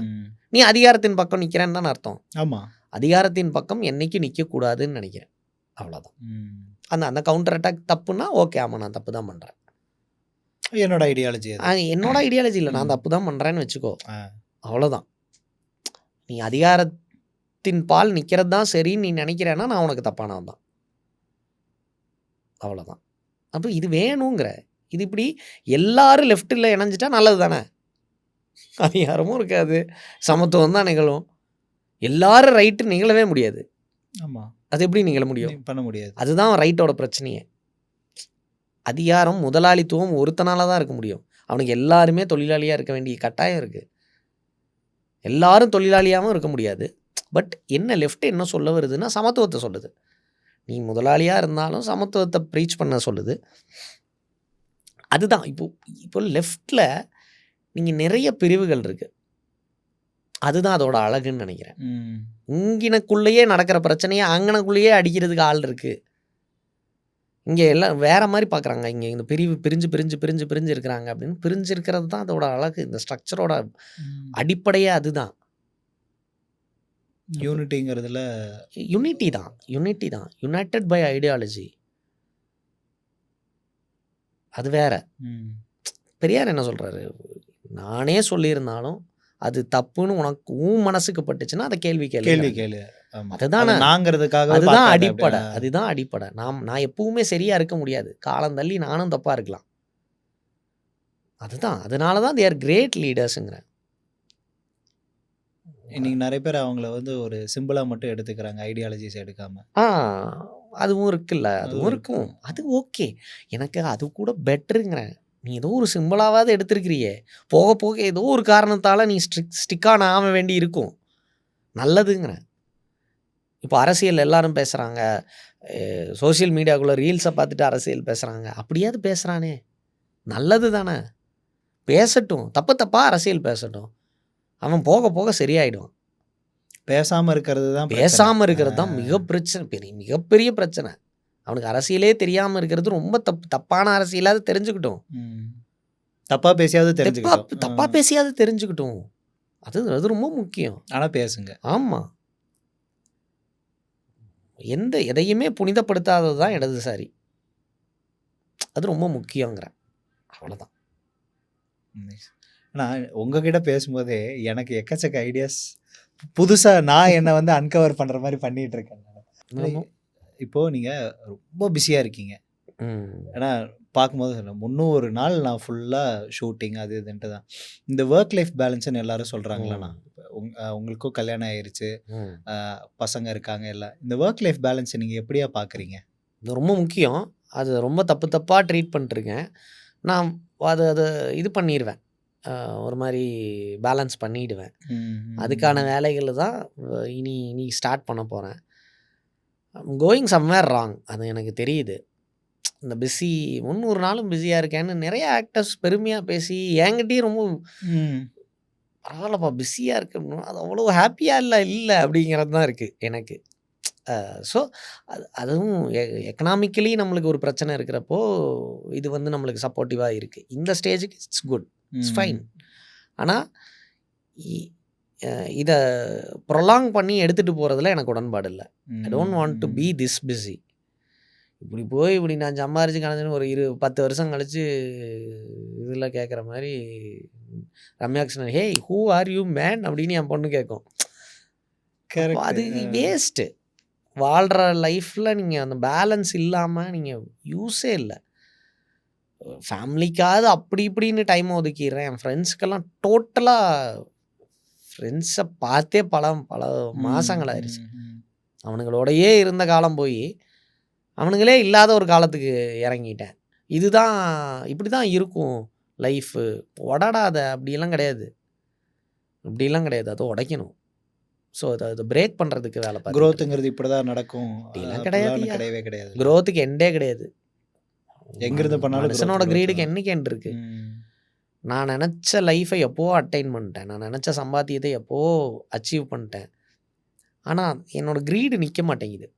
நீ அதிகாரத்தின் பக்கம் நிற்கிறேன்னு தான் அர்த்தம். ஆமாம், அதிகாரத்தின் பக்கம் என்றைக்கும் நிற்கக்கூடாதுன்னு நினைக்கிறேன், அவ்வளோதான். அந்த கவுண்டர் அட்டாக் தப்புன்னா ஓகே, ஆமாம் நான் தப்பு தான் பண்ணுறேன், என்னோட ஐடியாலஜி இல்லை, நான் தப்பு தான் பண்ணுறேன்னு வச்சுக்கோ, அவ்வளோதான். நீ அதிகாரத்தின் பால் நிற்கிறது தான் சரின்னு நீ நினைக்கிறேன்னா நான் உனக்கு தப்பானவன் தான், அவ்வளோதான். அப்போ இது வேணுங்கிற, இது இப்படி எல்லாரும் லெஃப்ட்டில் இணைஞ்சிட்டா நல்லது தானே, அதிகாரமும் இருக்காது, சமத்துவம் தான் நிகழும். எல்லாரும் ரைட்டு நிகழவே முடியாது. ஆமாம், அது எப்படி நிகழ முடியும், பண்ண முடியாது. அதுதான் ரைட்டோட பிரச்சனையே. அதிகாரம் முதலாளித்துவம் ஒருத்தனால தான் இருக்க முடியும், அவனுக்கு எல்லாருமே தொழிலாளியாக இருக்க வேண்டிய கட்டாயம் இருக்குது. எல்லாரும் தொழிலாளியாகவும் இருக்க முடியாது. பட் என்ன லெஃப்ட் என்ன சொல்ல வருதுன்னா சமத்துவத்தை சொல்லுது. நீ முதலாளியாக இருந்தாலும் சமத்துவத்தை ப்ரீச் பண்ண சொல்லுது. அதுதான் இப்போ லெஃப்டில் நீங்கள் நிறைய பிரிவுகள் இருக்குது, அதுதான் அதோட அழகுன்னு நினைக்கிறேன். இங்கினக்குள்ளேயே நடக்கிற பிரச்சனையை அங்கனக்குள்ளேயே அடிக்கிறதுக்கு ஆள் இருக்குது. இங்கே எல்லாம் வேறு மாதிரி பார்க்குறாங்க, இங்கே இந்த பிரிஞ்சு இருக்கிறாங்க அப்படின்னு. பிரிஞ்சு இருக்கிறது தான் அதோட அழகு, இந்த ஸ்ட்ரக்சரோட அடிப்படையே அதுதான். யூனிட்டிங்கிறதுல யூனிட்டி தான், யுனைடெட் பை ஐடியாலஜி, அது வேற. பெரியார் என்ன சொல்கிறாரு, நானே சொல்லியிருந்தாலும் அது தப்புன்னு உனக்கு உன் மனசுக்கு பட்டுச்சுன்னா அதை கேள்வி கேளு. அதுதான் அடிப்படை. நான் எப்பவுமே சரியா இருக்க முடியாது, காலம் தள்ளி நானும் தப்பா இருக்கலாம். அதுதான், அதனால தான் தே ஆர் கிரேட் லீடர்ஸுங்கிறேன். இன்னைக்கு நிறைய பேர் அவங்கள வந்து ஒரு சிம்பிளா மட்டும் எடுத்துக்கிறாங்க, ஐடியாலஜிஸ் எடுக்காம. அதுவும் இருக்குல்ல, அதுவும் இருக்கும், அது ஓகே, எனக்கு அது கூட பெட்டருங்கிறேன். நீ ஏதோ ஒரு சிம்பிளாவது எடுத்திருக்கிறியே, போக போக ஏதோ ஒரு காரணத்தால் நீ ஸ்டிக்கான ஆக வேண்டி இருக்கும், நல்லதுங்கிறேன். இப்போ அரசியல் எல்லாரும் பேசுகிறாங்க, சோஷியல் மீடியாக்குள்ளே ரீல்ஸை பார்த்துட்டு அரசியல் பேசுகிறாங்க. அப்படியாவது பேசுகிறானே, நல்லது தானே, பேசட்டும், தப்பாக அரசியல் பேசட்டும், அவன் போக போக சரியாயிடுவான். பேசாமல் இருக்கிறது தான் மிகப்பெரிய பிரச்சனை. அவனுக்கு அரசியலே தெரியாமல் இருக்கிறது ரொம்ப தப்பான அரசியலாவது தெரிஞ்சுக்கிட்டோம், தப்பாக பேசியாவது தெரிஞ்சுக்கிட்டோம், அது ரொம்ப முக்கியம். ஆனால் பேசுங்க. ஆமாம், எதையுமே புனிதப்படுத்தாதது தான் இடதுசாரி, அது ரொம்ப முக்கியங்கிறேன், அவ்வளோதான். ஆனால் உங்ககிட்ட பேசும்போதே எனக்கு எக்கச்சக்க ஐடியாஸ் புதுசாக நான் என்னை வந்து அன்கவர் பண்ணுற மாதிரி பண்ணிகிட்டு இருக்கேன். இப்போது நீங்கள் ரொம்ப பிஸியாக இருக்கீங்க, ஏன்னா பார்க்கும்போது 300 நாள் நான் ஃபுல்லாக ஷூட்டிங் அது இதுன்ட்டு தான். இந்த ஒர்க் லைஃப் பேலன்ஸ்ன்னு எல்லாரும் சொல்கிறாங்களேண்ணா, உங்களுக்கும் கல்யாணம் ஆயிடுச்சு, பசங்க இருக்காங்க எல்லாம், இந்த ஒர்க் லைஃப் பேலன்ஸை நீங்கள் எப்படியா பார்க்குறீங்க? இது ரொம்ப முக்கியம், அது ரொம்ப தப்பாக ட்ரீட் பண்ணிட்டுருக்கேன் நான். அது இது பண்ணிடுவேன், ஒரு மாதிரி பேலன்ஸ் பண்ணிவிடுவேன். அதுக்கான வேலைகளை தான் இனி ஸ்டார்ட் பண்ண போகிறேன். கோயிங் சம்வேர் ராங், அது எனக்கு தெரியுது. இந்த பிஸி 300 நாளும் பிஸியாக இருக்கேன்னு நிறைய ஆக்டர்ஸ் பெருமையாக பேசி என்கிட்டயும் ரொம்ப பரவாயில்லப்பா பிஸியாக இருக்கு, அது அவ்வளோ ஹாப்பியாக இல்லை அப்படிங்கிறது தான் இருக்குது எனக்கு. ஸோ அதுவும் எக்கனாமிக்கலி நம்மளுக்கு ஒரு பிரச்சனை இருக்கிறப்போ இது வந்து நம்மளுக்கு சப்போர்ட்டிவாக இருக்குது. இந்த ஸ்டேஜுக்கு இட்ஸ் குட், இட்ஸ் ஃபைன். ஆனால் இதை ப்ரொலாங் பண்ணி எடுத்துகிட்டு போகிறதுல எனக்கு உடன்பாடு இல்லை. I don't want to be this busy. இப்படி போய் இப்படி நான் சம்பாரிச்சு கணச்சுன்னு ஒரு 10 வருஷம் கழிச்சு இதில் கேட்குற மாதிரி ரம்யா கிருஷ்ணன் ஹே ஹூ ஆர் யூ மேன் அப்படின்னு என் பொண்ணு கேட்கும். அது வேஸ்ட்டு. வாழ்கிற லைஃப்பில் நீங்கள் அந்த பேலன்ஸ் இல்லாமல் நீங்கள் யூஸே இல்லை. ஃபேமிலிக்காவது அப்படி இப்படின்னு டைம் ஒதுக்கிடுறேன். என் ஃப்ரெண்ட்ஸுக்கெல்லாம் டோட்டலாக ஃப்ரெண்ட்ஸை பார்த்தே பல மாதங்களாயிருச்சு. அவனுங்களோடையே இருந்த காலம் போய் அவனுங்களே இல்லாத ஒரு காலத்துக்கு இறங்கிட்டேன். இதுதான் இப்படி தான் இருக்கும் லைஃபு. உடடாத அப்படிலாம் கிடையாது, அதை உடைக்கணும். ஸோ அதை பிரேக் பண்ணுறதுக்கு வேலை பார்த்து க்ரோத்துங்கிறது இப்படி தான் நடக்கும் அப்படிலாம் கிடையவே கிடையாது. க்ரோத்துக்கு எண்டே கிடையாது. எங்கிருந்து பண்ணாலும் மனுஷனோட கிரீடுக்கு என்னைக்கு எண்ட் இருக்கு? நான் நினச்ச லைஃப்பை எப்போவோ அட்டைன் பண்ணிட்டேன், நான் நினச்ச சம்பாத்தியத்தை எப்போவோ அச்சீவ் பண்ணிட்டேன். ஆனால் என்னோட கிரீடு நிற்க மாட்டேங்குது.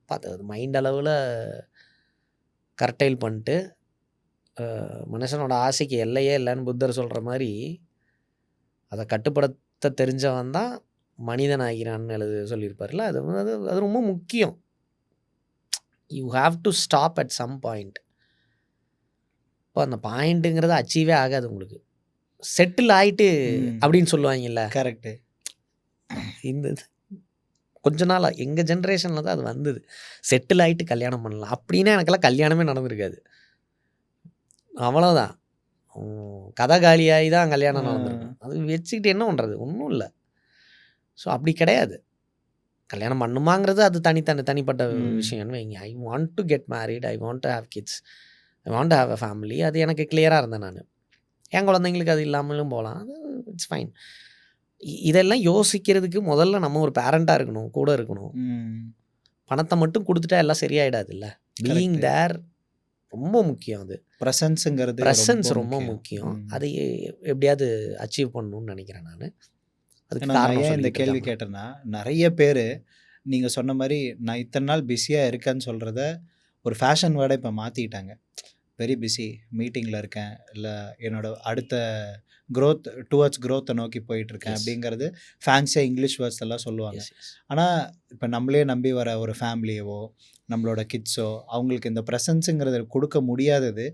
பார்த்து மைண்ட் அளவில் கர்டைல் பண்ணிட்டு மனுஷனோட ஆசைக்கு எல்லையே இல்லைன்னு புத்தர் சொல்கிற மாதிரி அதை கட்டுப்படுத்த தெரிஞ்சவன் தான் மனிதன் ஆகிறான்னு சொல்லியிருப்பார்ல. அது அது ரொம்ப முக்கியம். You have to stop at some point. இப்போ அந்த பாயிண்ட்டுங்கிறது அச்சீவே ஆகாது உங்களுக்கு. செட்டில் ஆகிட்டு அப்படின்னு சொல்லுவாங்கல்ல, கரெக்டு. இந்த கொஞ்ச நாளாக எங்கள் ஜென்ரேஷனில் தான் அது வந்தது. செட்டில் ஆகிட்டு கல்யாணம் பண்ணலாம் அப்படின்னா எனக்கெல்லாம் கல்யாணமே நடந்திருக்காது. அவ்வளோதான், கதை காலியாகி தான் கல்யாணம் நடந்திருக்கும். அது வச்சுக்கிட்டு என்ன பண்ணுறது, ஒன்றும் இல்லை. ஸோ அப்படி கிடையாது. கல்யாணம் பண்ணுமாங்கிறது அது தனிப்பட்ட விஷயம்னு வைங்க. I want to get married, I want to have kids, I want to have a family. அது எனக்கு கிளியராக இருந்தேன். நான் என் குழந்தைங்களுக்கு அது இல்லாமலும் போகலாம், அது இட்ஸ் ஃபைன். இதெல்லாம் யோசிக்கிறதுக்கு முதல்ல நம்ம ஒரு பேரண்டாக இருக்கணும், கூட இருக்கணும். பணத்தை மட்டும் கொடுத்துட்டா எல்லாம் சரியாயிடாதுல்ல. பீயிங் தேர் ரொம்ப முக்கியம். அது ப்ரெசன்ஸ் ரொம்ப முக்கியம். அதை எப்படியாவது அச்சீவ் பண்ணணும்னு நினைக்கிறேன் நான். அதுக்கு நான் ஏன் இந்த கேள்வி கேட்டேன்னா, நிறைய பேர் நீங்கள் சொன்ன மாதிரி நான் இத்தனை நாள் பிஸியாக இருக்கேன்னு சொல்கிறத ஒரு ஃபேஷன் வேர்டை இப்போ மாற்றிக்கிட்டாங்க. வெரி பிஸி, மீட்டிங்கில் இருக்கேன், இல்லை என்னோட அடுத்த டுவர்ட்ஸ் க்ரோத்தை நோக்கி போயிட்டுருக்கேன் அப்படிங்கிறது ஃபேன்சியாக இங்கிலீஷ் வேர்ட்ஸ் எல்லாம் சொல்லுவாங்க. ஆனால் இப்போ நம்மளே நம்பி வர ஒரு ஃபேமிலியவோ நம்மளோட கிட்ஸோ அவங்களுக்கு இந்த ப்ரெசன்ஸுங்கிறத கொடுக்க முடியாதது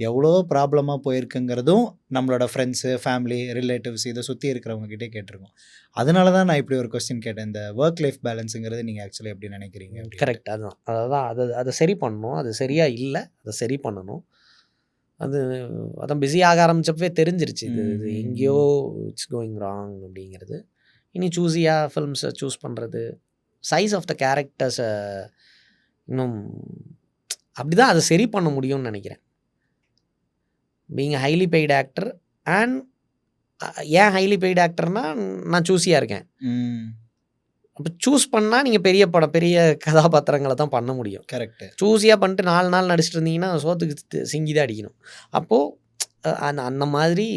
எவ்வளோ ப்ராப்ளமாக போயிருக்குங்கிறதும் நம்மளோட ஃப்ரெண்ட்ஸு, ஃபேமிலி, ரிலேட்டிவ்ஸ் இதை சுற்றி இருக்கிறவங்ககிட்டே கேட்டிருக்கோம். அதனால தான் நான் இப்படி ஒரு கொஸ்டின் கேட்டேன். இந்த ஒர்க் லைஃப் பேலன்ஸுங்கிறது நீங்கள் ஆக்சுவலி எப்படி நினைக்கிறீங்க? கரெக்ட், அதுதான். அதை சரி பண்ணணும். அது சரியாக இல்லை, அதை சரி பண்ணணும். அதான் பிஸி ஆக ஆரம்பித்தப்பவே தெரிஞ்சிருச்சு இது எங்கேயோ இட்ஸ் கோயிங் ராங் அப்படிங்கிறது. இனி சூஸியாக ஃபில்ம்ஸை சூஸ் பண்ணுறது, சைஸ் ஆஃப் த கேரக்டர்ஸை இன்னும் அப்படி தான் அதை சரி பண்ண முடியும்னு நினைக்கிறேன். Being highly paid actor and ஏன் ஹைலி பெய்டு ஆக்டர்னால் நான் சூஸியாக இருக்கேன். அப்போ சூஸ் பண்ணால் நீங்கள் பெரிய கதாபாத்திரங்களை தான் பண்ண முடியும். கரெக்டு. சூஸியாக பண்ணிட்டு 4 நாள் நடிச்சிட்டு இருந்தீங்கன்னா சோத்துக்கு சிங்கி தான் அடிக்கணும். அப்போது அந்த மாதிரி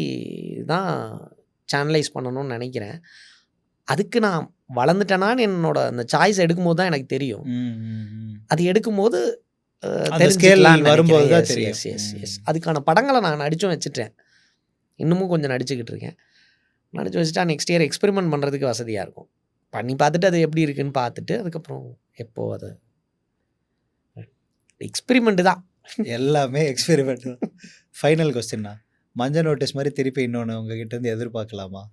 தான் சேனலைஸ் பண்ணணும்னு நினைக்கிறேன். அதுக்கு நான் வளர்ந்துட்டேனான்னு என்னோட அந்த சாய்ஸ் எடுக்கும்போது தான் எனக்கு தெரியும். அது எடுக்கும்போது வரும்போது தான் தெரியும். அதுக்கான படங்களை நான் நடிச்சும் வச்சுட்டேன், இன்னமும் கொஞ்சம் நடிச்சுக்கிட்டு இருக்கேன். நடிச்சு வச்சுட்டா நெக்ஸ்ட் இயர் எக்ஸ்பெரிமெண்ட் பண்ணுறதுக்கு வசதியாக இருக்கும். பண்ணி பார்த்துட்டு அது எப்படி இருக்குன்னு பார்த்துட்டு அதுக்கப்புறம் எப்போ அது எக்ஸ்பெரிமெண்ட் தான், எல்லாமே எக்ஸ்பெரிமெண்ட் தான். ஃபைனல் கொஸ்டின்னா, மஞ்சள் நோட்டீஸ் மாதிரி திருப்பி இன்னொன்று உங்ககிட்ட இருந்து எதிர்பார்க்கலாமா?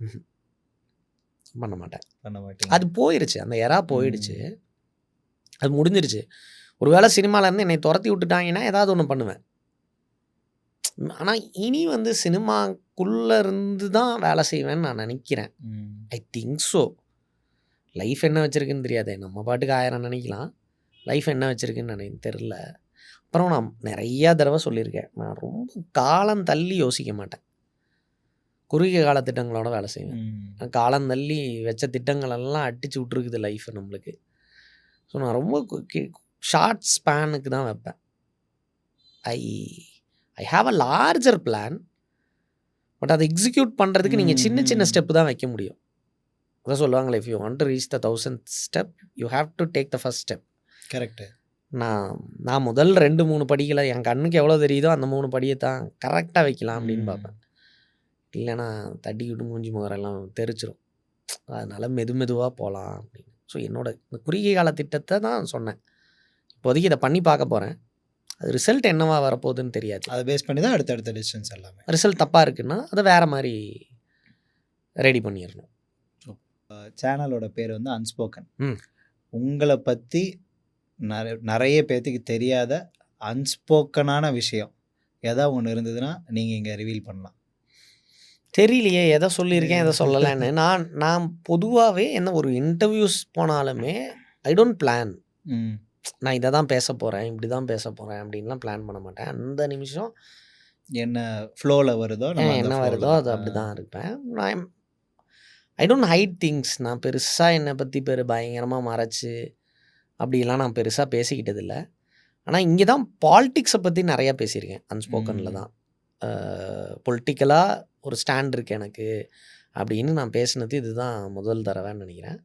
பண்ண மாட்டேன். அது போயிடுச்சு, அந்த எரா போயிடுச்சு, அது முடிஞ்சிருச்சு. ஒரு வேளை சினிமாவிலேருந்து என்னை துரத்தி விட்டுட்டாங்கன்னா ஏதாவது ஒன்று பண்ணுவேன். ஆனால் இனி சினிமாக்குள்ளே இருந்து தான் வேலை செய்வேன்னு நான் நினைக்கிறேன். I think so. லைஃப் என்ன வச்சுருக்குன்னு தெரியாது, நம்ம பாட்டுக்கு 1000 நினைக்கலாம். லைஃப் என்ன வச்சுருக்குன்னு எனக்கு தெரில. அப்புறம் நான் நிறையா தடவை சொல்லியிருக்கேன், நான் ரொம்ப காலம் தள்ளி யோசிக்க மாட்டேன், குறுகிய கால திட்டங்களோட வேலை செய்வேன். காலம் தள்ளி வச்ச திட்டங்களெல்லாம் அடித்து விட்ருக்குது லைஃப் நம்மளுக்கு. ஸோ நான் ரொம்ப ஷார்ட் ஸ்பேனுக்கு தான் வைப்பேன். I have a larger plan, but அதை எக்ஸிக்யூட் பண்ணுறதுக்கு நீங்கள் சின்ன சின்ன ஸ்டெப்பு தான் வைக்க முடியும். அதான் சொல்லுவாங்களே, if you want to reach the 1000th step you have to take the first step. Correct. நான் முதல் 2-3 படிகளை என் கண்ணுக்கு எவ்வளோ தெரியுதோ அந்த 3 படியை தான் கரெக்டாக வைக்கலாம் அப்படின்னு பார்ப்பேன். இல்லைன்னா தட்டிக்கிட்டு மூஞ்சி முகரெல்லாம் தெரிச்சிடும். அதனால் மெதுவாக போகலாம் அப்படின்னு. ஸோ என்னோட இந்த குறுகிய கால திட்டத்தை தான் சொன்னேன். இப்போதைக்கு இதை பண்ணி பார்க்க போகிறேன். அது ரிசல்ட் என்னவா வரப்போகுதுன்னு தெரியாது. அதை பேஸ் பண்ணி தான் அடுத்தடுத்த டிசிஷன்ஸ் எல்லாமே. ரிசல்ட் தப்பாக இருக்குன்னா அதை வேறு மாதிரி ரெடி பண்ணிடணும். சேனலோட பேர் வந்து அன்ஸ்போக்கன். ம். உங்களை பற்றி நிறைய பேர்த்துக்கு தெரியாத அன்ஸ்போக்கனான விஷயம் ஏதாவது ஒன்று இருந்ததுன்னா நீங்கள் இங்கே ரிவீல் பண்ணலாம். தெரியலையே எதை சொல்லியிருக்கேன் எதை சொல்லலைன்னு. நான் பொதுவாகவே என்ன ஒரு இன்டர்வியூஸ் போனாலுமே ஐ டோன்ட் பிளான். நான் இதை தான் பேச போகிறேன், இப்படி தான் பேச போகிறேன் அப்படின்லாம் பிளான் பண்ண மாட்டேன். அந்த நிமிஷம் என்ன ஃப்ளோவில் வருதோ என்ன வருதோ அது அப்படி தான் இருப்பேன். நான் ஐ டோன்ட் ஹைட் திங்ஸ். நான் பெருசாக என்னை பற்றி பயங்கரமாக மறைச்சு அப்படிலாம் நான் பெருசாக பேசிக்கிட்டதில்லை. ஆனால் இங்கே தான் பாலிட்டிக்ஸை பற்றி நிறையா பேசியிருக்கேன். அன்ஸ்போக்கனில் தான் பொலிட்டிக்கலாக ஒரு ஸ்டாண்ட் இருக்குது எனக்கு அப்படின்னு நான் பேசினது இதுதான் முதல் தடவைன்னு நினைக்கிறேன்.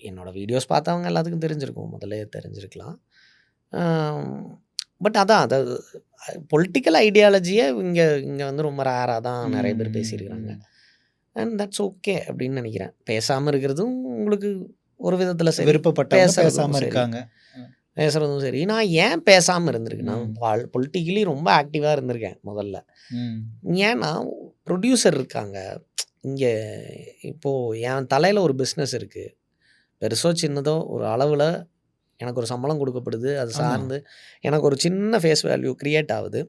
என்னோடய வீடியோஸ் பார்த்தவங்க எல்லாத்துக்கும் தெரிஞ்சிருக்கும், முதல்ல தெரிஞ்சிருக்கலாம். பட் அதான் அது பொலிட்டிக்கல் ஐடியாலஜியை இங்கே வந்து ரொம்ப ரேராக தான் நிறைய பேர் பேசியிருக்கிறாங்க. அண்ட் தட்ஸ் ஓகே அப்படின்னு நினைக்கிறேன். பேசாமல் இருக்கிறதும் உங்களுக்கு ஒரு விதத்தில் சரி, விருப்பப்பட்ட பேசாமல் இருக்காங்க, பேசுகிறதும் சரி. நான் ஏன் பேசாமல் இருந்திருக்கேன், நான் பொலிட்டிக்கலி ரொம்ப ஆக்டிவாக இருந்திருக்கேன் முதல்ல. ஏன்னா ப்ரொடியூசர் இருக்காங்க இங்கே. இப்போது என் தலையில் ஒரு பிஸ்னஸ் இருக்குது, பெருசோ சின்னதோ ஒரு அளவில் எனக்கு ஒரு சம்பளம் கொடுக்கப்படுது. அது சார்ந்து எனக்கு ஒரு சின்ன ஃபேஸ் வேல்யூ க்ரியேட் ஆகுது.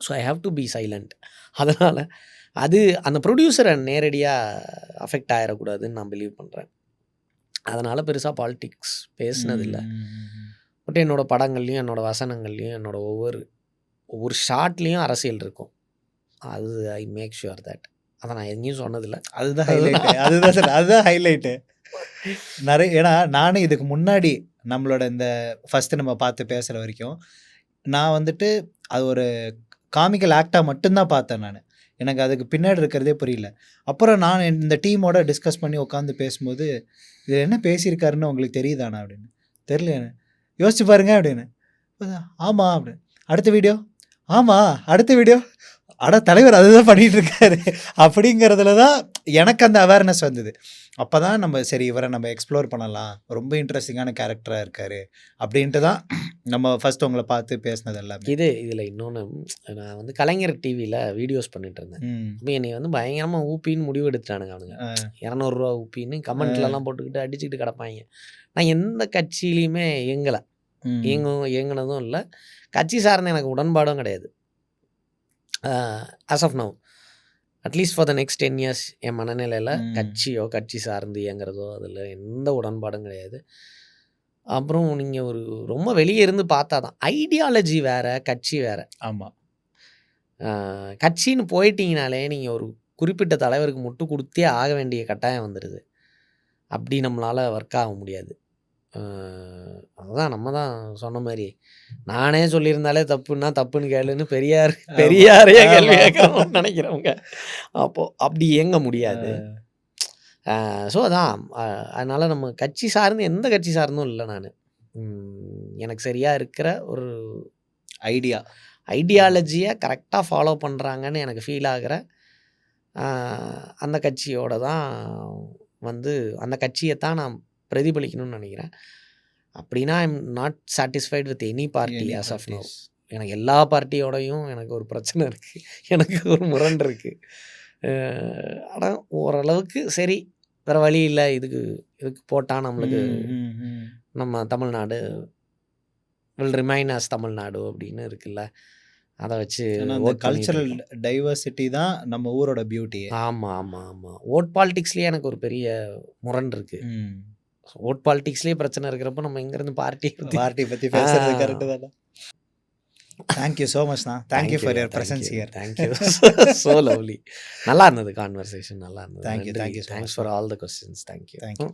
So I have to be silent. அதனால் அது அந்த ப்ரொடியூசரை நேரடியாக அஃபெக்ட் ஆகிடக்கூடாதுன்னு நான் பிலீவ் பண்ணுறேன். அதனால் பெருசாக பாலிட்டிக்ஸ் பேசினதில்லை. பட் என்னோடய படங்கள்லையும் என்னோடய வசனங்கள்லையும் என்னோடய ஒவ்வொரு ஷார்ட்லேயும் அரசியல் இருக்கும். அது ஐ மேக் ஷுர் தட். அதை நான் எங்கேயும் சொன்னதில்லை. அதுதான் ஹைலைட்டு. அதுதான் சார், அதுதான் ஹைலைட்டு. நிறைய ஏன்னா நானே இதுக்கு முன்னாடி நம்மளோட இந்த ஃபஸ்ட்டு நம்ம பார்த்து பேசுகிற வரைக்கும் நான் வந்துட்டு அது ஒரு காமிக்கல் ஆக்டாக மட்டும்தான் பார்த்தேன். எனக்கு அதுக்கு பின்னாடி இருக்கிறதே புரியல. அப்புறம் நான் இந்த டீமோட டிஸ்கஸ் பண்ணி உட்காந்து பேசும்போது இது என்ன பேசியிருக்காருன்னு உங்களுக்கு தெரியுதாண்ணா அப்படின்னு. தெரியல, யோசிச்சு பாருங்க அப்படின்னு. ஆமாம் அப்படின்னு. அடுத்த வீடியோ, ஆமாம் அடுத்த வீடியோ, தலைவர் அதுதான் பண்ணிகிட்டு இருக்காரு அப்படிங்கிறதுல தான் எனக்கு அந்த அவேர்னஸ் வந்தது. அப்போ தான் நம்ம சரி இவரை நம்ம எக்ஸ்ப்ளோர் பண்ணலாம், ரொம்ப இன்ட்ரெஸ்டிங்கான கேரக்டராக இருக்கார் அப்படின்ட்டு தான் நம்ம ஃபஸ்ட் உங்களை பார்த்து பேசினது எல்லாமே. இதில் இன்னொன்று, நான் வந்து கலைஞர் டிவியில் வீடியோஸ் பண்ணிட்டு இருந்தேன். இப்போ என்னை வந்து பயங்கரமாக ஊப்பின்னு முடிவு எடுத்துட்டானுங்க அவனுங்க. 200 ரூபா ஊப்பின்னு கமெண்ட்லலாம் போட்டுக்கிட்டு அடிச்சுக்கிட்டு கிடப்பாங்க. நான் எந்த கட்சியிலையுமே இயங்கினதும் இல்லை, கட்சி சார்ந்த எனக்கு உடன்பாடும் கிடையாது. as of now at least for the next 10 years என் மனநிலையில் கட்சி சார்ந்து இயங்கிறதோ அதில் எந்த உடன்பாடும் கிடையாது. அப்புறம் நீங்கள் ஒரு ரொம்ப வெளியே இருந்து பார்த்தா தான் ஐடியாலஜி வேறு, கட்சி வேறு. ஆமாம், கட்சின்னு போயிட்டீங்கனாலே நீங்கள் ஒரு குறிப்பிட்ட தலைவருக்கு முட்டு கொடுத்தே ஆக வேண்டிய கட்டாயம் வந்துடுது. அப்படி நம்மளால் ஒர்க் ஆக முடியாது. அதுதான் நம்ம தான் சொன்ன மாதிரி, நானே சொல்லியிருந்தாலே தப்புன்னா தப்புன்னு கேளுன்னு பெரியாரையே கேள்வி கேட்கணும்னு நினைக்கிறவங்க. அப்போது அப்படி இயங்க முடியாது. ஸோ அதான் அதனால் நம்ம கட்சி சார்ந்து எந்த கட்சி சார்ந்தும் இல்லை. நான் எனக்கு சரியாக இருக்கிற ஒரு ஐடியாலஜியை கரெக்டாக ஃபாலோ பண்ணுறாங்கன்னு எனக்கு ஃபீல் ஆகிற அந்த கட்சியோட தான் வந்து அந்த கட்சியை தான் நான் பிரதிபலிக்கணும்னு நினைக்கிறேன். அப்படின்னா I am not satisfied with any party as of now. எனக்கு எல்லா பார்ட்டியோடையும் எனக்கு ஒரு பிரச்சனை இருக்குது, எனக்கு ஒரு முரண் இருக்குது. ஆனால் ஓரளவுக்கு சரி, வேறு வழி இல்லை, இதுக்கு போட்டால் நம்மளுக்கு நம்ம Tamil Nadu will remain as Tamil Nadu அப்படின்னு இருக்குல்ல, அதை வச்சு கல்ச்சரல் டைவர்சிட்டி தான் நம்ம ஊரோட பியூட்டி. ஆமாம், ஓட் பாலிட்டிக்ஸ்லேயே எனக்கு ஒரு பெரிய முரண் இருக்குது. ஓட் பாலிட்டிக்ஸ்லேயே பிரச்சனை இருக்கிறப்போ நம்ம இங்கேருந்து பார்ட்டி பற்றி பேசுறது கரெக்டு தானே. தேங்க்யூ ஸோ மச்ண்ணா, thank you for your presence here. Thank you, so lovely. நல்லா இருந்தது கான்வர்சேஷன், நல்லா இருந்தது. Thank you, thanks for all the questions. Thank you.